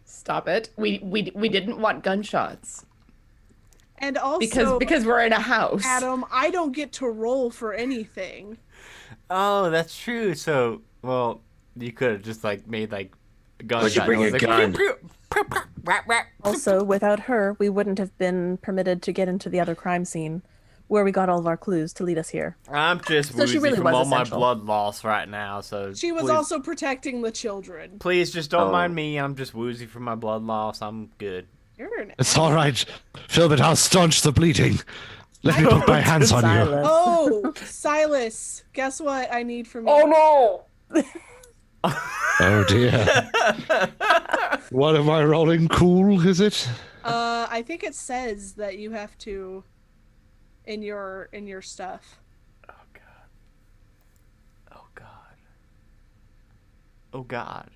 Stop it. We didn't want gunshots And also because we're in a house. Adam, I don't get to roll for anything. Oh, that's true. So, well, you could have just like made like a gunshot. Why'd you bring noise, a like, gun? Also, without her, we wouldn't have been permitted to get into the other crime scene, where we got all of our clues to lead us here. I'm just So she woozy really from was all essential. my blood loss right now. So She was please, also protecting the children. Please just don't Oh. mind me. I'm just woozy from my blood loss. I'm good. You're an It's all right, Philbert. I'll staunch the bleeding. Let me put my hands on you. Silas. Oh, Silas, guess what I need from you? Oh no! Oh dear. What am I rolling? Cool, is it? I think it says that you have to in your stuff. Oh god. Oh god. Oh god.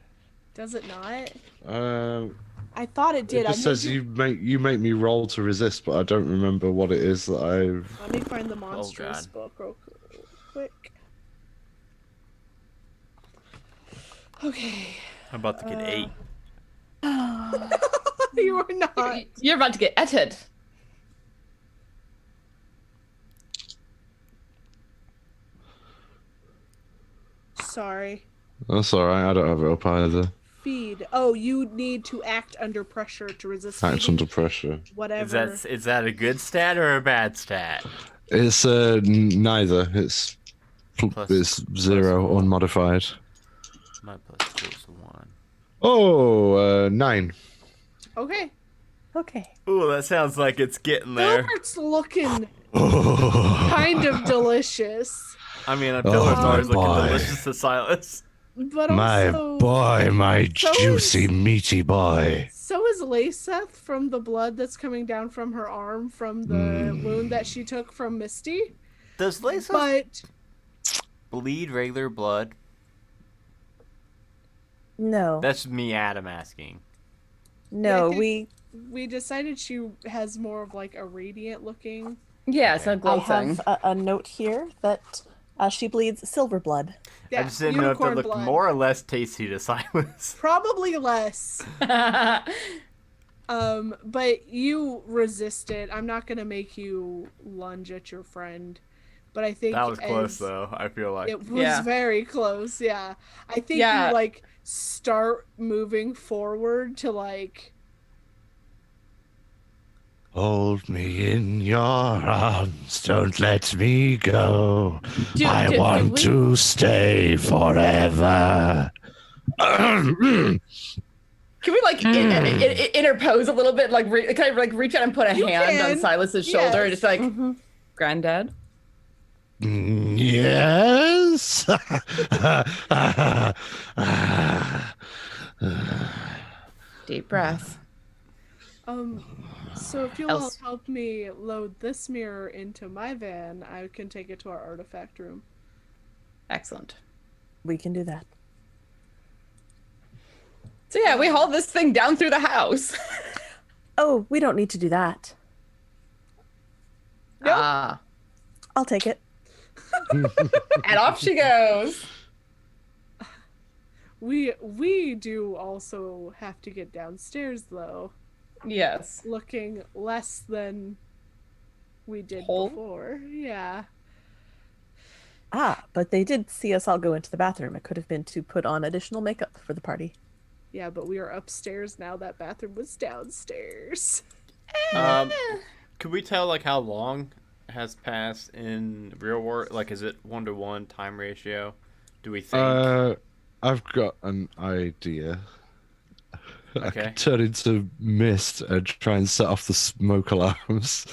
Does it not? Um, I thought it did. it just I says made you make me roll to resist, but I don't remember what it is that I've. Let me find the monstrous God. book real quick. Okay. I'm about to get 8. You are not. You're about to get etted. Sorry. That's all right. I don't have it up either. Feed. Oh, you need to act under pressure to resist Act feeding under pressure. whatever. Is that a good stat or a bad stat? It's neither. It's Plus- it's 0 plus 1. unmodified. My plus 2 is 1. Oh, 9. Okay. Okay. Ooh, that sounds like it's getting there. Gilbert's looking Oh, kind of delicious, I mean, Oh, Pillar's always my looking boy. delicious to Silas. but my also boy, my So is- juicy meaty boy. so is Laceth from the blood that's coming down from her arm from the wound that she took from Misty. Does Lisa But bleed regular blood? No. That's me, Adam, asking. No, I think- we. we decided she has more of like a radiant looking. Yeah, it's not I gloating. have a note here that she bleeds silver blood. Yeah, I just didn't know if it unicorn looked blood. more or less tasty to Silas. Probably less. But you resist it. I'm not gonna make you lunge at your friend, but I think That was close, as- though. I feel like. It was Yeah. very close. Yeah, I think Yeah. you like start moving forward to like. Hold me in your arms, don't let me go. I do want we- to stay forever. Can we like interpose a little bit, like kind of like reach out and put a You hand on can. Silas's shoulder, Yes. just like, Granddad. Yes. Deep breath. So if you'll all Else- help me load this mirror into my van, I can take it to our artifact room. Excellent. We can do that. So yeah, we haul this thing down through the house. Oh, we don't need to do that. Nope. Ah. I'll take it. And off she goes. We do also have to get downstairs though, Yes. looking less than we did Whole? before. Yeah. Ah, but they did see us all go into the bathroom. It could have been to put on additional makeup for the party. Yeah, but we are upstairs now. That bathroom was downstairs. Could we tell like how long has passed in real world? Like, is it 1-to-1 time ratio? Do we think? I've got an idea. I Okay. could turn into mist and try and set off the smoke alarms.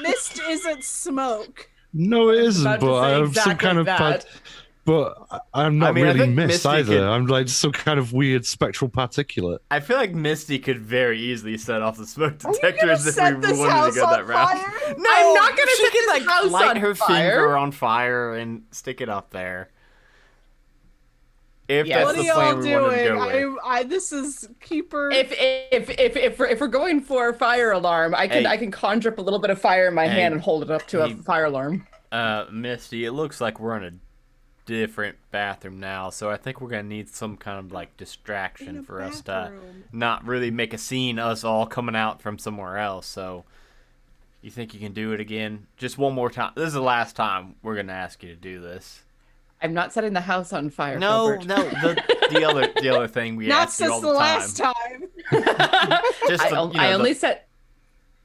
Mist isn't smoke. No, it about isn't, to but say I'm some exactly kind of that. but I'm not I mean, I really think mist Misty either. could- I'm like some kind of weird spectral particulate. I feel like Misty could very easily set off the smoke Are you detectors gonna if set we this wanted house to go on that route. fire? No, I'm not gonna she set can this like house light on her fire. finger on fire and stick it up there. If Yeah. that's What are the y'all plan we wanted to go with. doing? This is keeper. If we're going for a fire alarm, I Hey. can conjure up a little bit of fire in my Hey. hand and hold it up to a Hey. fire alarm. Misty, it looks like we're in a different bathroom now, so I think we're gonna need some kind of like distraction for us to not really make a scene, us all coming out from somewhere else. So, you think you can do it again? Just one more time. This is the last time we're gonna ask you to do this. I'm not setting the house on fire. No, Filbert. no, the other thing we Not ask you since all the the time. last time. Just I, the, on- you know, I only the, set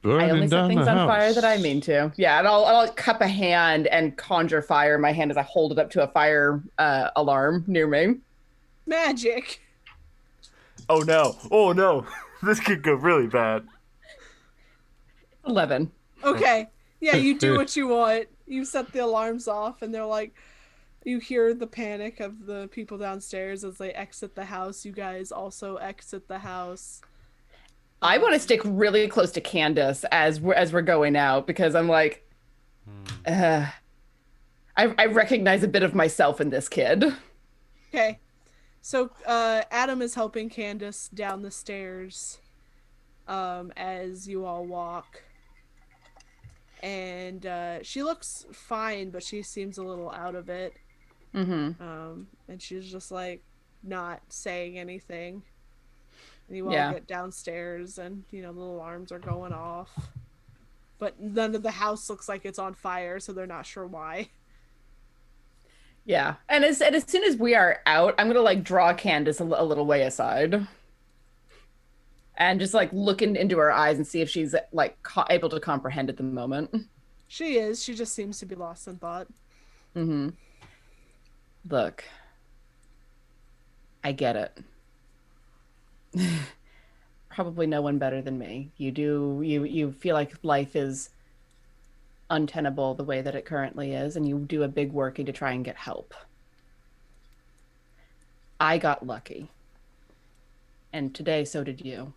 Burning down things the on house. fire that I mean to. Yeah, and I'll cup a hand and conjure fire in my hand as I hold it up to a fire alarm near me. Magic. Oh no, this could go really bad. 11. Okay. Yeah, you do what you want. You set the alarms off, and they're like, you hear the panic of the people downstairs as they exit the house. You guys also exit the house. I want to stick really close to Candace as we're going out because I'm like, I recognize a bit of myself in this kid. Okay. So Adam is helping Candace down the stairs as you all walk. And she looks fine, but she seems a little out of it. Mm-hmm. And she's just like not saying anything. And you all Yeah. get downstairs, and the alarms are going off. But none of the house looks like it's on fire, so they're not sure why. Yeah, and as soon as we are out, I'm gonna like draw Candace a little way aside, and just like look into her eyes and see if she's like able to comprehend at the moment. She is. She just seems to be lost in thought. Mm-hmm. Look, I get it. Probably no one better than me. You feel like life is untenable the way that it currently is, and you do a big working to try and get help. I got lucky. And today so did you.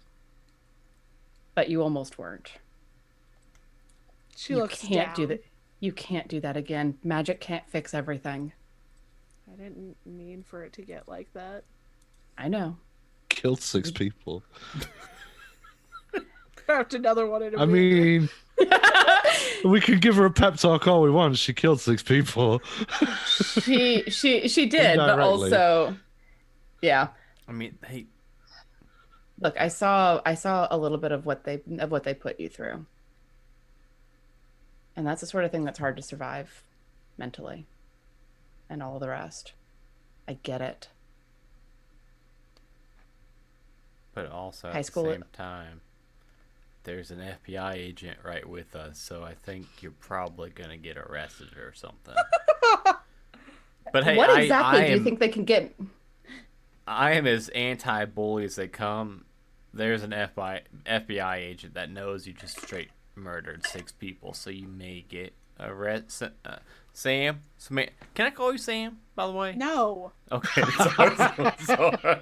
But you almost weren't. She You looks can't down. do that. You can't do that again. Magic can't fix everything. I didn't mean for it to get like that. I know. Killed 6 people. Craft another one in a I minute. mean, we can give her a pep talk all we want. She killed 6 people. She did, but Indirectly. also, yeah. I mean, hey, Look, I saw a little bit of what they put you through. And that's the sort of thing that's hard to survive mentally and all the rest. I get it. but also High at school- the same time, there's an FBI agent right with us, so I think you're probably gonna get arrested or something. But hey, What exactly I do you am, think they can get? I am as anti-bully as they come. There's an FBI agent that knows you just straight murdered 6 people, so you may get Sam, can I call you Sam? By the way. No. Okay. Sorry.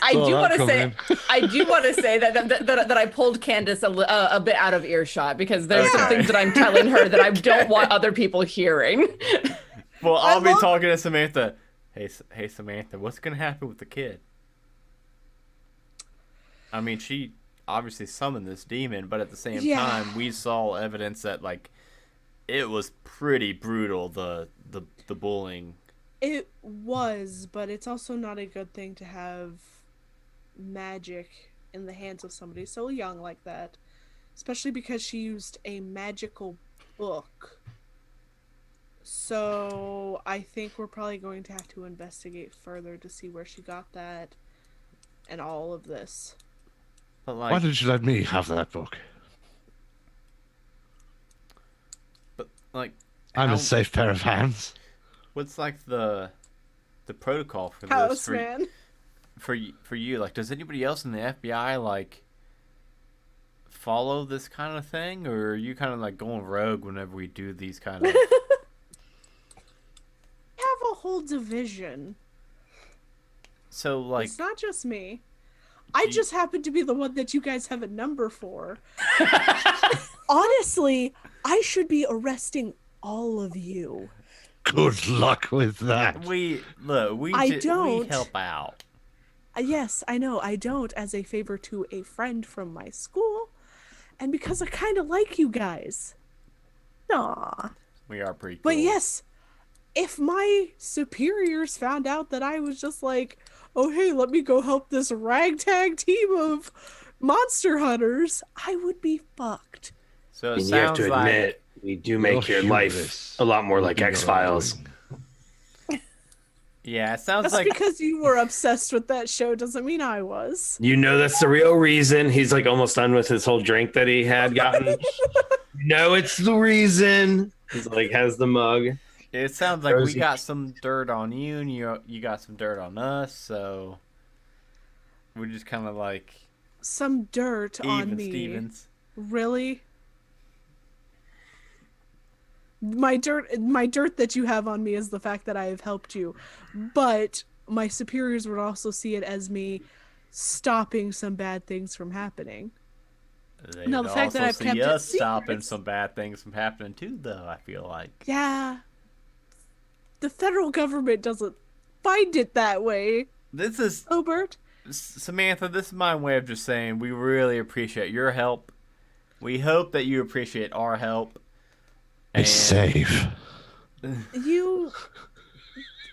I do want to say that I pulled Candace a bit out of earshot because there's some things that I'm telling her that I don't want other people hearing. Well, I'll be talking to Samantha. Hey, Samantha, what's gonna happen with the kid? I mean, she obviously summoned this demon, but at the same time, we saw evidence that like it was pretty brutal. The bullying. It was, but it's also not a good thing to have magic in the hands of somebody so young like that, especially because she used a magical book. So I think we're probably going to have to investigate further to see where she got that and all of this. But like, Why did you let me have that book? But like, I'm a safe pair of hands. What's like the protocol for House this man. for you? Like, does anybody else in the FBI like follow this kind of thing, or are you kind of like going rogue whenever we do these kind of? Have a whole division. So like, it's not just me. I just happen to be the one that you guys have a number for. Honestly, I should be arresting all of you. Good luck with that. we don't. help out. Yes, I know. I don't as a favor to a friend from my school, and because I kind of like you guys. Aw. We are pretty cool. But yes, if my superiors found out that I was just like, oh hey, let me go help this ragtag team of monster hunters, I would be fucked. So it And you have sounds to like admit, we do make your life a lot more like X-Files. yeah, it sounds Just like because you were obsessed with that show doesn't mean I was. You know that's the real reason. He's like almost done with his whole drink that he had gotten. No, it's the reason. He's like has the mug. it sounds like we Rosie. got some dirt on you, and you got some dirt on us. So we're just kind of like Some dirt on even me. Stevens. Really? My dirt that you have on me is the fact that I have helped you. But my superiors would also see it as me stopping some bad things from happening. They No, would the fact that also I've see kept it us stopping secret. some bad things from happening too, though. I feel like. Yeah. The federal government doesn't find it that way, This is Obert. Samantha. This is my way of just saying we really appreciate your help. We hope that you appreciate our help. Be safe. You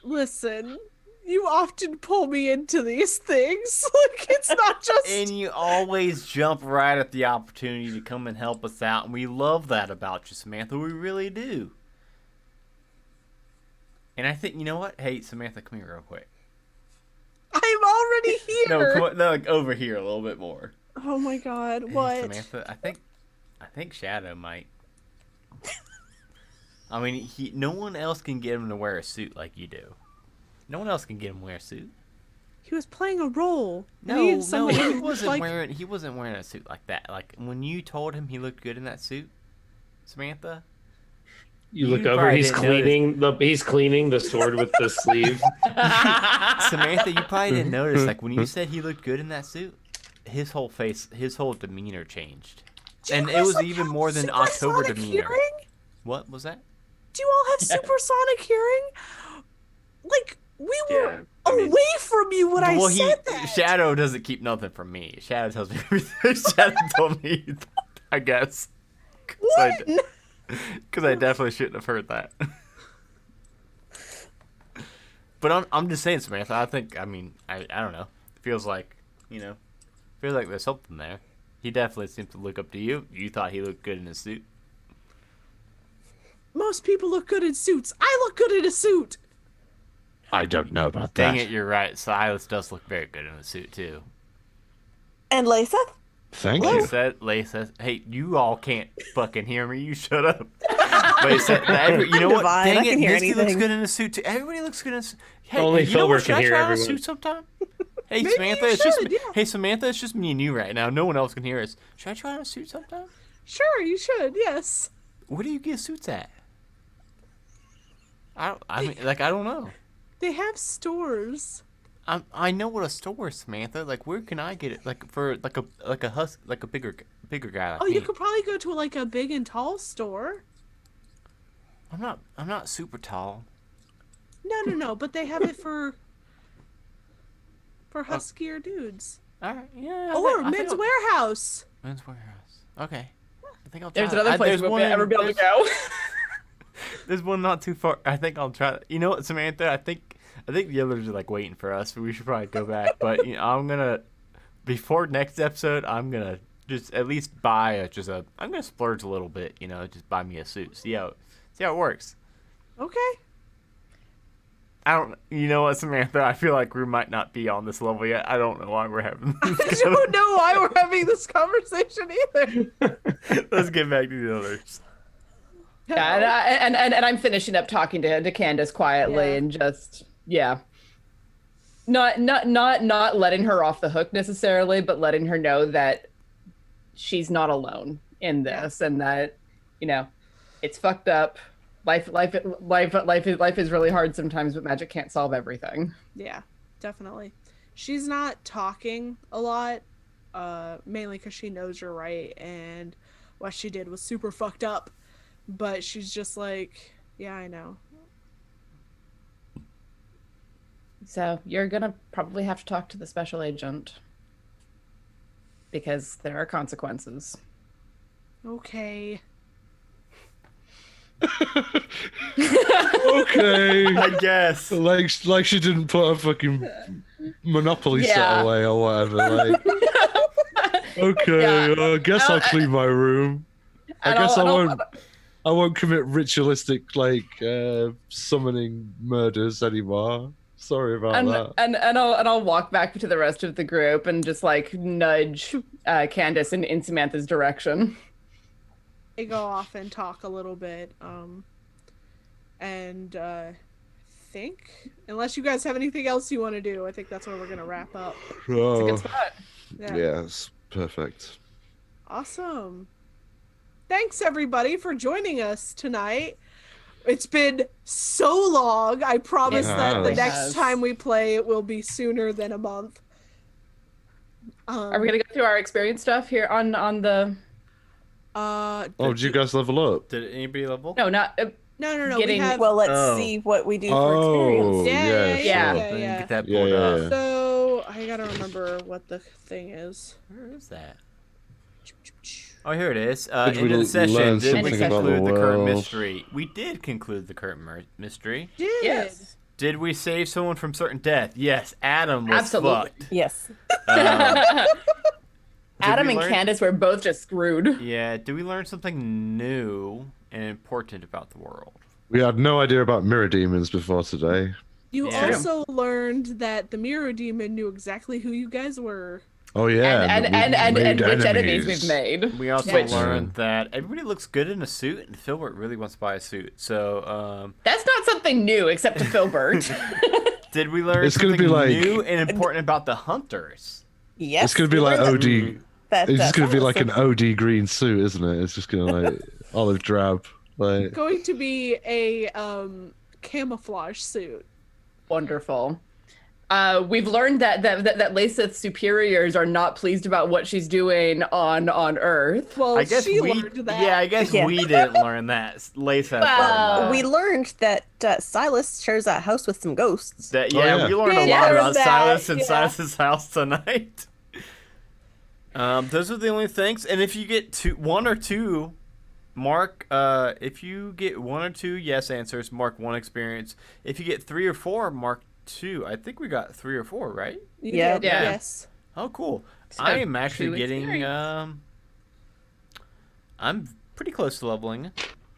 listen. You often pull me into these things. Like it's not just And you always jump right at the opportunity to come and help us out, and we love that about you, Samantha. We really do. And I think, you know what? Hey, Samantha, come here real quick. I'm already here. No, come on, no, like over here a little bit more. Oh my god, Hey, what? Samantha, I think Shadow might. I mean, no one else can get him to wear a suit like you do. No one else can get him to wear a suit. He was playing a role. No, We need someone he who wasn't like, wearing. He wasn't wearing a suit like that. Like when you told him he looked good in that suit, Samantha. You look You over. probably He's didn't cleaning. He's cleaning the sword with the sleeve. Samantha, you probably didn't notice. Like when you said he looked good in that suit, his whole face, his whole demeanor changed, Do you and it guys was like even have more than October supersonic demeanor. hearing? What was that? Do you all have supersonic hearing? Like we were Yeah, I mean- away from you when I said that. Shadow doesn't keep nothing from me. Shadow tells me everything. Shadow told me, I guess. When? Because I definitely shouldn't have heard that. But I'm just saying, Samantha. I think, I don't know. It feels like, there's something there. He definitely seems to look up to you. You thought he looked good in his suit. Most people look good in suits. I look good in a suit. I don't know about Dang that. it, you're right. Silas does look very good in a suit, too. And Lisa? Thank you. Lay says, hey, you all can't fucking hear me. You shut up. Lay said, you know what? Divine, I Dang can it, hear Misty looks anything. good in a suit too. Everybody looks good in a suit. Hey, Only you know what? Filbert Should can I hear try on a everyone. suit sometime? Hey, Maybe Samantha, you it's just should, me. yeah. Hey, Samantha, it's just me and you right now. No one else can hear us. Should I try on a suit sometime? Sure, you should. Yes. Where do you get suits at? I don't know. They have stores. I know what a store is, Samantha. Like, where can I get it? Like for like a bigger guy. Like Oh, you me. could probably go to like a big and tall store. I'm not super tall. No, but they have it for huskier dudes. All right, yeah. Or Men's Warehouse. Men's Warehouse. Okay. I think I'll try. There's it. another place we'll ever be able to go. There's one not too far. I think I'll try. You know what, Samantha? I think the others are like waiting for us. We should probably go back. But I'm gonna before next episode. I'm gonna just at least buy I'm gonna splurge a little bit. Just buy me a suit. See how it works. Okay. I don't. You know what, Samantha? I feel like we might not be on this level yet. I don't know why we're having this. I don't know why we're having this conversation either. Let's get back to the others. Yeah, and I'm finishing up talking to Candace quietly and just not letting her off the hook necessarily, but letting her know that she's not alone in this and that it's fucked up. Life is really hard sometimes, but magic can't solve everything. Yeah, definitely. She's not talking a lot, mainly because she knows you're right and what she did was super fucked up. But she's just like, yeah, I know. So you're gonna probably have to talk to the special agent because there are consequences. Okay. Okay. I guess. Like she didn't put a fucking Monopoly set away or whatever. Like, okay, I guess I'll clean my room. I guess I won't commit ritualistic summoning murders anymore. Sorry about that. And I'll walk back to the rest of the group and just nudge Candace in Samantha's direction. They go off and talk a little bit, and think, unless you guys have anything else you want to do, I think that's where we're gonna wrap up. It's a good spot. Yes, perfect. Awesome. Thanks everybody for joining us tonight. It's been so long. I promise that the next time we play it will be sooner than a month. Are we gonna go through our experience stuff here on the? Did you guys level up? Did anybody level? No, not. No. Getting, let's see what we do for experience. Yeah. Get that pulled up. So I gotta remember what the thing is. Where is that? Oh, here it is. Did End of the session. Did we something about conclude the the current world? mystery? We did conclude the current mystery. Yes. Did we save someone from certain death? Yes. Adam was Absolutely. fucked. Yes. Adam and Candace were both just screwed. Yeah. Did we learn something new and important about the world? We had no idea about mirror demons before today. You Yeah. also learned that the Mirror Demon knew exactly who you guys were. Oh yeah, And we made which enemies we've made. We also Which- learned that everybody looks good in a suit, and Filbert really wants to buy a suit. So, That's not something new, except to Filbert. did we learn It's gonna something be like- new and important about the hunters? Yes. It's gonna be like OD. That, It's just gonna be like awesome. an OD green suit, isn't it? It's just gonna like olive drab. Like Going to be a camouflage suit. Wonderful. We've learned that Lasith's superiors are not pleased about what she's doing on Earth. Well, I guess she we. learned that. Yeah, I guess Yeah. we didn't learn that. Lisa learned that. We learned that Silas shares a house with some ghosts. That, Oh, yeah, yeah. we learned a Yeah, lot learned about that, Silas and yeah. Silas's house tonight. Those are the only things. And if you get one or two, mark. If you get one or two yes answers, mark 1 experience. If you get 3 or 4, mark 2. I think we got 3 or 4, right? You Yeah. did, Yeah. Yes. Oh, cool. So, I am actually 2 getting. experience. I'm pretty close to leveling.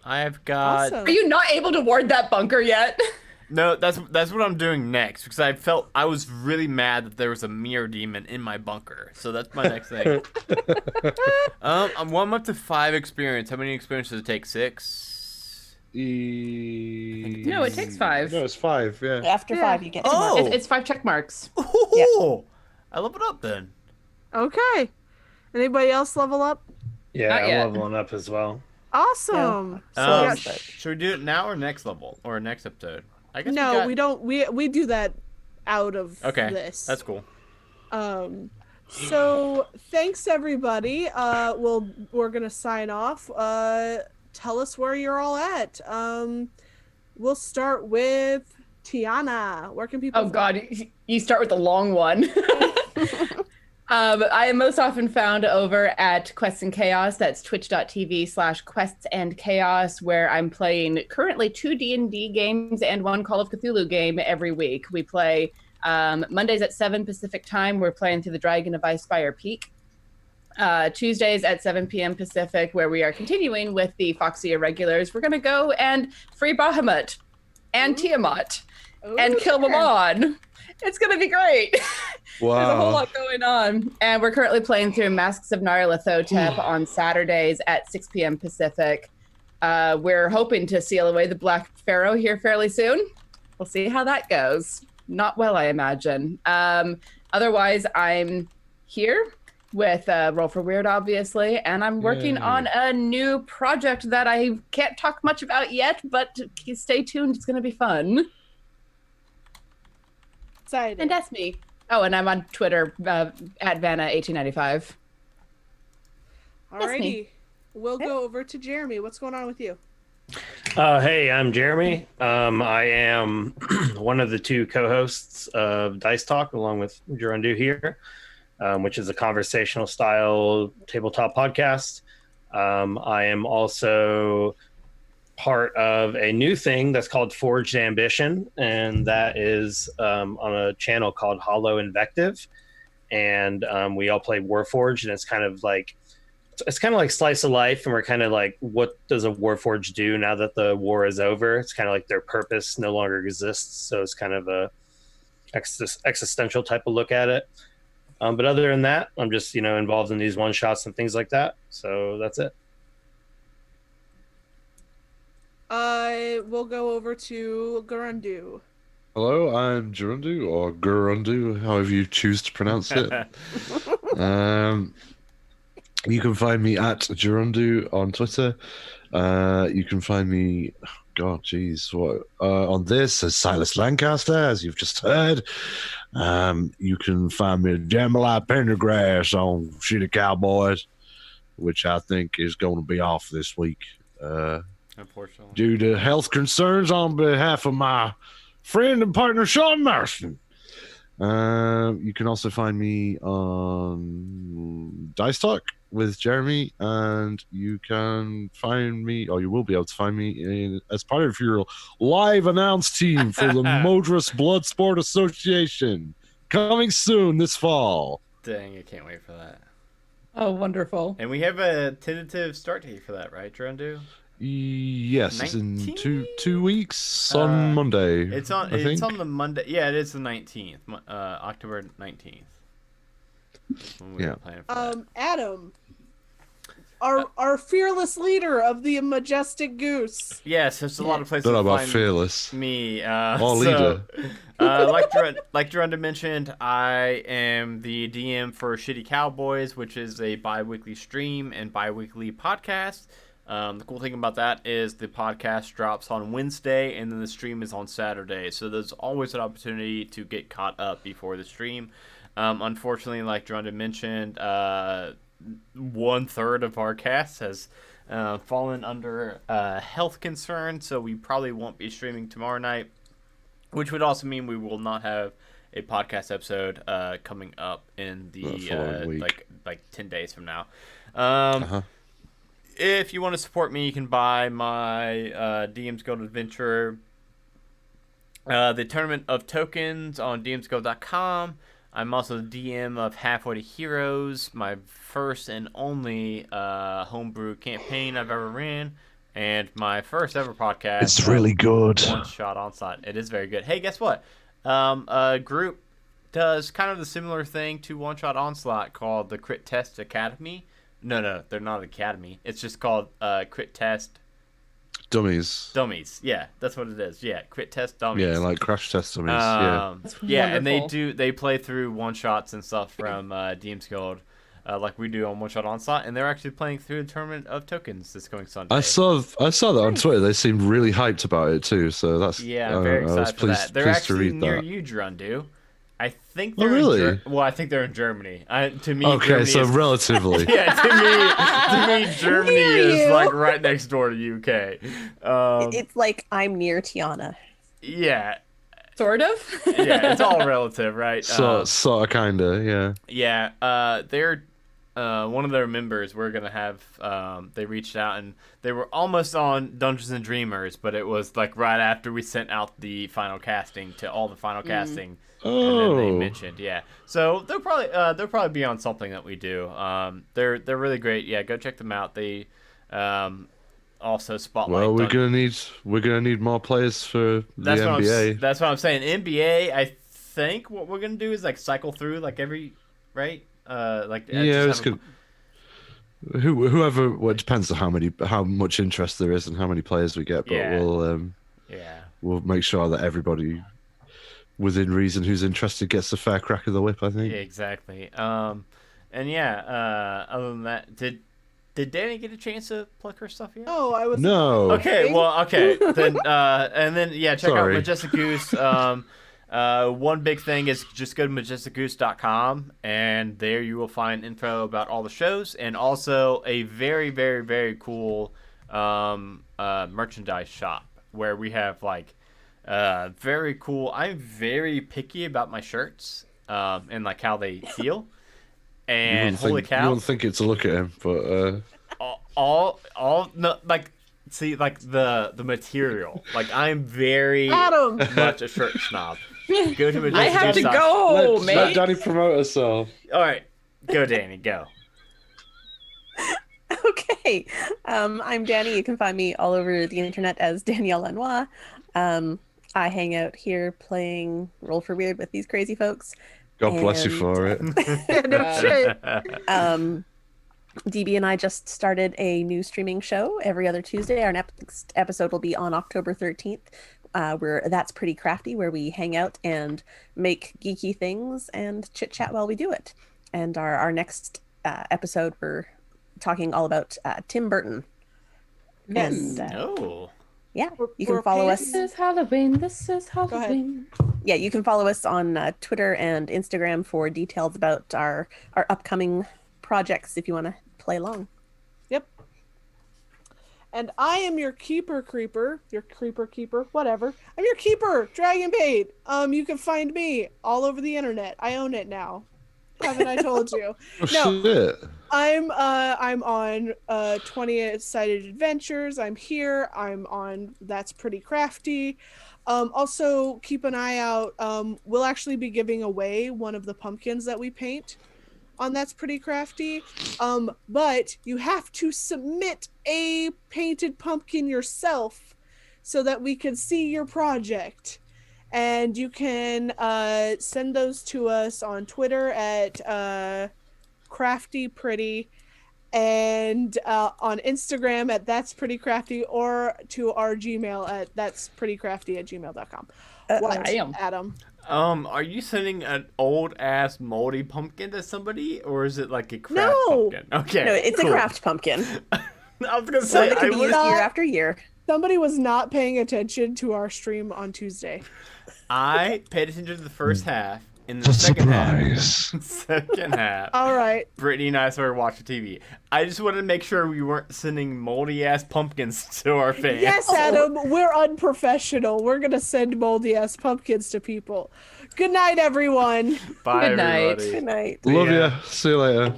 I've got. Awesome. Are you not able to ward that bunker yet? No, that's what I'm doing next because I was really mad that there was a mirror demon in my bunker. So that's my next thing. I'm up to 5 experience. How many experience does it take? 6? No, it takes 5. No, it's 5. Yeah. After 5, you get to Oh! mark. It's 5 check marks. Ooh, I leveled up then. Okay. Anybody else level up? Yeah, Not I'm yet. leveling up as well. Awesome. So should we do it now or next level or next episode? I guess no, we don't. We do that out of this. That's cool. So thanks everybody. We're gonna sign off. Tell us where you're all at. We'll start with Tiana. Where can people? Oh God, you start with the long one. I am most often found over at Quests and Chaos. That's twitch.tv/quests and chaos, where I'm playing currently 2 D&D games and 1 Call of Cthulhu game every week. We play Mondays at 7 Pacific time. We're playing through the Dragon of Icespire Peak. Tuesdays at 7 p.m. Pacific, where we are continuing with the Foxy Irregulars. We're going to go and free Bahamut and Tiamat and kill them all. It's going to be great. Wow. There's a whole lot going on. And we're currently playing through Masks of Nyarlathotep on Saturdays at 6 p.m. Pacific. We're hoping to seal away the Black Pharaoh here fairly soon. We'll see how that goes. Not well, I imagine. Otherwise, I'm here with Roll for Weird, obviously, and I'm working on a new project that I can't talk much about yet, but stay tuned. It's going to be fun. Excited. And that's me. Oh, and I'm on Twitter at Vanna1895. Alrighty. We'll go over to Jeremy. What's going on with you? Hey, I'm Jeremy. I am one of the 2 co-hosts of Dice Talk, along with Gerundu here, which is a conversational style tabletop podcast. I am also part of a new thing that's called Forged Ambition, and that is on a channel called Hollow Invective. And we all play Warforged, and it's kind of like slice of life, and we're kind of like, what does a Warforged do now that the war is over? It's kind of like their purpose no longer exists, so it's kind of a existential type of look at it. But other than that, I'm just involved in these one-shots and things like that, so that's it. We'll go over to Gerundu. Hello, I'm Gerundu, or Gerundu, however you choose to pronounce it. You can find me at Gerundu on Twitter. You can find me, on this as Silas Lancaster, as you've just heard. You can find me at Jambalaya Pendergrass on Shitty Cowboys, which I think is going to be off this week. Unfortunately. Due to health concerns on behalf of my friend and partner, Sean Marston. You can also find me on Dice Talk with Jeremy, and you can find me, or you will be able to find me as part of your live announce team for the Modrus Bloodsport Association, coming soon this fall. Dang, I can't wait for that. Oh, wonderful. And we have a tentative start date for that, right, Gerundu? Yes, it's in two weeks on Monday. It's on the Monday. Yeah, it is the 19th, October 19th. Adam, our fearless leader of the Majestic Goose. Yes, there's a lot of places Don't know to about find fearless. me. Leader. Like Gerundu mentioned, I am the DM for Shitty Cowboys, which is a bi-weekly stream and bi-weekly podcast. The cool thing about that is the podcast drops on Wednesday and then the stream is on Saturday. So there's always an opportunity to get caught up before the stream. Unfortunately, like Gerundu mentioned, 1/3 of our cast has fallen under health concern, so we probably won't be streaming tomorrow night, which would also mean we will not have a podcast episode coming up in the like 10 days from now. If you want to support me, you can buy my DM's Guild Adventure, the Tournament of Tokens on dmsguild.com. I'm also the DM of Halfway to Heroes, my first and only homebrew campaign I've ever ran, and my first ever podcast. It's really good. One Shot Onslaught. It is very good. Hey, guess what? A group does kind of the similar thing to One Shot Onslaught called the Crit Test Academy. No, they're not Academy. It's just called Crit Test Dummies. Dummies. Yeah, that's what it is. Yeah, Crit Test Dummies. Yeah, like Crash Test Dummies. Yeah, and they play through one shots and stuff from DM's Guild. like we do on One Shot Onslaught, and they're actually playing through the Tournament of Tokens this coming Sunday. I saw that on Twitter. They seemed really hyped about it too. So that's Yeah, I'm very I was excited for that. They're pleased to actually read near that. you, Gerundu. I think Oh, they're really? well, I think they're in Germany. To me, Okay, Germany so is, relatively. yeah, to me, Germany Near is you. like right next door to UK. It's like I'm near Tiana. Yeah, Sort of. yeah, it's all relative, right? Sort of, kinda, yeah. Yeah, they're one of their members. We're gonna have. They reached out and they were almost on Dungeons and Dreamers, but it was like right after we sent out the final casting to all the final casting. And then they mentioned, yeah. So they'll probably be on something that we do. They're really great. Yeah, go check them out. They also spotlight. Well, we're gonna need more players for the NBA. That's what I'm saying. NBA, I think what we're gonna do is like cycle through like every right. It's good. Whoever. Well, it depends on how much interest there is and how many players we get. But Yeah. we'll make sure that everybody within reason who's interested gets a fair crack of the whip. I think. Yeah, exactly. Other than that, did Danny get a chance to plug her stuff yet? No, I was. No. Okay, well, okay. Then check out Sorry. Majestic Goose. One big thing is just go to majesticgoose.com, and there you will find info about all the shows and also a very, very, very cool merchandise shop where we have like very cool. I'm very picky about my shirts and like how they feel. And holy cow! You wouldn't think it to look at him, but all no, like see like the material. Like I'm very Adam. much a shirt snob. Go to I have to majesticgoose.com. go, let mate. Danny promote herself. All right, go Danny, go. Okay. I'm Danny. You can find me all over the internet as Danielle Lanois. I hang out here playing Roll for Weird with these crazy folks. God bless you And- for it. No shit. DB and I just started a new streaming show every other Tuesday. Our next episode will be on October 13th. That's Pretty Crafty, where we hang out and make geeky things and chit chat while we do it. And our next episode, we're talking all about Tim Burton. Yes. And, Oh, yeah, you we're can follow us. This is Halloween. This is Halloween. Yeah, you can follow us on Twitter and Instagram for details about our upcoming projects if you want to play along. Yep. And I am your keeper, whatever. I'm your keeper, Dragon Bait. You can find me all over the internet. I own it now. Haven't I told you? No. Shit. I'm on 20 Sided Adventures. I'm here. I'm on That's Pretty Crafty. Also keep an eye out. We'll actually be giving away one of the pumpkins that we paint on That's Pretty Crafty. But you have to submit a painted pumpkin yourself so that we can see your project. And you can send those to us on Twitter at Crafty Pretty, and on Instagram at That's Pretty Crafty, or to our Gmail at that'sprettycrafty@gmail.com. What, Damn. Adam? are you sending an old ass moldy pumpkin to somebody, or is it like a craft No. pumpkin? Okay, No, it's cool. a craft pumpkin. I was gonna So say that can I be was. used year after year. Somebody was not paying attention to our stream on Tuesday. I paid attention to the first half. In the The second half, surprise. All right. Brittany and I started watching TV. I just wanted to make sure we weren't sending moldy ass pumpkins to our fans. Yes, Adam, we're unprofessional. We're going to send moldy ass pumpkins to people. Good night, everyone. Bye, Good night. everybody. Good night. Love Yeah. you. See you later.